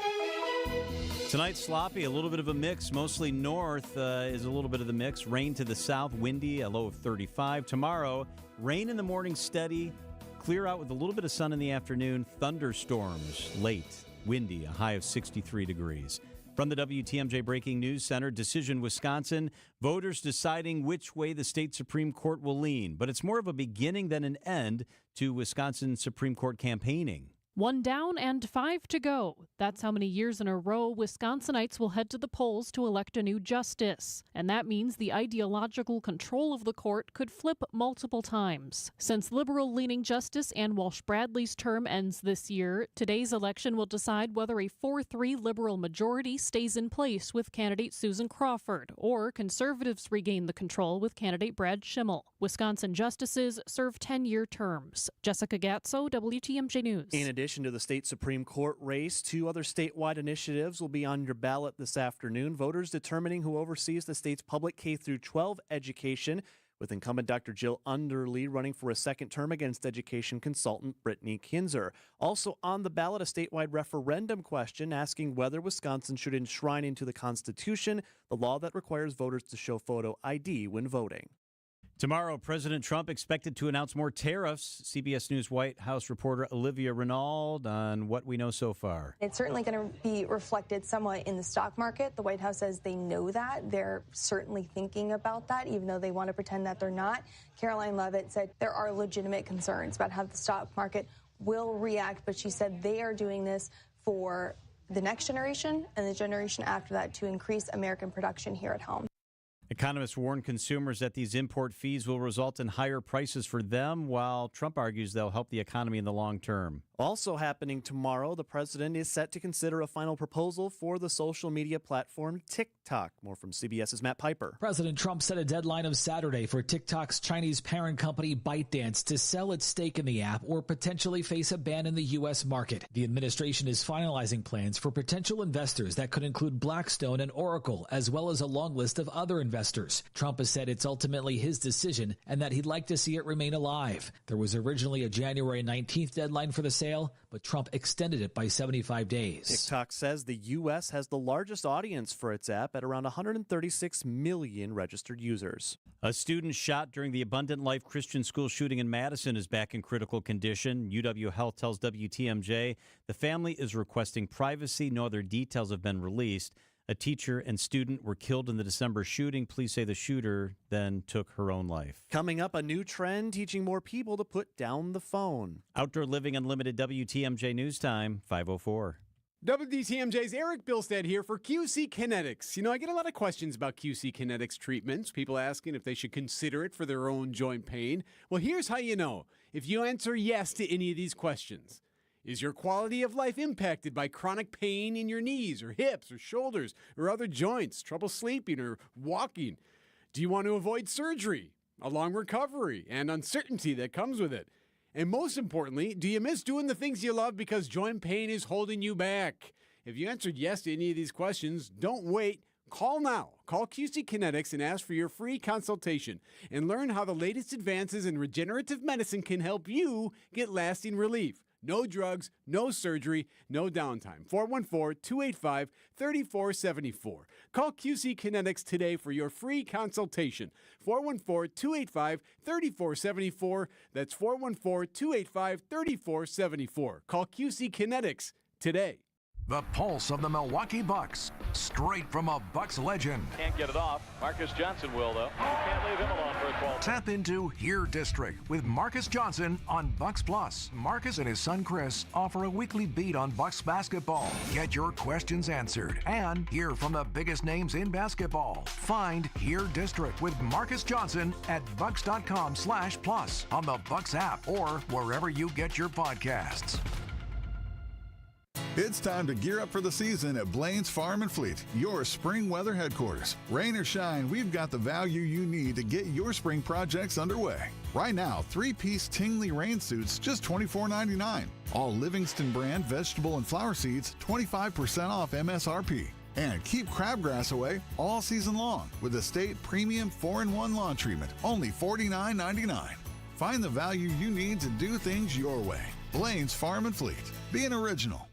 Tonight, sloppy, a little bit of a mix. Mostly north is a little bit of the mix. Rain to the south, windy, a low of 35. Tomorrow, rain in the morning, steady. Clear out with a little bit of sun in the afternoon. Thunderstorms late, windy, a high of 63 degrees. From the WTMJ Breaking News Center, Decision Wisconsin, voters deciding which way the state Supreme Court will lean. But it's more of a beginning than an end to Wisconsin Supreme Court campaigning. 1 down and 5 to go. That's how many years in a row Wisconsinites will head to the polls to elect a new justice. And that means the ideological control of the court could flip multiple times. Since liberal-leaning Justice Ann Walsh Bradley's term ends this year, today's election will decide whether a 4-3 liberal majority stays in place with candidate Susan Crawford, or conservatives regain the control with candidate Brad Schimmel. Wisconsin justices serve 10-year terms. Jessica Gatso, WTMJ News. In addition to the state Supreme Court race, 2 other statewide initiatives will be on your ballot this afternoon. Voters determining who oversees the state's public K-12 education, with incumbent Dr. Jill Underly running for a second term against education consultant Brittany Kinzer. Also on the ballot, a statewide referendum question asking whether Wisconsin should enshrine into the Constitution the law that requires voters to show photo ID when voting. Tomorrow, President Trump expected to announce more tariffs. CBS News White House reporter Olivia Renaud on what we know so far. It's certainly going to be reflected somewhat in the stock market. The White House says they know that. They're certainly thinking about that, even though they want to pretend that they're not. Caroline Leavitt said there are legitimate concerns about how the stock market will react, but she said they are doing this for the next generation and the generation after that to increase American production here at home. Economists warn consumers that these import fees will result in higher prices for them, while Trump argues they'll help the economy in the long term. Also happening tomorrow, the president is set to consider a final proposal for the social media platform TikTok. More from CBS's Matt Piper. President Trump set a deadline of Saturday for TikTok's Chinese parent company ByteDance to sell its stake in the app or potentially face a ban in the U.S. market. The administration is finalizing plans for potential investors that could include Blackstone and Oracle, as well as a long list of other investors. Trump has said it's ultimately his decision and that he'd like to see it remain alive. There was originally a January 19th deadline for the sale, but Trump extended it by 75 days. TikTok says the U.S. has the largest audience for its app at around 136 million registered users. A student shot during the Abundant Life Christian School shooting in Madison is back in critical condition. UW Health tells WTMJ the family is requesting privacy. No other details have been released. A teacher and student were killed in the December shooting. Police say the shooter then took her own life. Coming up, a new trend teaching more people to put down the phone. Outdoor Living Unlimited WTMJ News Time, 5:04. WTMJ's Eric Bilstead here for QC Kinetics. You know, I get a lot of questions about QC Kinetics treatments, people asking if they should consider it for their own joint pain. Well, here's how you know. If you answer yes to any of these questions. Is your quality of life impacted by chronic pain in your knees or hips or shoulders or other joints, trouble sleeping or walking? Do you want to avoid surgery, a long recovery, and uncertainty that comes with it? And most importantly, do you miss doing the things you love because joint pain is holding you back? If you answered yes to any of these questions, don't wait. Call now. Call QC Kinetics and ask for your free consultation and learn how the latest advances in regenerative medicine can help you get lasting relief. No drugs, no surgery, no downtime. 414-285-3474. Call QC Kinetics today for your free consultation. 414-285-3474. That's 414-285-3474. Call QC Kinetics today. The pulse of the Milwaukee Bucks, straight from a Bucks legend. Can't get it off. Marcus Johnson will, though. Can't leave him alone for a 12. Tap into Here District with Marcus Johnson on Bucks Plus. Marcus and his son Chris offer a weekly beat on Bucks basketball. Get your questions answered and hear from the biggest names in basketball. Find Here District with Marcus Johnson at bucks.com/plus on the Bucks app or wherever you get your podcasts. It's time to gear up for the season at Blaine's Farm and Fleet, your spring weather headquarters. Rain or shine, we've got the value you need to get your spring projects underway. Right now, 3-piece Tingley rain suits, just $24.99. All Livingston brand vegetable and flower seeds, 25% off MSRP. And keep crabgrass away all season long with Estate Premium 4-in-1 lawn treatment, only $49.99. Find the value you need to do things your way. Blaine's Farm and Fleet. Be an original.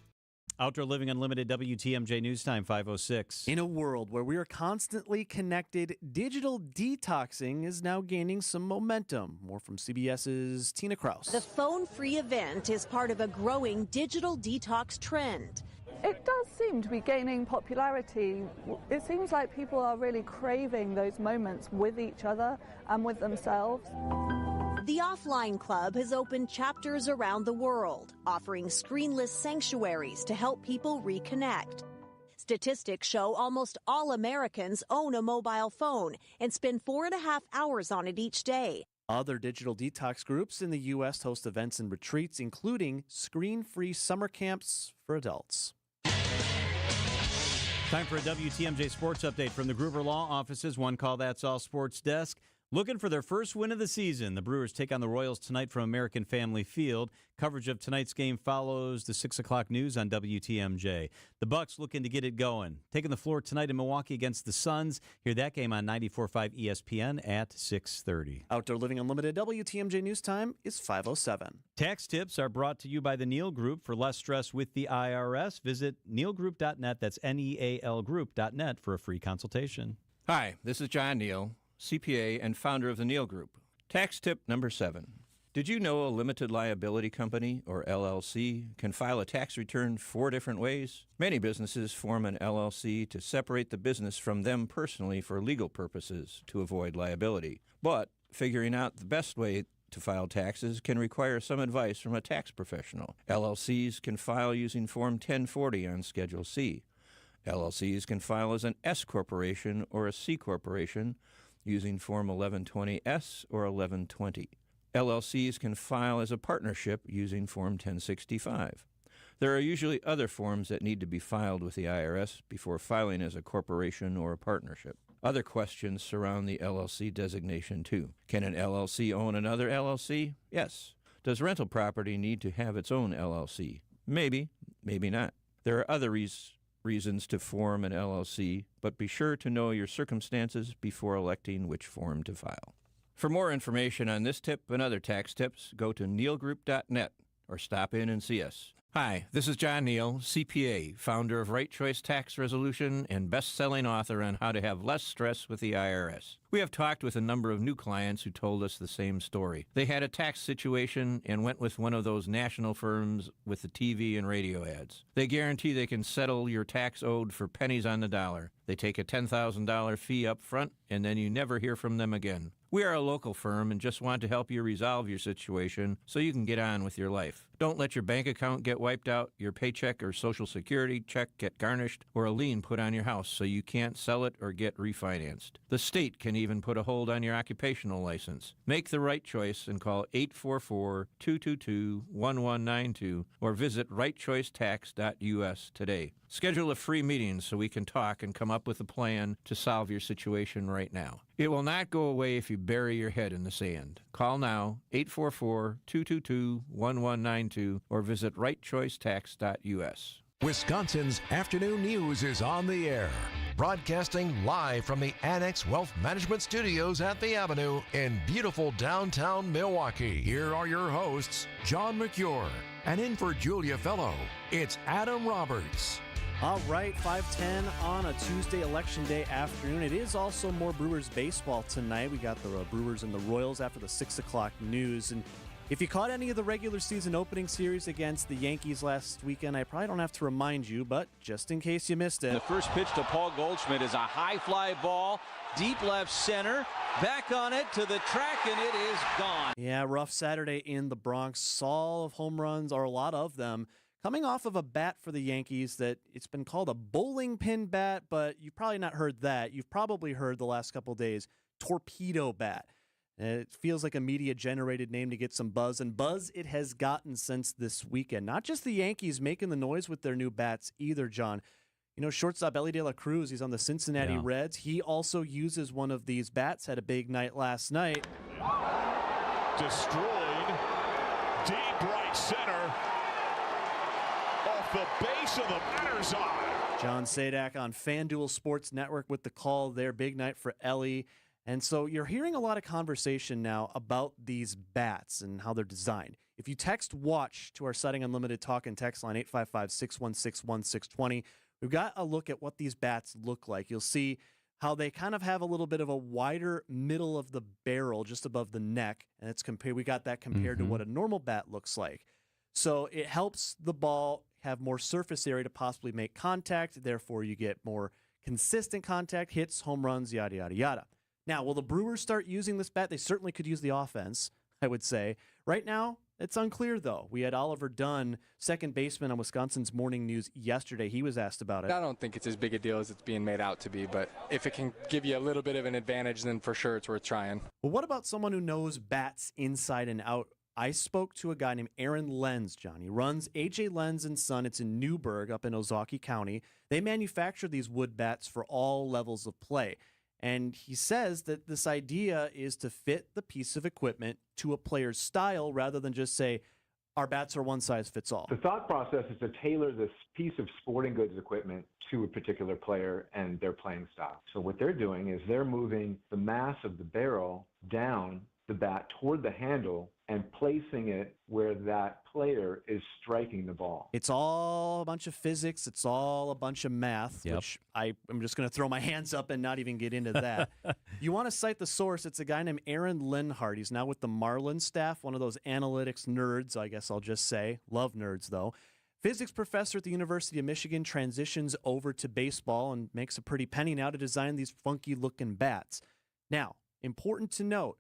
Outdoor Living Unlimited WTMJ News Time, 5:06. In a world where we are constantly connected, digital detoxing is now gaining some momentum. More from CBS's Tina Kraus. The phone-free event is part of a growing digital detox trend. It does seem to be gaining popularity. It seems like people are really craving those moments with each other and with themselves. The Offline Club has opened chapters around the world, offering screenless sanctuaries to help people reconnect. Statistics show almost all Americans own a mobile phone and spend 4.5 hours on it each day. Other digital detox groups in the U.S. host events and retreats, including screen-free summer camps for adults. Time for a WTMJ Sports Update from the Gruber Law Offices. One call, that's all sports desk. Looking for their first win of the season. The Brewers take on the Royals tonight from American Family Field. Coverage of tonight's game follows the 6 o'clock news on WTMJ. The Bucks looking to get it going. Taking the floor tonight in Milwaukee against the Suns. Hear that game on 94.5 ESPN at 6:30. Outdoor Living Unlimited WTMJ News Time is 5:07. Tax tips are brought to you by the Neal Group. For less stress with the IRS, visit nealgroup.net. That's NEAL Group.net for a free consultation. Hi, this is John Neal, CPA and founder of the Neal Group. Tax tip number 7. Did you know a limited liability company, or LLC, can file a tax return 4 different ways? Many businesses form an LLC to separate the business from them personally for legal purposes to avoid liability. But figuring out the best way to file taxes can require some advice from a tax professional. LLCs can file using Form 1040 on Schedule C. LLCs can file as an S corporation or a C corporation using Form 1120S or 1120. LLCs can file as a partnership using Form 1065. There are usually other forms that need to be filed with the IRS before filing as a corporation or a partnership. Other questions surround the LLC designation, too. Can an LLC own another LLC? Yes. Does rental property need to have its own LLC? Maybe, maybe not. There are other reasons to form an LLC, but be sure to know your circumstances before electing which form to file. For more information on this tip and other tax tips, go to nealgroup.net or stop in and see us. Hi, this is John Neal, CPA, founder of Right Choice Tax Resolution and best-selling author on how to have less stress with the IRS. We have talked with a number of new clients who told us the same story. They had a tax situation and went with one of those national firms with the TV and radio ads. They guarantee they can settle your tax owed for pennies on the dollar. They take a $10,000 fee up front, and then you never hear from them again. We are a local firm and just want to help you resolve your situation so you can get on with your life. Don't let your bank account get wiped out, your paycheck or Social Security check get garnished, or a lien put on your house so you can't sell it or get refinanced. The state can even put a hold on your occupational license. Make the right choice and call 844-222-1192 or visit rightchoicetax.us today. Schedule a free meeting so we can talk and come up with a plan to solve your situation right now. It will not go away if you bury your head in the sand. Call now, 844-222-1192, or visit rightchoicetax.us. Wisconsin's afternoon news is on the air. Broadcasting live from the Annex Wealth Management Studios at the Avenue in beautiful downtown Milwaukee. Here are your hosts, John McCure, and in for Julia Fellow, it's Adam Roberts. All right, 5:10 on a Tuesday election day afternoon. It is also more Brewers baseball tonight. We got the Brewers and the Royals after the 6 o'clock news. And if you caught any of the regular season opening series against the Yankees last weekend, I probably don't have to remind you, but just in case you missed it. The first pitch to Paul Goldschmidt is a high fly ball, deep left center, back on it to the track, and it is gone. Yeah, rough Saturday in the Bronx. All of home runs, or a lot of them, coming off of a bat for the Yankees that it's been called a bowling pin bat, but you've probably not heard that. You've probably heard the last couple of days, torpedo bat. It feels like a media-generated name to get some buzz, and buzz it has gotten since this weekend. Not just the Yankees making the noise with their new bats either, John. You know, shortstop Elly De La Cruz, he's on the Cincinnati Reds. He also uses one of these bats, had a big night last night. Destroyed, deep right center, off the base of the batter's eye. John Sadak on FanDuel Sports Network with the call there. Big night for Elly. And so you're hearing a lot of conversation now about these bats and how they're designed. If you text WATCH to our Setting Unlimited talk and text line 855-616-1620, we've got a look at what these bats look like. You'll see how they kind of have a little bit of a wider middle of the barrel just above the neck. And it's we got that compared to what a normal bat looks like. So it helps the ball have more surface area to possibly make contact. Therefore, you get more consistent contact, hits, home runs, yada, yada, yada. Now, will the Brewers start using this bat? They certainly could use the offense. I would say. Right now, it's unclear, though. We had Oliver Dunn, second baseman on Wisconsin's Morning News yesterday. He was asked about it. I don't think it's as big a deal as it's being made out to be, but if it can give you a little bit of an advantage, then for sure it's worth trying. Well, what about someone who knows bats inside and out? I spoke to a guy named Aaron Lenz, John. He runs AJ Lenz and Son. It's in Newburgh up in Ozaukee County. They manufacture these wood bats for all levels of play. And he says that this idea is to fit the piece of equipment to a player's style rather than just say, our bats are one size fits all. The thought process is to tailor this piece of sporting goods equipment to a particular player and their playing style. So what they're doing is they're moving the mass of the barrel down the bat toward the handle and placing it where that player is striking the ball. It's all a bunch of physics. It's all a bunch of math, which I'm just going to throw my hands up and not even get into that. You want to cite the source. It's a guy named Aaron Linhart. He's now with the Marlin staff, one of those analytics nerds, I guess I'll just say. Love nerds, though. Physics professor at the University of Michigan transitions over to baseball and makes a pretty penny now to design these funky-looking bats. Now, important to note,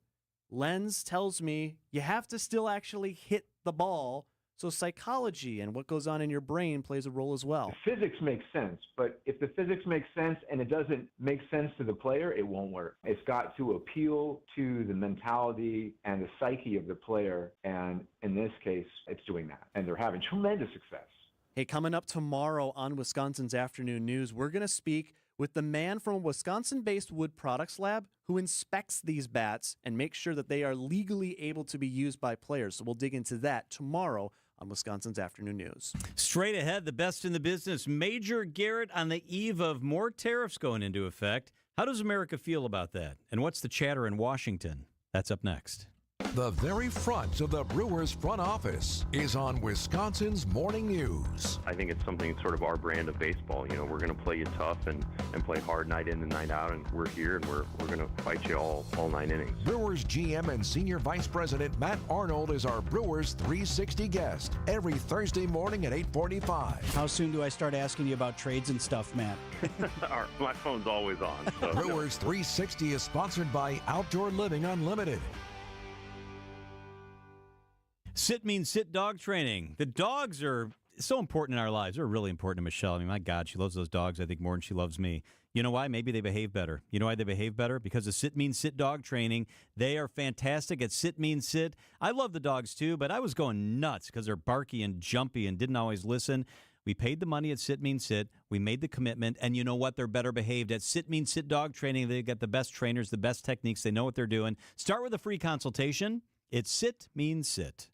Lenz tells me you have to still actually hit the ball, so psychology and what goes on in your brain plays a role as well. The physics makes sense, but if the physics makes sense and it doesn't make sense to the player, it won't work. It's got to appeal to the mentality and the psyche of the player, and in this case, it's doing that, and they're having tremendous success. Hey, coming up tomorrow on Wisconsin's Afternoon News, we're going to speak with the man from a Wisconsin-based wood products lab who inspects these bats and makes sure that they are legally able to be used by players. So we'll dig into that tomorrow on Wisconsin's Afternoon News. Straight ahead, the best in the business. Major Garrett on the eve of more tariffs going into effect. How does America feel about that? And what's the chatter in Washington? That's up next. The very front of the Brewers front office is on Wisconsin's Morning News. I think it's something sort of our brand of baseball. You know, we're going to play you tough and play hard night in and night out, and we're here and we're going to fight you all 9 innings. Brewers GM and Senior Vice President Matt Arnold is our Brewers 360 guest every Thursday morning at 8:45. How soon do I start asking you about trades and stuff, Matt? My phone's always on. So. Brewers 360 is sponsored by Outdoor Living Unlimited. Sit means sit dog training. The dogs are so important in our lives. They're really important to Michelle. I mean, my God, she loves those dogs, I think, more than she loves me. You know why? Maybe they behave better. You know why they behave better? Because of Sit Means Sit dog training. They are fantastic at Sit Means Sit. I love the dogs, too, but I was going nuts because they're barky and jumpy and didn't always listen. We paid the money at Sit Means Sit. We made the commitment, and you know what? They're better behaved. At Sit Means Sit dog training, they get the best trainers, the best techniques. They know what they're doing. Start with a free consultation. It's Sit Means Sit.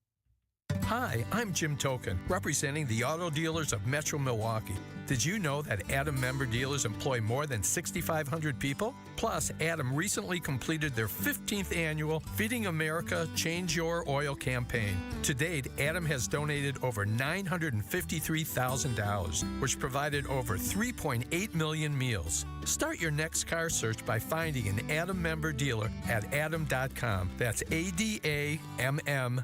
Hi, I'm Jim Token, representing the auto dealers of Metro Milwaukee. Did you know that Adam member dealers employ more than 6,500 people? Plus, Adam recently completed their 15th annual Feeding America Change Your Oil campaign. To date, Adam has donated over $953,000, which provided over 3.8 million meals. Start your next car search by finding an Adam member dealer at adam.com. That's ADAMM.com.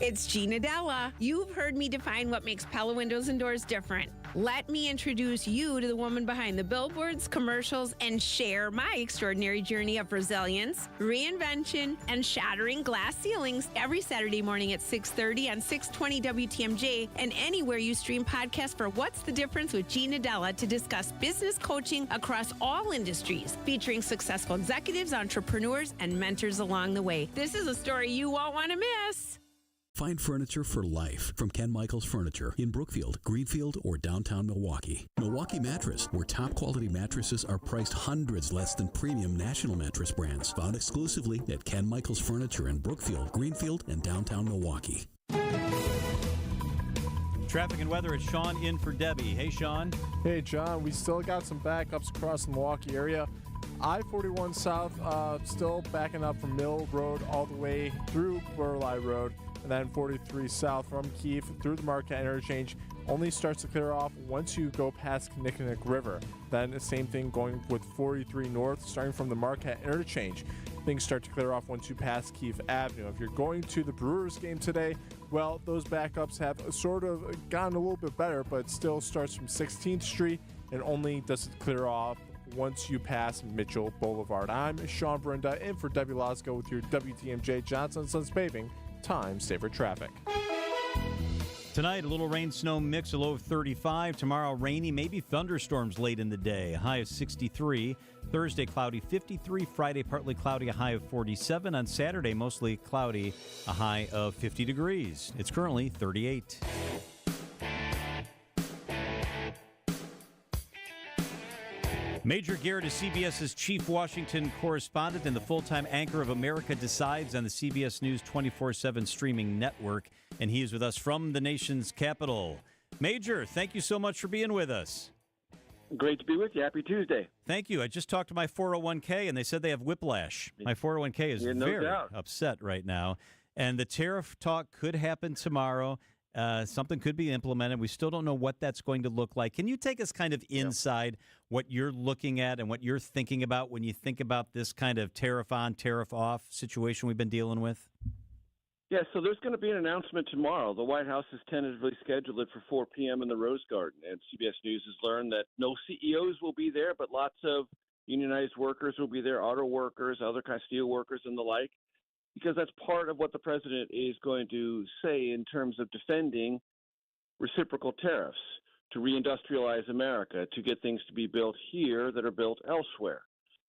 It's Gina Della. You've heard me define what makes Pella Windows and Doors different. Let me introduce you to the woman behind the billboards, commercials, and share my extraordinary journey of resilience, reinvention, and shattering glass ceilings every Saturday morning at 6:30 on 620 WTMJ and anywhere you stream podcasts for What's the Difference with Gina Della to discuss business coaching across all industries, featuring successful executives, entrepreneurs, and mentors along the way. This is a story you won't want to miss. Find furniture for life from Ken Michaels Furniture in Brookfield, Greenfield, or downtown Milwaukee. Milwaukee Mattress, where top quality mattresses are priced hundreds less than premium national mattress brands. Found exclusively at Ken Michaels Furniture in Brookfield, Greenfield, and downtown Milwaukee. Traffic and weather, it's Sean in for Debbie. Hey, Sean. Hey, John. We still got some backups across the Milwaukee area. I-41 South still backing up from Mill Road all the way through Burleigh Road. And then 43 South from Keefe through the Marquette Interchange only starts to clear off once you go past Kinnickinnick River. Then the same thing going with 43 North, starting from the Marquette Interchange. Things start to clear off once you pass Keefe Avenue. If you're going to the Brewers game today, well, those backups have sort of gotten a little bit better, but still starts from 16th Street and only does it clear off once you pass Mitchell Boulevard. I'm Sean Brenda in for Debbie Losco with your WTMJ Johnson Sons Paving Time Saver Traffic. Tonight, a little rain, snow mix, a low of 35. Tomorrow, rainy, maybe thunderstorms late in the day, a high of 63. Thursday, cloudy, 53. Friday, partly cloudy, a high of 47. On Saturday, mostly cloudy, a high of 50 degrees. It's currently 38. Major Garrett is CBS's chief Washington correspondent and the full-time anchor of America Decides on the CBS News 24/7 streaming network, and he is with us from the nation's capital. Major, thank you so much for being with us. Great to be with you. Happy Tuesday. Thank you. I just talked to my 401k, and they said they have whiplash. My 401k is very upset right now, and the tariff talk could happen tomorrow. Something could be implemented. We still don't know what that's going to look like. Can you take us kind of inside what you're looking at and what you're thinking about when you think about this kind of tariff on, tariff off situation we've been dealing with? Yeah, so there's going to be an announcement tomorrow. The White House has tentatively scheduled it for 4 p.m. in the Rose Garden, and CBS News has learned that no CEOs will be there, but lots of unionized workers will be there, auto workers, other kind of steel workers and the like, because that's part of what the president is going to say in terms of defending reciprocal tariffs to reindustrialize America, to get things to be built here that are built elsewhere.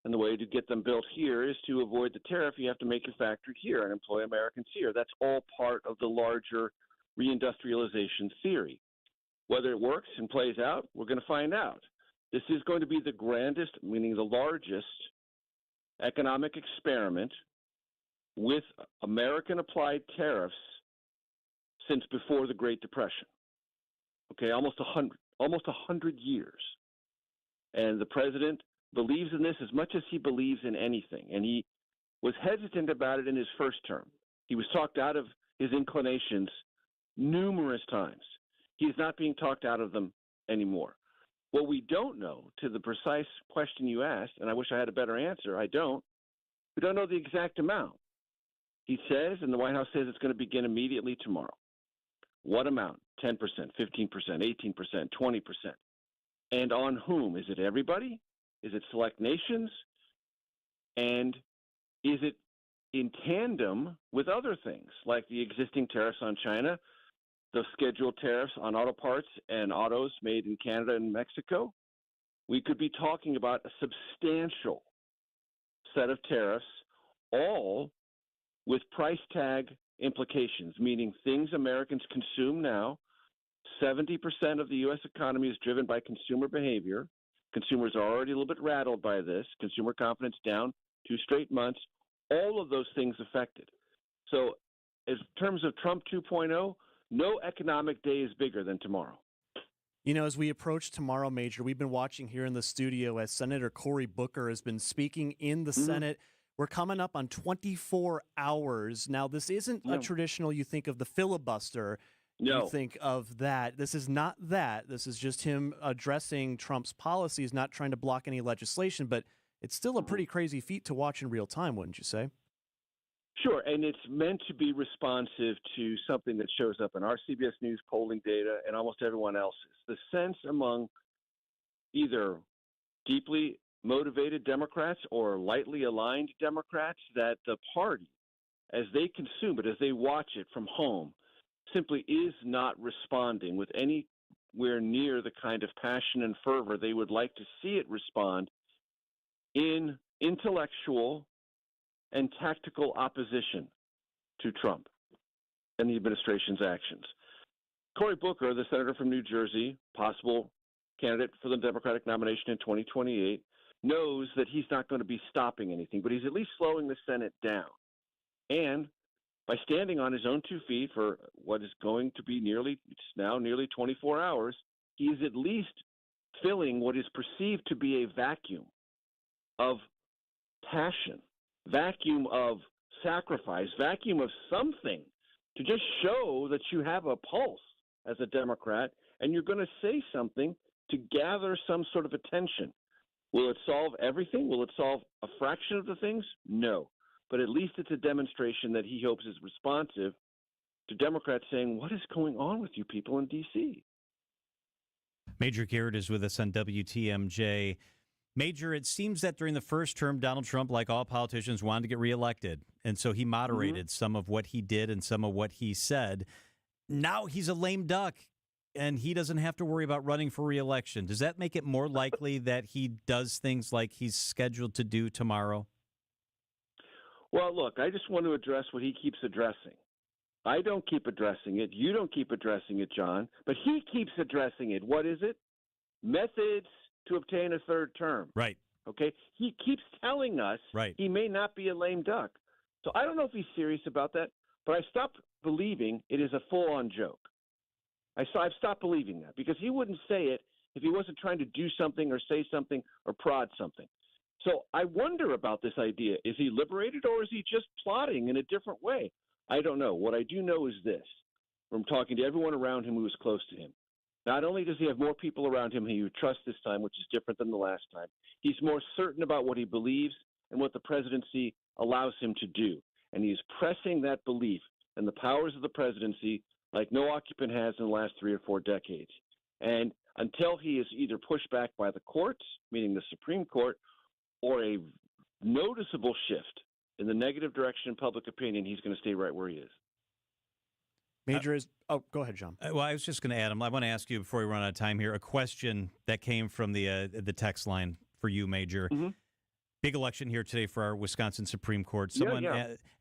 And the way to get them built here is to avoid the tariff. You have to make your factory here and employ Americans here. That's all part of the larger reindustrialization theory. Whether it works and plays out, we're going to find out. This is going to be the grandest, meaning the largest, economic experiment with American applied tariffs since before the Great Depression. Okay, almost 100 years. And the president believes in this as much as he believes in anything. And he was hesitant about it in his first term. He was talked out of his inclinations numerous times. He is not being talked out of them anymore. What we don't know, to the precise question you asked, and I wish I had a better answer, we don't know the exact amount. He says, and the White House says it's going to begin immediately tomorrow. What amount? 10%, 15%, 18%, 20%. And on whom? Is it everybody? Is it select nations? And is it in tandem with other things, like the existing tariffs on China, the scheduled tariffs on auto parts and autos made in Canada and Mexico? We could be talking about a substantial set of tariffs, all with price tag implications, meaning things Americans consume now. 70% of the U.S. economy is driven by consumer behavior. Consumers are already a little bit rattled by this. Consumer confidence down 2 straight months. All of those things affected. So in terms of Trump 2.0, no economic day is bigger than tomorrow. You know, as we approach tomorrow, Major, we've been watching here in the studio as Senator Cory Booker has been speaking in the Senate. We're coming up on 24 hours. Now, this isn't a traditional, you think of the filibuster. No. You think of that. This is not that. This is just him addressing Trump's policies, not trying to block any legislation. But it's still a pretty crazy feat to watch in real time, wouldn't you say? Sure, and it's meant to be responsive to something that shows up in our CBS News polling data and almost everyone else's. The sense among either deeply motivated Democrats or lightly aligned Democrats that the party, as they consume it, as they watch it from home, simply is not responding with anywhere near the kind of passion and fervor they would like to see it respond in intellectual and tactical opposition to Trump and the administration's actions. Cory Booker, the senator from New Jersey, possible candidate for the Democratic nomination in 2028, knows that he's not going to be stopping anything, but he's at least slowing the Senate down. And by standing on his own 2 feet for what is going to be nearly 24 hours, he is at least filling what is perceived to be a vacuum of passion, vacuum of sacrifice, vacuum of something to just show that you have a pulse as a Democrat and you're going to say something to gather some sort of attention. Will it solve everything? Will it solve a fraction of the things? No. But at least it's a demonstration that he hopes is responsive to Democrats saying, what is going on with you people in D.C.? Major Garrett is with us on WTMJ. Major, it seems that during the first term, Donald Trump, like all politicians, wanted to get reelected. And so he moderated some of what he did and some of what he said. Now he's a lame duck, and he doesn't have to worry about running for reelection. Does that make it more likely that he does things like he's scheduled to do tomorrow? Well, look, I just want to address what he keeps addressing. I don't keep addressing it. You don't keep addressing it, John. But he keeps addressing it. What is it? Methods to obtain a third term. Right. Okay? He keeps telling us he may not be a lame duck. So I don't know if he's serious about that, but I stopped believing it is a full-on joke. I've stopped believing that because he wouldn't say it if he wasn't trying to do something or say something or prod something. So I wonder about this idea. Is he liberated or is he just plotting in a different way? I don't know. What I do know is this, from talking to everyone around him who was close to him. Not only does he have more people around him who you trust this time, which is different than the last time, he's more certain about what he believes and what the presidency allows him to do. And he's pressing that belief and the powers of the presidency like no occupant has in the last 3 or 4 decades. And until he is either pushed back by the courts, meaning the Supreme Court, or a noticeable shift in the negative direction in public opinion, he's going to stay right where he is. Major is – go ahead, John. Well, I was just going to add, I want to ask you before we run out of time here, a question that came from the text line for you, Major. Big election here today for our Wisconsin Supreme Court. Someone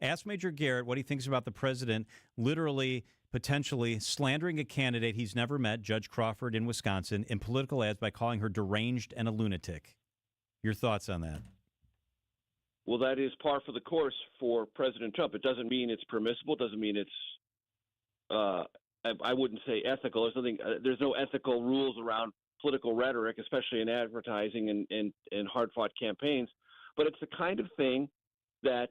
asked Major Garrett what he thinks about the president literally, potentially slandering a candidate he's never met, Judge Crawford in Wisconsin, in political ads by calling her deranged and a lunatic. Your thoughts on that? Well, that is par for the course for President Trump. It doesn't mean it's permissible. It doesn't mean it's I wouldn't say ethical. There's no ethical rules around political rhetoric, especially in advertising and hard-fought campaigns. But it's the kind of thing that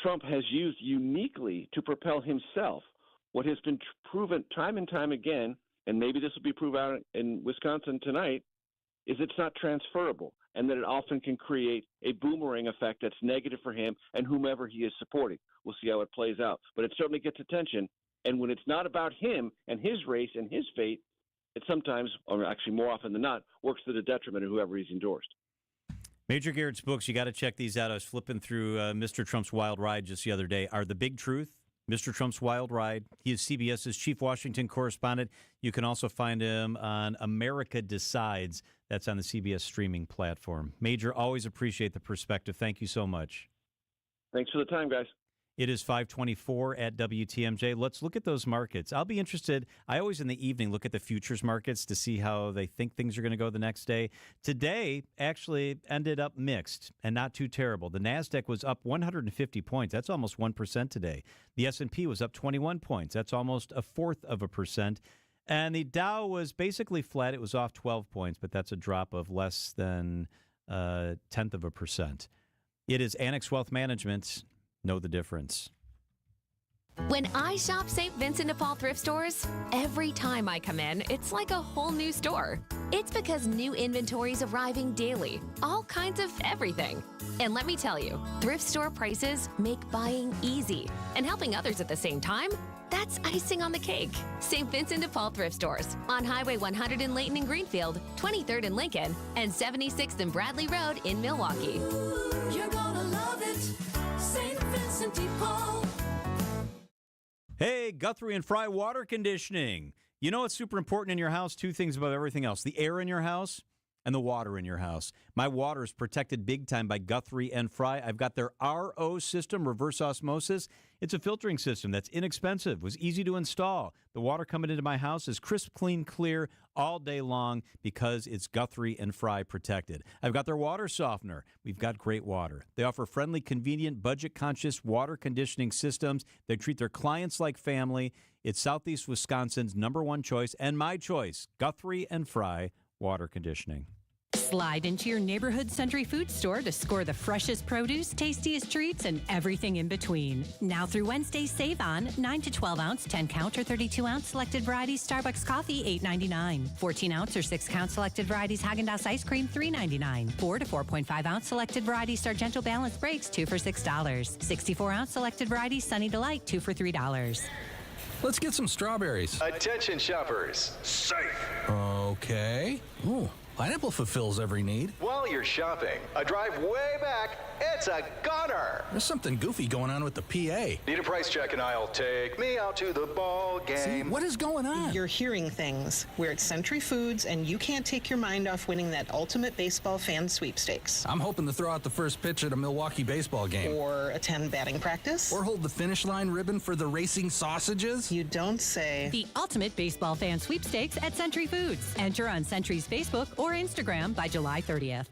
Trump has used uniquely to propel himself. What has been proven time and time again, and maybe this will be proved out in Wisconsin tonight, is it's not transferable, and that it often can create a boomerang effect that's negative for him and whomever he is supporting. We'll see how it plays out. But it certainly gets attention. And when it's not about him and his race and his fate, it sometimes, or actually more often than not, works to the detriment of whoever he's endorsed. Major Garrett's books, you got to check these out. I was flipping through Mr. Trump's Wild Ride just the other day. Are The Big Truth, Mr. Trump's Wild Ride. He is CBS's chief Washington correspondent. You can also find him on America Decides. That's on the CBS streaming platform. Major, always appreciate the perspective. Thank you so much. Thanks for the time, guys. It is 5:24 at WTMJ. Let's look at those markets. I'll be interested. I always in the evening look at the futures markets to see how they think things are going to go the next day. Today actually ended up mixed and not too terrible. The NASDAQ was up 150 points. That's almost 1% today. The S&P was up 21 points. That's almost 1/4%. And the Dow was basically flat. It was off 12 points, but that's a drop of less than 0.1%. It is Annex Wealth Management. Know the difference. When I shop St. Vincent de Paul thrift stores, every time I come in, it's like a whole new store. It's because new inventory is arriving daily, all kinds of everything. And let me tell you, thrift store prices make buying easy. And helping others at the same time, that's icing on the cake. St. Vincent de Paul thrift stores on Highway 100 in Layton and Greenfield, 23rd in Lincoln, and 76th and Bradley Road in Milwaukee. You're gonna love it. St. Vincent de Paul. Hey, Guthrie and Fry water conditioning. You know what's super important in your house? Two things above everything else. The air in your house and the water in your house. My water is protected big time by Guthrie and Fry. I've got their RO system, reverse osmosis. It's a filtering system that's inexpensive, was easy to install. The water coming into my house is crisp, clean, clear all day long because it's Guthrie and Fry protected. I've got their water softener. We've got great water. They offer friendly, convenient, budget-conscious water conditioning systems. They treat their clients like family. It's Southeast Wisconsin's #1 choice and my choice, Guthrie and Fry water conditioning. Slide into your neighborhood Sundry Food Store to score the freshest produce, tastiest treats, and everything in between. Now through Wednesday, save on 9 to 12 ounce, 10 count, or 32 ounce selected varieties Starbucks coffee, $8.99. 14 ounce or 6 count selected varieties Häagen-Dazs ice cream, $3.99. 4 to 4.5 ounce selected varieties Sargento Balance Breaks, 2 for $6. 64 ounce selected varieties Sunny Delight, 2 for $3. Let's get some strawberries. Attention shoppers. Safe. Okay. Ooh, Pineapple fulfills every need. While you're shopping, a drive way back, it's a goner. There's something goofy going on with the PA. Need a price check and I'll take me out to the ball game. See, what is going on? You're hearing things. We're at Century Foods, and you can't take your mind off winning that ultimate baseball fan sweepstakes. I'm hoping to throw out the first pitch at a Milwaukee baseball game. Or attend batting practice. Or hold the finish line ribbon for the racing sausages. You don't say. The ultimate baseball fan sweepstakes at Century Foods. Enter on Century's Facebook or Instagram by July 30th.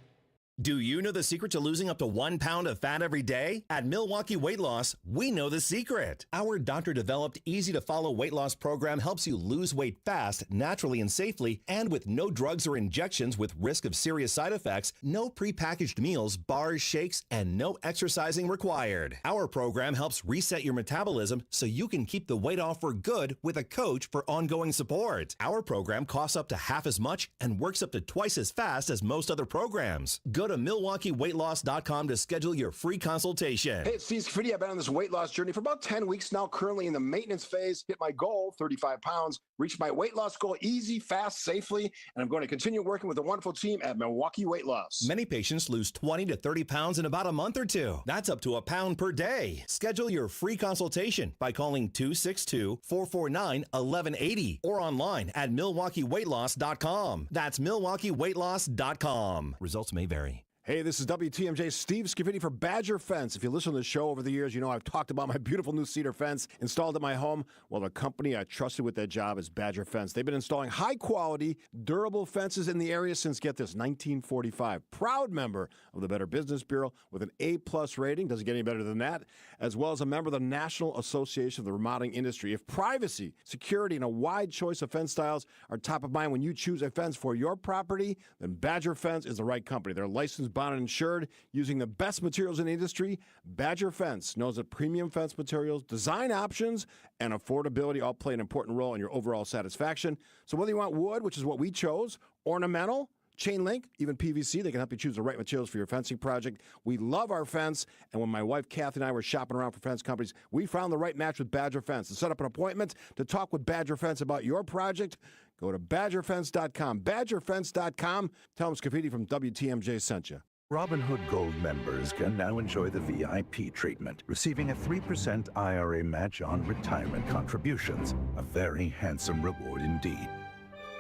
Do you know the secret to losing up to 1 pound of fat every day? At Milwaukee Weight Loss, we know the secret. Our doctor-developed, easy-to-follow weight loss program helps you lose weight fast, naturally and safely, and with no drugs or injections with risk of serious side effects, no prepackaged meals, bars, shakes, and no exercising required. Our program helps reset your metabolism so you can keep the weight off for good with a coach for ongoing support. Our program costs up to half as much and works up to twice as fast as most other programs. Go to MilwaukeeWeightLoss.com to schedule your free consultation. Hey, it's Steve Scafidi. I've been on this weight loss journey for about 10 weeks now, currently in the maintenance phase. Hit my goal, 35 pounds, reached my weight loss goal easy, fast, safely, and I'm going to continue working with a wonderful team at Milwaukee Weight Loss. Many patients lose 20 to 30 pounds in about a month or two. That's up to a pound per day. Schedule your free consultation by calling 262-449-1180 or online at MilwaukeeWeightLoss.com. That's MilwaukeeWeightLoss.com. Results may vary. Hey, this is WTMJ Steve Scafidi for Badger Fence. If you listen to the show over the years, you know I've talked about my beautiful new cedar fence installed at my home. Well, the company I trusted with that job is Badger Fence. They've been installing high-quality, durable fences in the area since, get this, 1945. Proud member of the Better Business Bureau with an A-plus rating. Doesn't get any better than that. As well as a member of the National Association of the Remodeling Industry. If privacy, security, and a wide choice of fence styles are top of mind when you choose a fence for your property, then Badger Fence is the right company. They're licensed, bonded, and insured using the best materials in the industry. Badger Fence knows that premium fence materials, design options, and affordability all play an important role in your overall satisfaction. So whether you want wood, which is what we chose, ornamental, chain link, even PVC, they can help you choose the right materials for your fencing project. We love our fence, and when my wife Kathy and I were shopping around for fence companies, we found the right match with Badger Fence. To set up an appointment to talk with Badger Fence about your project, go to BadgerFence.com. BadgerFence.com. Tell them Scafidi from WTMJ sent you. Robinhood Gold members can now enjoy the VIP treatment, receiving a 3% IRA match on retirement contributions, a very handsome reward indeed.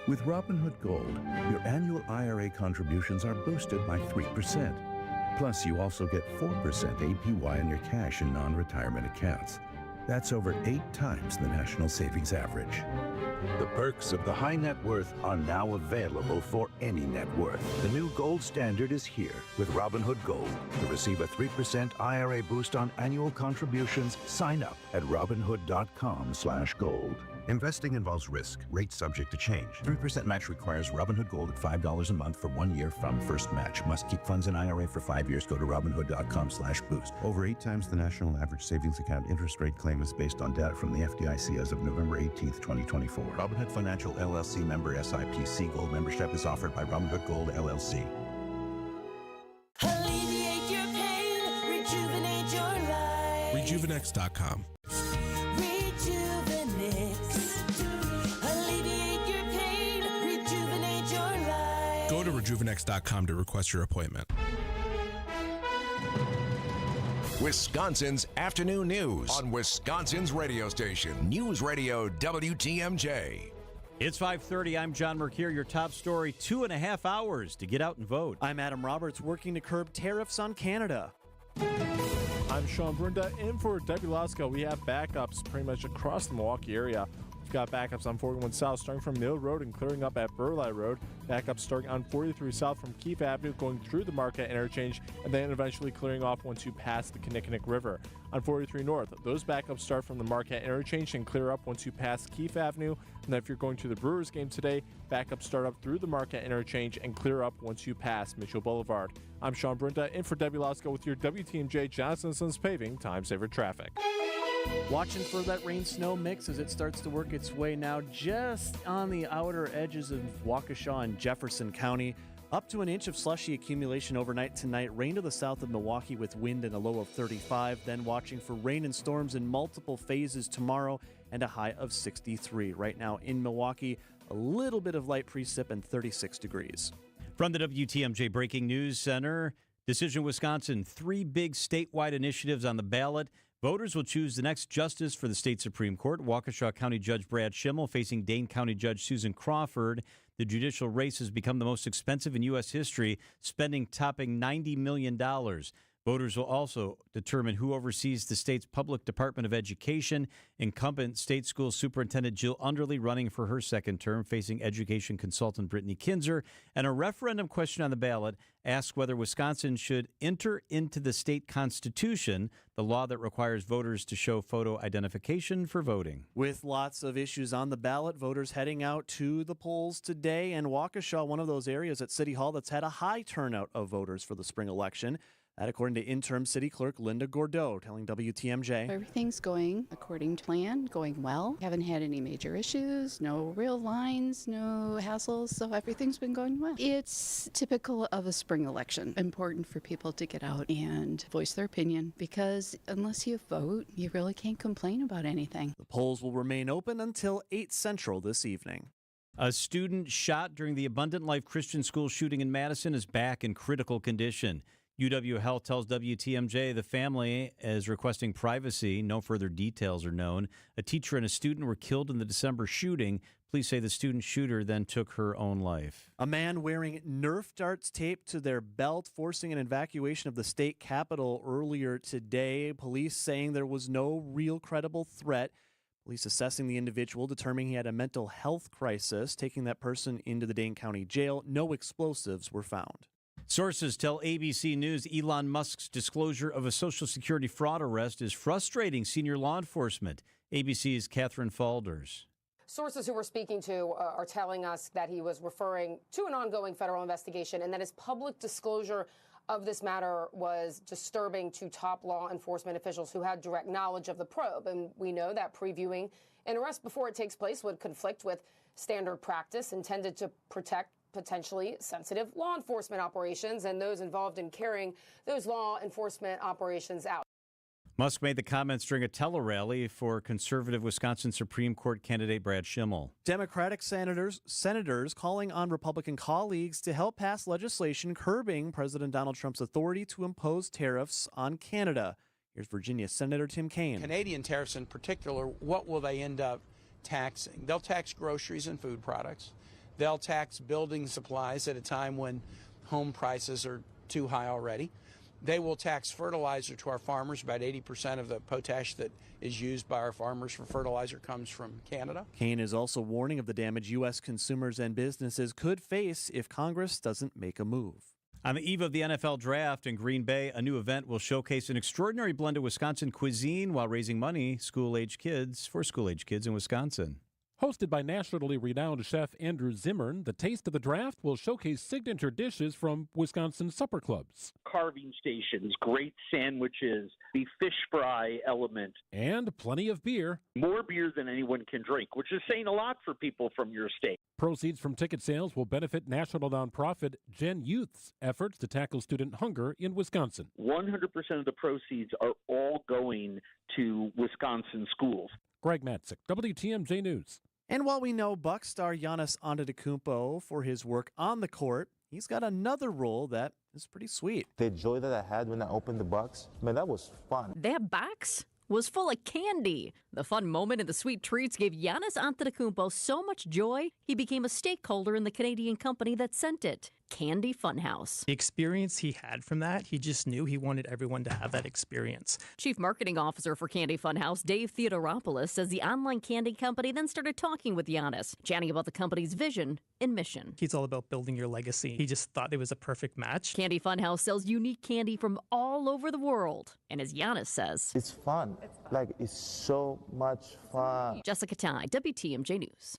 With Robinhood Gold, your annual IRA contributions are boosted by 3%. Plus, you also get 4% APY on your cash and non-retirement accounts. That's over 8 times the national savings average. The perks of the high net worth are now available for any net worth. The new gold standard is here with Robinhood Gold. To receive a 3% IRA boost on annual contributions, sign up at Robinhood.com/gold. Investing involves risk. Rates subject to change. 3% match requires Robinhood Gold at $5 a month for 1 year from first match. Must keep funds in IRA for 5 years. Go to Robinhood.com/boost. Over 8 times the national average savings account interest rate claim is based on data from the FDIC as of November 18th, 2024. Robinhood Financial LLC member SIPC. Gold membership is offered by Robinhood Gold LLC. Alleviate your pain, rejuvenate your life. Rejuvenex.com. Alleviate your pain, rejuvenate your life. Go to Rejuvenex.com to request your appointment. Wisconsin's afternoon news on Wisconsin's radio station, News Radio WTMJ. It's 5:30. I'm John Mercure. Your top story, 2.5 hours to get out and vote. I'm Adam Roberts, working to curb tariffs on Canada. I'm Sean Brunda, in for Debbie Lasko. We have backups pretty much across the Milwaukee area. We've got backups on 41 South starting from Mill Road and clearing up at Burleigh Road. Backups starting on 43 South from Keefe Avenue going through the Marquette interchange and then eventually clearing off once you pass the Kinnickinnick River. On 43 North, those backups start from the Marquette interchange and clear up once you pass Keefe Avenue. And then if you're going to the Brewers game today, backups start up through the Marquette interchange and clear up once you pass Mitchell Boulevard. I'm Sean Brunda, in for Debbie Lasko with your WTMJ Johnson & Sons Paving Time Saver Traffic. Watching for that rain-snow mix as it starts to work its way now just on the outer edges of Waukesha and Jefferson County. Up to an inch of slushy accumulation overnight tonight. Rain to the south of Milwaukee with wind and a low of 35. Then watching for rain and storms in multiple phases tomorrow and a high of 63. Right now in Milwaukee, a little bit of light precip and 36 degrees. From the WTMJ Breaking News Center, Decision Wisconsin, 3 big statewide initiatives on the ballot. Voters will choose the next justice for the state Supreme Court. Waukesha County Judge Brad Schimmel facing Dane County Judge Susan Crawford. The judicial race has become the most expensive in U.S. history, spending topping $90 million. Voters will also determine who oversees the state's public Department of Education. Incumbent state school superintendent Jill Underly running for her second term, facing education consultant Brittany Kinzer. And a referendum question on the ballot asks whether Wisconsin should enter into the state constitution the law that requires voters to show photo identification for voting. With lots of issues on the ballot, voters heading out to the polls today. And Waukesha, one of those areas at City Hall that's had a high turnout of voters for the spring election. That according to interim city clerk Linda Gordeau, telling WTMJ. Everything's going according to plan, going well. Haven't had any major issues, no real lines, no hassles, so everything's been going well. It's typical of a spring election. Important for people to get out and voice their opinion because unless you vote, you really can't complain about anything. The polls will remain open until 8 Central this evening. A student shot during the Abundant Life Christian School shooting in Madison is back in critical condition. UW Health tells WTMJ the family is requesting privacy. No further details are known. A teacher and a student were killed in the December shooting. Police say the student shooter then took her own life. A man wearing Nerf darts taped to their belt forcing an evacuation of the state capitol earlier today. Police saying there was no real credible threat. Police assessing the individual, determining he had a mental health crisis, taking that person into the Dane County Jail. No explosives were found. Sources tell ABC News Elon Musk's disclosure of a Social Security fraud arrest is frustrating senior law enforcement. ABC's Catherine Falders. Sources who we're speaking to are telling us that he was referring to an ongoing federal investigation and that his public disclosure of this matter was disturbing to top law enforcement officials who had direct knowledge of the probe. And we know that previewing an arrest before it takes place would conflict with standard practice intended to protect potentially sensitive law enforcement operations and those involved in carrying those law enforcement operations out. Musk made the comments during a tele-rally for conservative Wisconsin Supreme Court candidate Brad Schimmel. Democratic senators calling on Republican colleagues to help pass legislation curbing President Donald Trump's authority to impose tariffs on Canada. Here's Virginia Senator Tim Kaine. Canadian tariffs in particular, what will they end up taxing? They'll tax groceries and food products. They'll tax building supplies at a time when home prices are too high already. They will tax fertilizer to our farmers. About 80% of the potash that is used by our farmers for fertilizer comes from Canada. Kaine is also warning of the damage U.S. consumers and businesses could face if Congress doesn't make a move. On the eve of the NFL draft in Green Bay, a new event will showcase an extraordinary blend of Wisconsin cuisine while raising money for school-age kids in Wisconsin. Hosted by nationally renowned chef Andrew Zimmern, the Taste of the Draft will showcase signature dishes from Wisconsin supper clubs. Carving stations, great sandwiches, the fish fry element. And plenty of beer. More beer than anyone can drink, which is saying a lot for people from your state. Proceeds from ticket sales will benefit national nonprofit Gen Youth's efforts to tackle student hunger in Wisconsin. 100% of the proceeds are all going to Wisconsin schools. Greg Matzik, WTMJ News. And while we know Buck star Giannis Antetokounmpo for his work on the court, he's got another role that is pretty sweet. The joy that I had when I opened the box, man, that was fun. That box was full of candy. The fun moment and the sweet treats gave Giannis Antetokounmpo so much joy, he became a stakeholder in the Canadian company that sent it, Candy Funhouse. The experience he had from that, he just knew he wanted everyone to have that experience. Chief Marketing Officer for Candy Funhouse, Dave Theodoropoulos, says the online candy company then started talking with Giannis, chatting about the company's vision and mission. He's all about building your legacy. He just thought it was a perfect match. Candy Funhouse sells unique candy from all over the world. And as Giannis says, it's fun. It's so much fun. Jessica Ty, WTMJ News.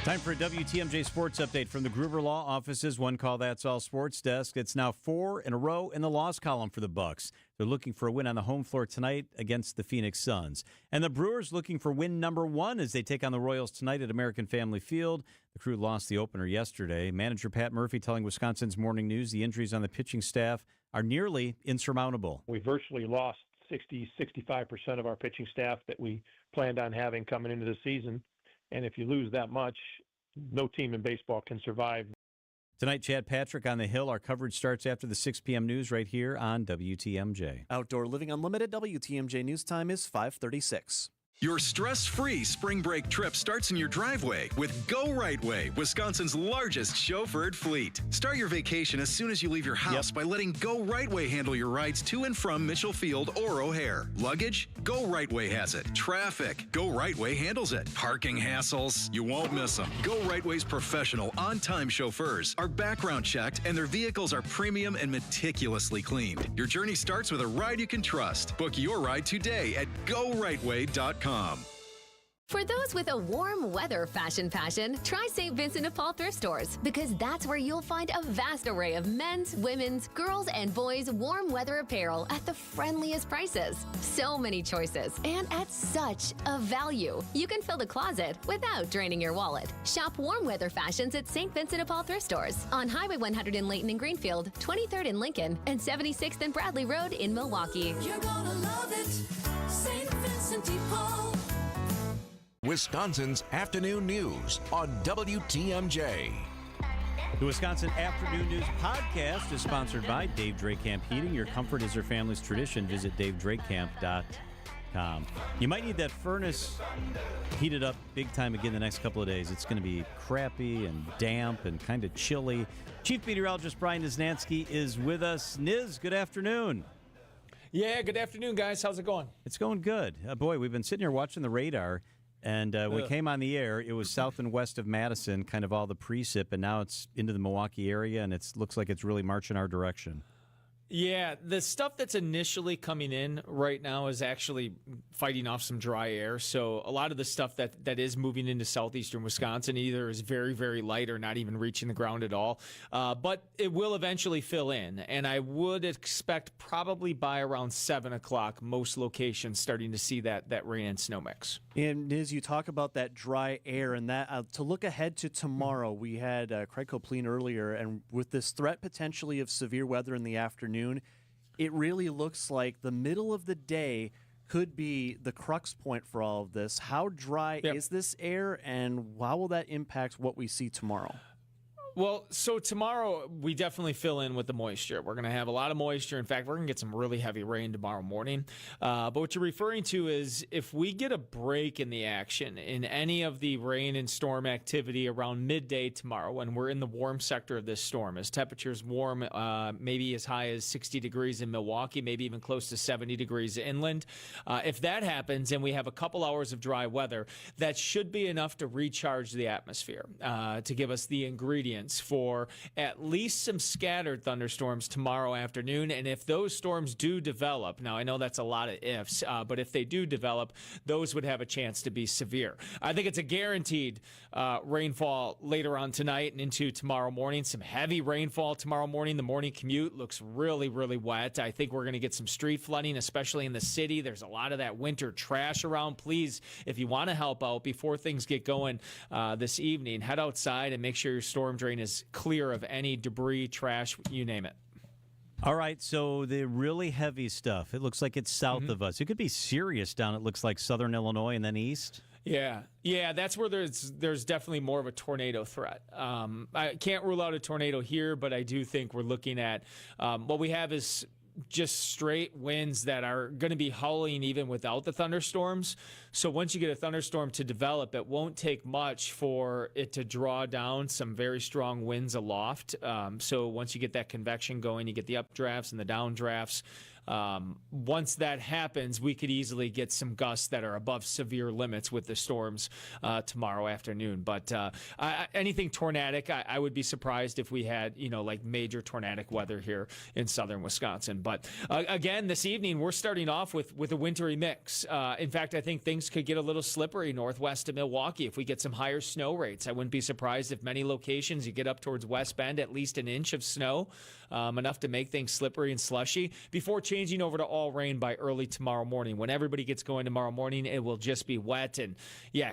Time for a WTMJ Sports Update from the Gruber Law Office's One Call That's All Sports Desk. It's now 4 in a row in the loss column for the Bucks. They're looking for a win on the home floor tonight against the Phoenix Suns. And the Brewers looking for win number 1 as they take on the Royals tonight at American Family Field. The Crew lost the opener yesterday. Manager Pat Murphy telling Wisconsin's Morning News the injuries on the pitching staff are nearly insurmountable. We virtually lost 65% of our pitching staff that we planned on having coming into the season. And if you lose that much no team in baseball can survive. Tonight, Chad Patrick on the Hill. Our coverage starts after the 6 p.m. news right here on WTMJ. Outdoor Living Unlimited, WTMJ news time is 5:36. Your stress-free spring break trip starts in your driveway with Go Right Way, Wisconsin's largest chauffeured fleet. Start your vacation as soon as you leave your house by letting Go Right Way handle your rides to and from Mitchell Field or O'Hare. Luggage? Go Right Way has it. Traffic? Go Right Way handles it. Parking hassles? You won't miss them. Go Right Way's professional, on-time chauffeurs are background checked and their vehicles are premium and meticulously cleaned. Your journey starts with a ride you can trust. Book your ride today at GoRightWay.com. For those with a warm weather fashion passion, try St. Vincent de Paul thrift stores because that's where you'll find a vast array of men's, women's, girls, and boys' warm weather apparel at the friendliest prices. So many choices and at such a value. You can fill the closet without draining your wallet. Shop warm weather fashions at St. Vincent de Paul thrift stores on Highway 100 in Layton and Greenfield, 23rd in Lincoln, and 76th and Bradley Road in Milwaukee. You're gonna love it. St. Vincent de Paul. Wisconsin's Afternoon News on WTMJ. The Wisconsin Afternoon News podcast is sponsored by Dave Drakamp Heating. Your comfort is your family's tradition. Visit DaveDrakamp.com. You might need that furnace heated up big time again the next couple of days. It's going to be crappy and damp and kind of chilly. Chief Meteorologist Brian Niznansky is with us. Niz, good afternoon. Yeah, good afternoon, guys. How's it going? It's going good. Boy, we've been sitting here watching the radar. And when we came on the air, it was south and west of Madison, kind of all the precip, and now it's into the Milwaukee area, and it looks like it's really marching our direction. Yeah, the stuff that's initially coming in right now is actually fighting off some dry air. So a lot of the stuff that is moving into southeastern Wisconsin either is very, very light or not even reaching the ground at all. But it will eventually fill in. And I would expect probably by around 7 o'clock, most locations starting to see that rain and snow mix. And Niz, you talk about that dry air and that to look ahead to tomorrow, we had Craig Copleen earlier, and with this threat potentially of severe weather in the afternoon, it really looks like the middle of the day could be the crux point for all of this. How dry is this air, and how will that impact what we see tomorrow? Well, so tomorrow we definitely fill in with the moisture. We're going to have a lot of moisture. In fact, we're going to get some really heavy rain tomorrow morning. But what you're referring to is if we get a break in the action in any of the rain and storm activity around midday tomorrow when we're in the warm sector of this storm, as temperatures warm, maybe as high as 60 degrees in Milwaukee, maybe even close to 70 degrees inland. If that happens and we have a couple hours of dry weather, that should be enough to recharge the atmosphere, to give us the ingredients for at least some scattered thunderstorms tomorrow afternoon. And if those storms do develop, now I know that's a lot of ifs, but if they do develop, those would have a chance to be severe. I think it's a guaranteed rainfall later on tonight and into tomorrow morning. Some heavy rainfall tomorrow morning. The morning commute looks really, really wet. I think we're going to get some street flooding, especially in the city. There's a lot of that winter trash around. Please, if you want to help out before things get going this evening, head outside and make sure your storm drain is clear of any debris, trash, you name it. All right, so the really heavy stuff, it looks like it's south of us. It could be serious down, it looks like southern Illinois and then east. Yeah, that's where there's definitely more of a tornado threat. I can't rule out a tornado here, but I do think we're looking at what we have is just straight winds that are going to be howling even without the thunderstorms. So once you get a thunderstorm to develop, it won't take much for it to draw down some very strong winds aloft. So once you get that convection going, you get the updrafts and the downdrafts. Once that happens, we could easily get some gusts that are above severe limits with the storms tomorrow afternoon. But anything tornadic, I would be surprised if we had, like major tornadic weather here in southern Wisconsin. But again, this evening, we're starting off with a wintry mix. In fact, I think things could get a little slippery northwest of Milwaukee if we get some higher snow rates. I wouldn't be surprised if many locations you get up towards West Bend, at least an inch of snow, enough to make things slippery and slushy before changing over to all rain by early tomorrow morning. When everybody gets going tomorrow morning, it will just be wet and,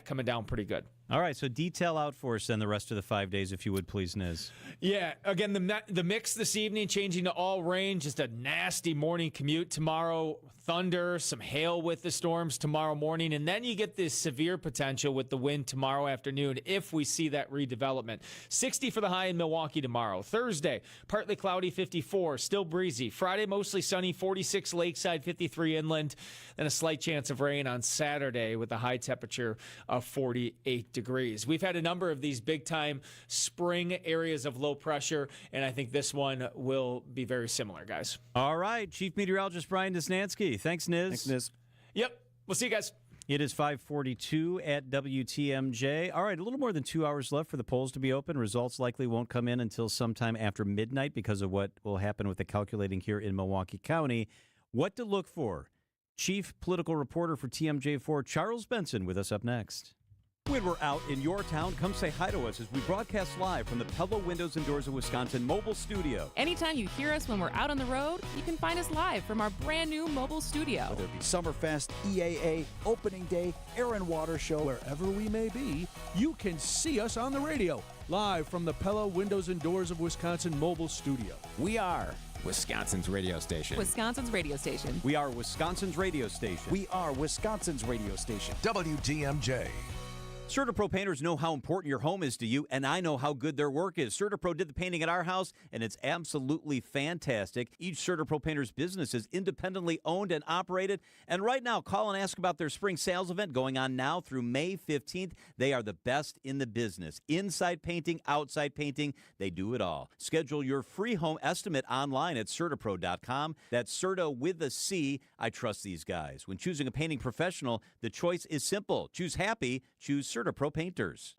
coming down pretty good. All right, so detail out for us then the rest of the 5 days, if you would please, Niz. Yeah, again, the mix this evening changing to all rain, just a nasty morning commute tomorrow. Thunder, some hail with the storms tomorrow morning, and then you get this severe potential with the wind tomorrow afternoon if we see that redevelopment. 60 for the high in Milwaukee tomorrow. Thursday, partly cloudy, 54, still breezy. Friday, mostly sunny, 46 lakeside, 53 inland. Then a slight chance of rain on Saturday with a high temperature of 48 degrees. We've had a number of these big-time spring areas of low pressure, and I think this one will be very similar, guys. All right, Chief Meteorologist Brian Desnansky. Thanks, Niz. Thanks, Niz. Yep. We'll see you guys. It is 5:42 at WTMJ. All right, a little more than 2 hours left for the polls to be open. Results likely won't come in until sometime after midnight because of what will happen with the calculating here in Milwaukee County. What to look for? Chief political reporter for TMJ4, Charles Benson, with us up next. When we're out in your town, come say hi to us as we broadcast live from the Pella Windows and Doors of Wisconsin mobile studio. Anytime you hear us when we're out on the road, you can find us live from our brand new mobile studio. Whether it be Summerfest, EAA, Opening Day, Air and Water Show, wherever we may be, you can see us on the radio, live from the Pella Windows and Doors of Wisconsin mobile studio. We are Wisconsin's radio station. Wisconsin's radio station. We are Wisconsin's radio station. We are Wisconsin's radio station. WTMJ. CertaPro painters know how important your home is to you, and I know how good their work is. CertaPro did the painting at our house, and it's absolutely fantastic. Each CertaPro painter's business is independently owned and operated. And right now, call and ask about their spring sales event going on now through May 15th. They are the best in the business. Inside painting, outside painting, they do it all. Schedule your free home estimate online at CertaPro.com. That's Certa with a C. I trust these guys. When choosing a painting professional, the choice is simple. Choose happy. Choose CertaPro Painters.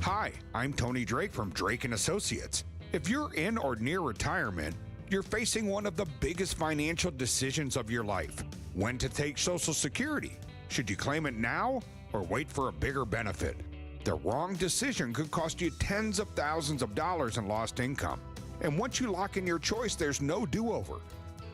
Hi, I'm Tony Drake from Drake & Associates. If you're in or near retirement, you're facing one of the biggest financial decisions of your life. When to take Social Security. Should you claim it now or wait for a bigger benefit? The wrong decision could cost you tens of thousands of dollars in lost income. And once you lock in your choice, there's no do-over.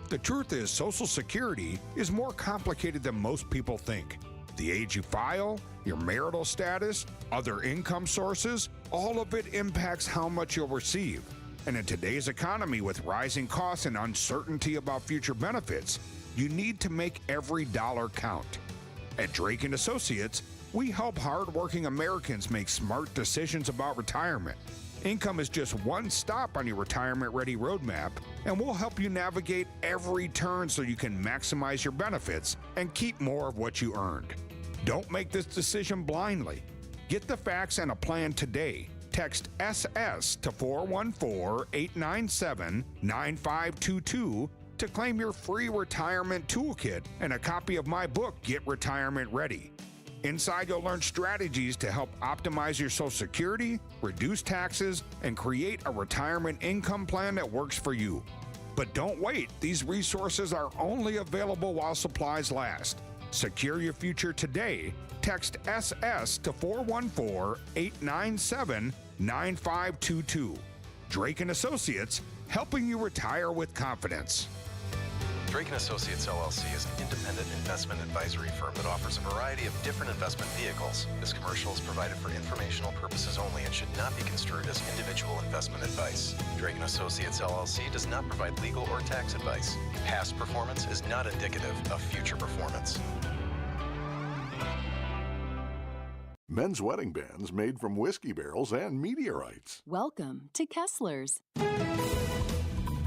The truth is, Social Security is more complicated than most people think. The age you file, your marital status, other income sources, all of it impacts how much you'll receive. And in today's economy with rising costs and uncertainty about future benefits, you need to make every dollar count. At Drake & Associates, we help hardworking Americans make smart decisions about retirement. Income is just one stop on your retirement-ready roadmap, and we'll help you navigate every turn so you can maximize your benefits and keep more of what you earned. Don't make this decision blindly. Get the facts and a plan today. Text SS to 414-897-9522 to claim your free retirement toolkit and a copy of my book, Get Retirement Ready. Inside, you'll learn strategies to help optimize your Social Security, reduce taxes, and create a retirement income plan that works for you. But don't wait. These resources are only available while supplies last. Secure your future today. Text SS to 414-897-9522. Drake & Associates, helping you retire with confidence. Drake & Associates LLC is an independent investment advisory firm that offers a variety of different investment vehicles. This commercial is provided for informational purposes only and should not be construed as individual investment advice. Drake & Associates LLC does not provide legal or tax advice. Past performance is not indicative of future performance. Men's wedding bands made from whiskey barrels and meteorites. Welcome to Kessler's.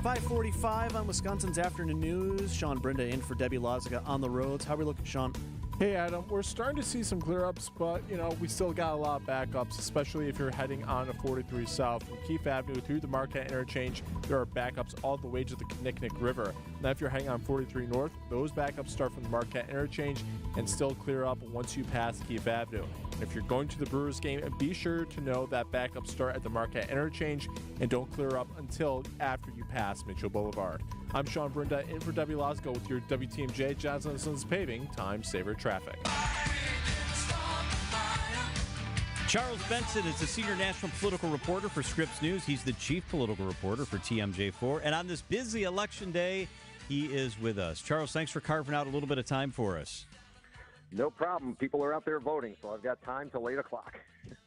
5:45 on Wisconsin's Afternoon News. Sean Brenda in for Debbie Lozica on the roads. How are we looking, Sean? Hey, Adam. We're starting to see some clear-ups, but, we still got a lot of backups, especially if you're heading on to 43 South. From Keefe Avenue through the Marquette Interchange, there are backups all the way to the Kinnickinnic River. Now, if you're heading on 43 North, those backups start from the Marquette Interchange and still clear up once you pass Keefe Avenue. If you're going to the Brewers game, be sure to know that backups start at the Marquette Interchange and don't clear up until after you pass Mitchell Boulevard. I'm Sean Brenda in for Debbie Lozica with your WTMJ Johnson & Sons Paving Time Saver Traffic. Charles Benson is the senior national political reporter for Scripps News. He's the chief political reporter for TMJ4. And on this busy election day, he is with us. Charles, thanks for carving out a little bit of time for us. No problem. People are out there voting, so I've got time till 8 o'clock.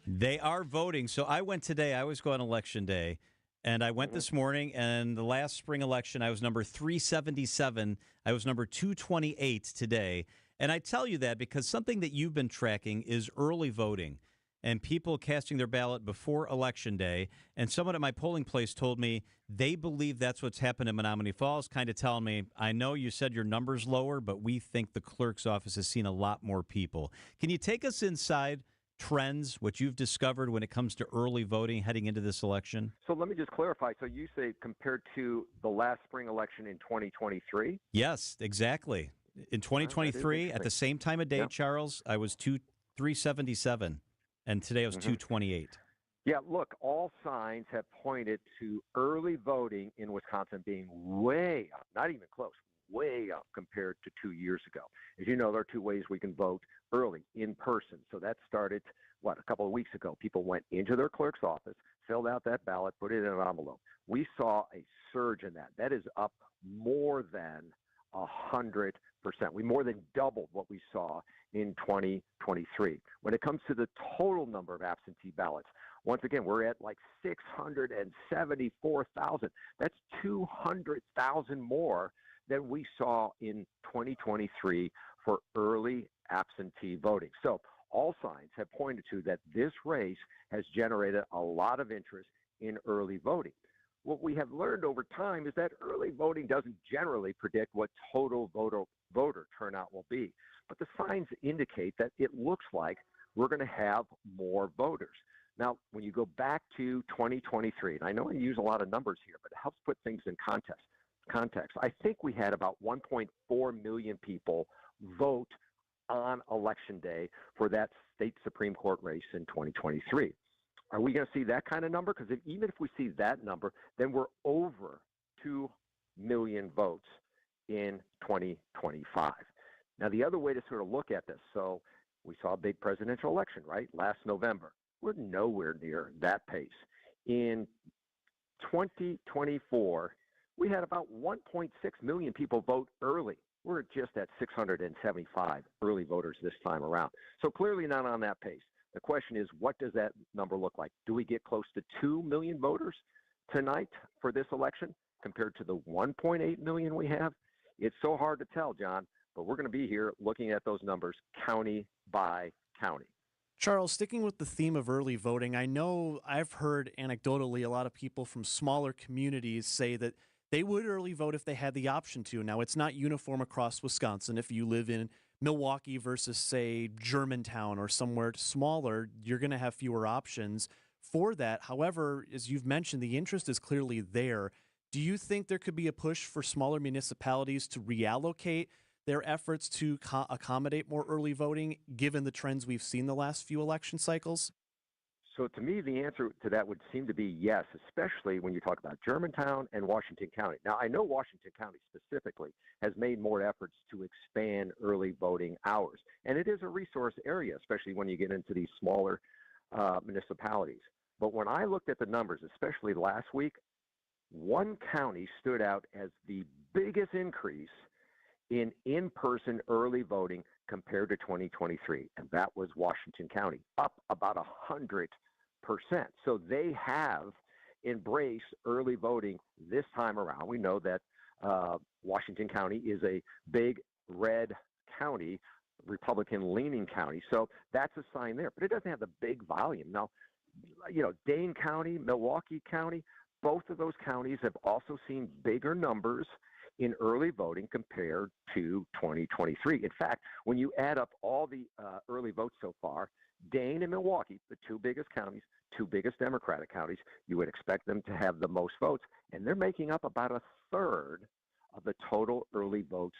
They are voting. So I went today. I always go on Election Day. And I went this morning, and the last spring election, I was number 377. I was number 228 today. And I tell you that because something that you've been tracking is early voting and people casting their ballot before Election Day. And someone at my polling place told me they believe that's what's happened in Menomonee Falls, kind of telling me, I know you said your number's lower, but we think the clerk's office has seen a lot more people. Can you take us inside trends, what you've discovered when it comes to early voting heading into this election? So let me just clarify. So you say compared to the last spring election in 2023? Yes, exactly. In 2023, at the same time of day, Charles, I was 377, and today I was 228. Yeah, look, all signs have pointed to early voting in Wisconsin being way up, not even close, way up compared to 2 years ago. As you know, there are two ways we can vote early, in person. So that started, a couple of weeks ago. People went into their clerk's office, filled out that ballot, put it in an envelope. We saw a surge in that. That is up more than 100%. We more than doubled what we saw in 2023. When it comes to the total number of absentee ballots, once again, we're at like 674,000. That's 200,000 more than we saw in 2023 for early absentee voting. So all signs have pointed to that this race has generated a lot of interest in early voting. What we have learned over time is that early voting doesn't generally predict what total voter turnout will be. But the signs indicate that it looks like we're going to have more voters. Now, when you go back to 2023, and I know I use a lot of numbers here, but it helps put things in context. I think we had about 1.4 million people vote on Election Day for that state Supreme Court race in 2023. Are we going to see that kind of number? Because even if we see that number, then we're over 2 million votes in 2025. Now, the other way to sort of look at this, so we saw a big presidential election, right, last November. We're nowhere near that pace. In 2024, we had about 1.6 million people vote early. We're just at 675 early voters this time around. So clearly not on that pace. The question is, what does that number look like? Do we get close to 2 million voters tonight for this election compared to the 1.8 million we have? It's so hard to tell, John, but we're going to be here looking at those numbers county by county. Charles, sticking with the theme of early voting, I know I've heard anecdotally a lot of people from smaller communities say that they would early vote if they had the option to. Now, it's not uniform across Wisconsin. If you live in Milwaukee versus, say, Germantown or somewhere smaller, you're going to have fewer options for that. However, as you've mentioned, the interest is clearly there. Do you think there could be a push for smaller municipalities to reallocate their efforts to accommodate more early voting, given the trends we've seen the last few election cycles? So to me, the answer to that would seem to be yes, especially when you talk about Germantown and Washington County. Now, I know Washington County specifically has made more efforts to expand early voting hours. And it is a resource area, especially when you get into these smaller municipalities. But when I looked at the numbers, especially last week, one county stood out as the biggest increase in-person early voting compared to 2023, and that was Washington County, up about 100%. So they have embraced early voting this time around. We know that Washington County is a big red county, Republican-leaning county, so that's a sign there. But it doesn't have the big volume. Now, Dane County, Milwaukee County, both of those counties have also seen bigger numbers in early voting compared to 2023. In fact, when you add up all the early votes so far, Dane and Milwaukee, the two biggest counties, two biggest Democratic counties, you would expect them to have the most votes, and they're making up about a third of the total early votes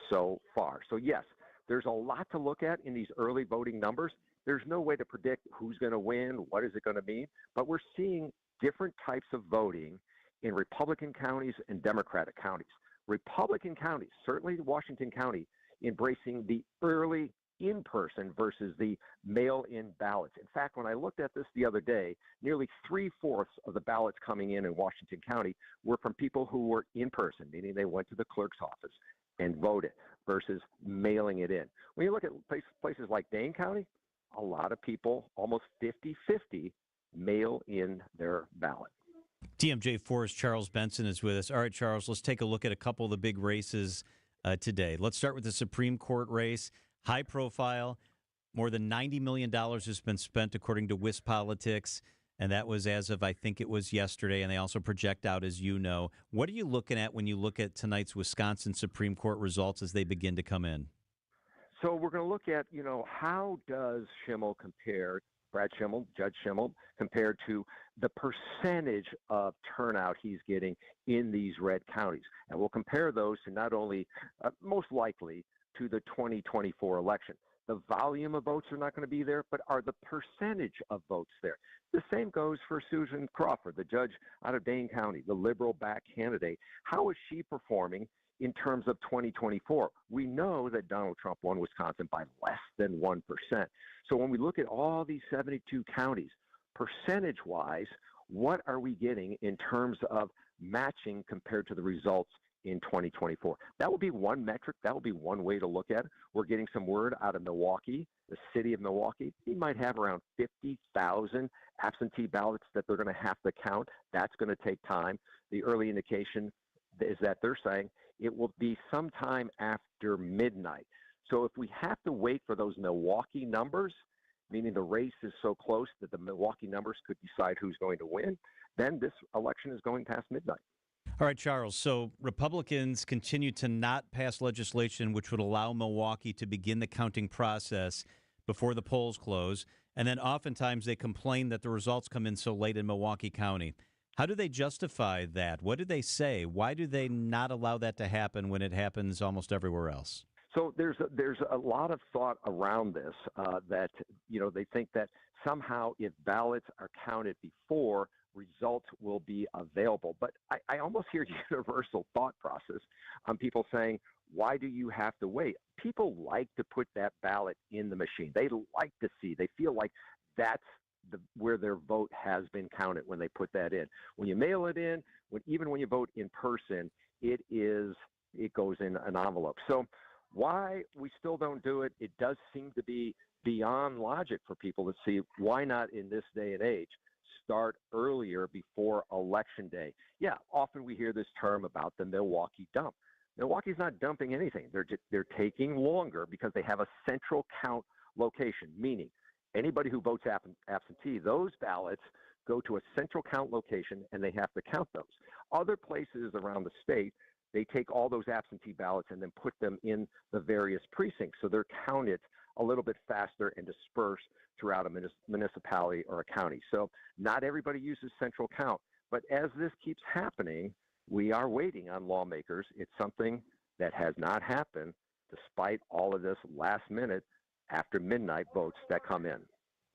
so far. So yes, there's a lot to look at in these early voting numbers. There's no way to predict who's going to win, what is it going to mean, but we're seeing different types of voting in Republican counties and Democratic counties. Republican counties, certainly Washington County, embracing the early in-person versus the mail-in ballots. In fact, when I looked at this the other day, nearly 3/4 of the ballots coming in Washington County were from people who were in person, meaning they went to the clerk's office. and vote it versus mailing it in. When you look at places like Dane County, a lot of people, almost 50-50, mail in their ballot. TMJ4's Charles Benson is with us. All right, Charles, let's take a look at a couple of the big races today. Let's start with the Supreme Court race. High profile. More than $90 million has been spent, according to WisPolitics. And that was as of, I think it was yesterday, and they also project out, as you know. What are you looking at when you look at tonight's Wisconsin Supreme Court results as they begin to come in? So we're going to look at, how does Schimmel compare, Brad Schimmel, Judge Schimmel, compared to the percentage of turnout he's getting in these red counties. And we'll compare those to not only, most likely, to the 2024 election. The volume of votes are not going to be there, but are the percentage of votes there? The same goes for Susan Crawford, the judge out of Dane County, the liberal-backed candidate. How is she performing in terms of 2024? We know that Donald Trump won Wisconsin by less than 1%. So when we look at all these 72 counties, percentage-wise, what are we getting in terms of matching compared to the results in 2024? That will be one metric. That will be one way to look at it. We're getting some word out of Milwaukee, the city of Milwaukee. He might have around 50,000 absentee ballots that they're going to have to count. That's going to take time. The early indication is that they're saying it will be sometime after midnight. So if we have to wait for those Milwaukee numbers, meaning the race is so close that the Milwaukee numbers could decide who's going to win, then this election is going past midnight. All right, Charles. So Republicans continue to not pass legislation which would allow Milwaukee to begin the counting process before the polls close. And then oftentimes they complain that the results come in so late in Milwaukee County. How do they justify that? What do they say? Why do they not allow that to happen when it happens almost everywhere else? So there's a lot of thought around this that, they think that somehow if ballots are counted before, results will be available. But I almost hear universal thought process on people saying, why do you have to wait? People like to put that ballot in the machine. They like to see. They feel like that's where their vote has been counted when they put that in. When you mail it in, even when you vote in person, it goes in an envelope. So why we still don't do it, it does seem to be beyond logic for people to see why not in this day and age start earlier before Election Day. Yeah, often we hear this term about the Milwaukee dump. Milwaukee's not dumping anything. They're taking longer because they have a central count location, meaning anybody who votes absentee, those ballots go to a central count location and they have to count those. Other places around the state, they take all those absentee ballots and then put them in the various precincts. So they're counted a little bit faster and dispersed throughout a municipality or a county. So not everybody uses central count. But as this keeps happening, we are waiting on lawmakers. It's something that has not happened despite all of this last minute after midnight votes that come in.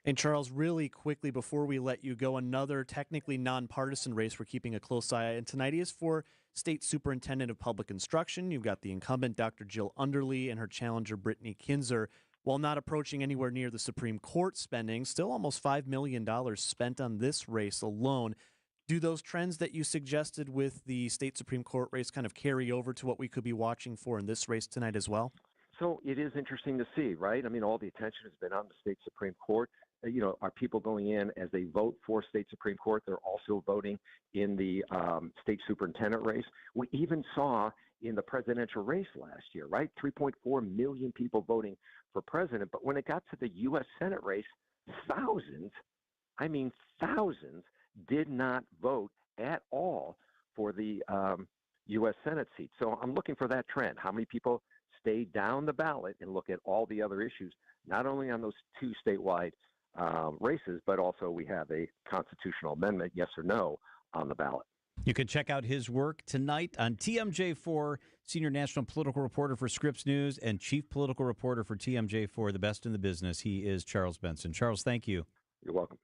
And Charles, really quickly before we let you go, another technically nonpartisan race we're keeping a close eye on. And tonight is for State Superintendent of Public Instruction. You've got the incumbent, Dr. Jill Underly, and her challenger, Brittany Kinzer. While not approaching anywhere near the Supreme Court spending, still almost $5 million spent on this race alone. Do those trends that you suggested with the state Supreme Court race kind of carry over to what we could be watching for in this race tonight as well? So it is interesting to see, right? I mean, all the attention has been on the state Supreme Court. Are people going in as they vote for state Supreme Court? They're also voting in the state superintendent race. We even saw in the presidential race last year, right? 3.4 million people voting for president. But when it got to the U.S. Senate race, thousands did not vote at all for the U.S. Senate seat. So I'm looking for that trend. How many people stay down the ballot and look at all the other issues, not only on those two statewide races, but also we have a constitutional amendment, yes or no, on the ballot. You can check out his work tonight on TMJ4, senior national political reporter for Scripps News and chief political reporter for TMJ4, the best in the business. He is Charles Benson. Charles, thank you. You're welcome.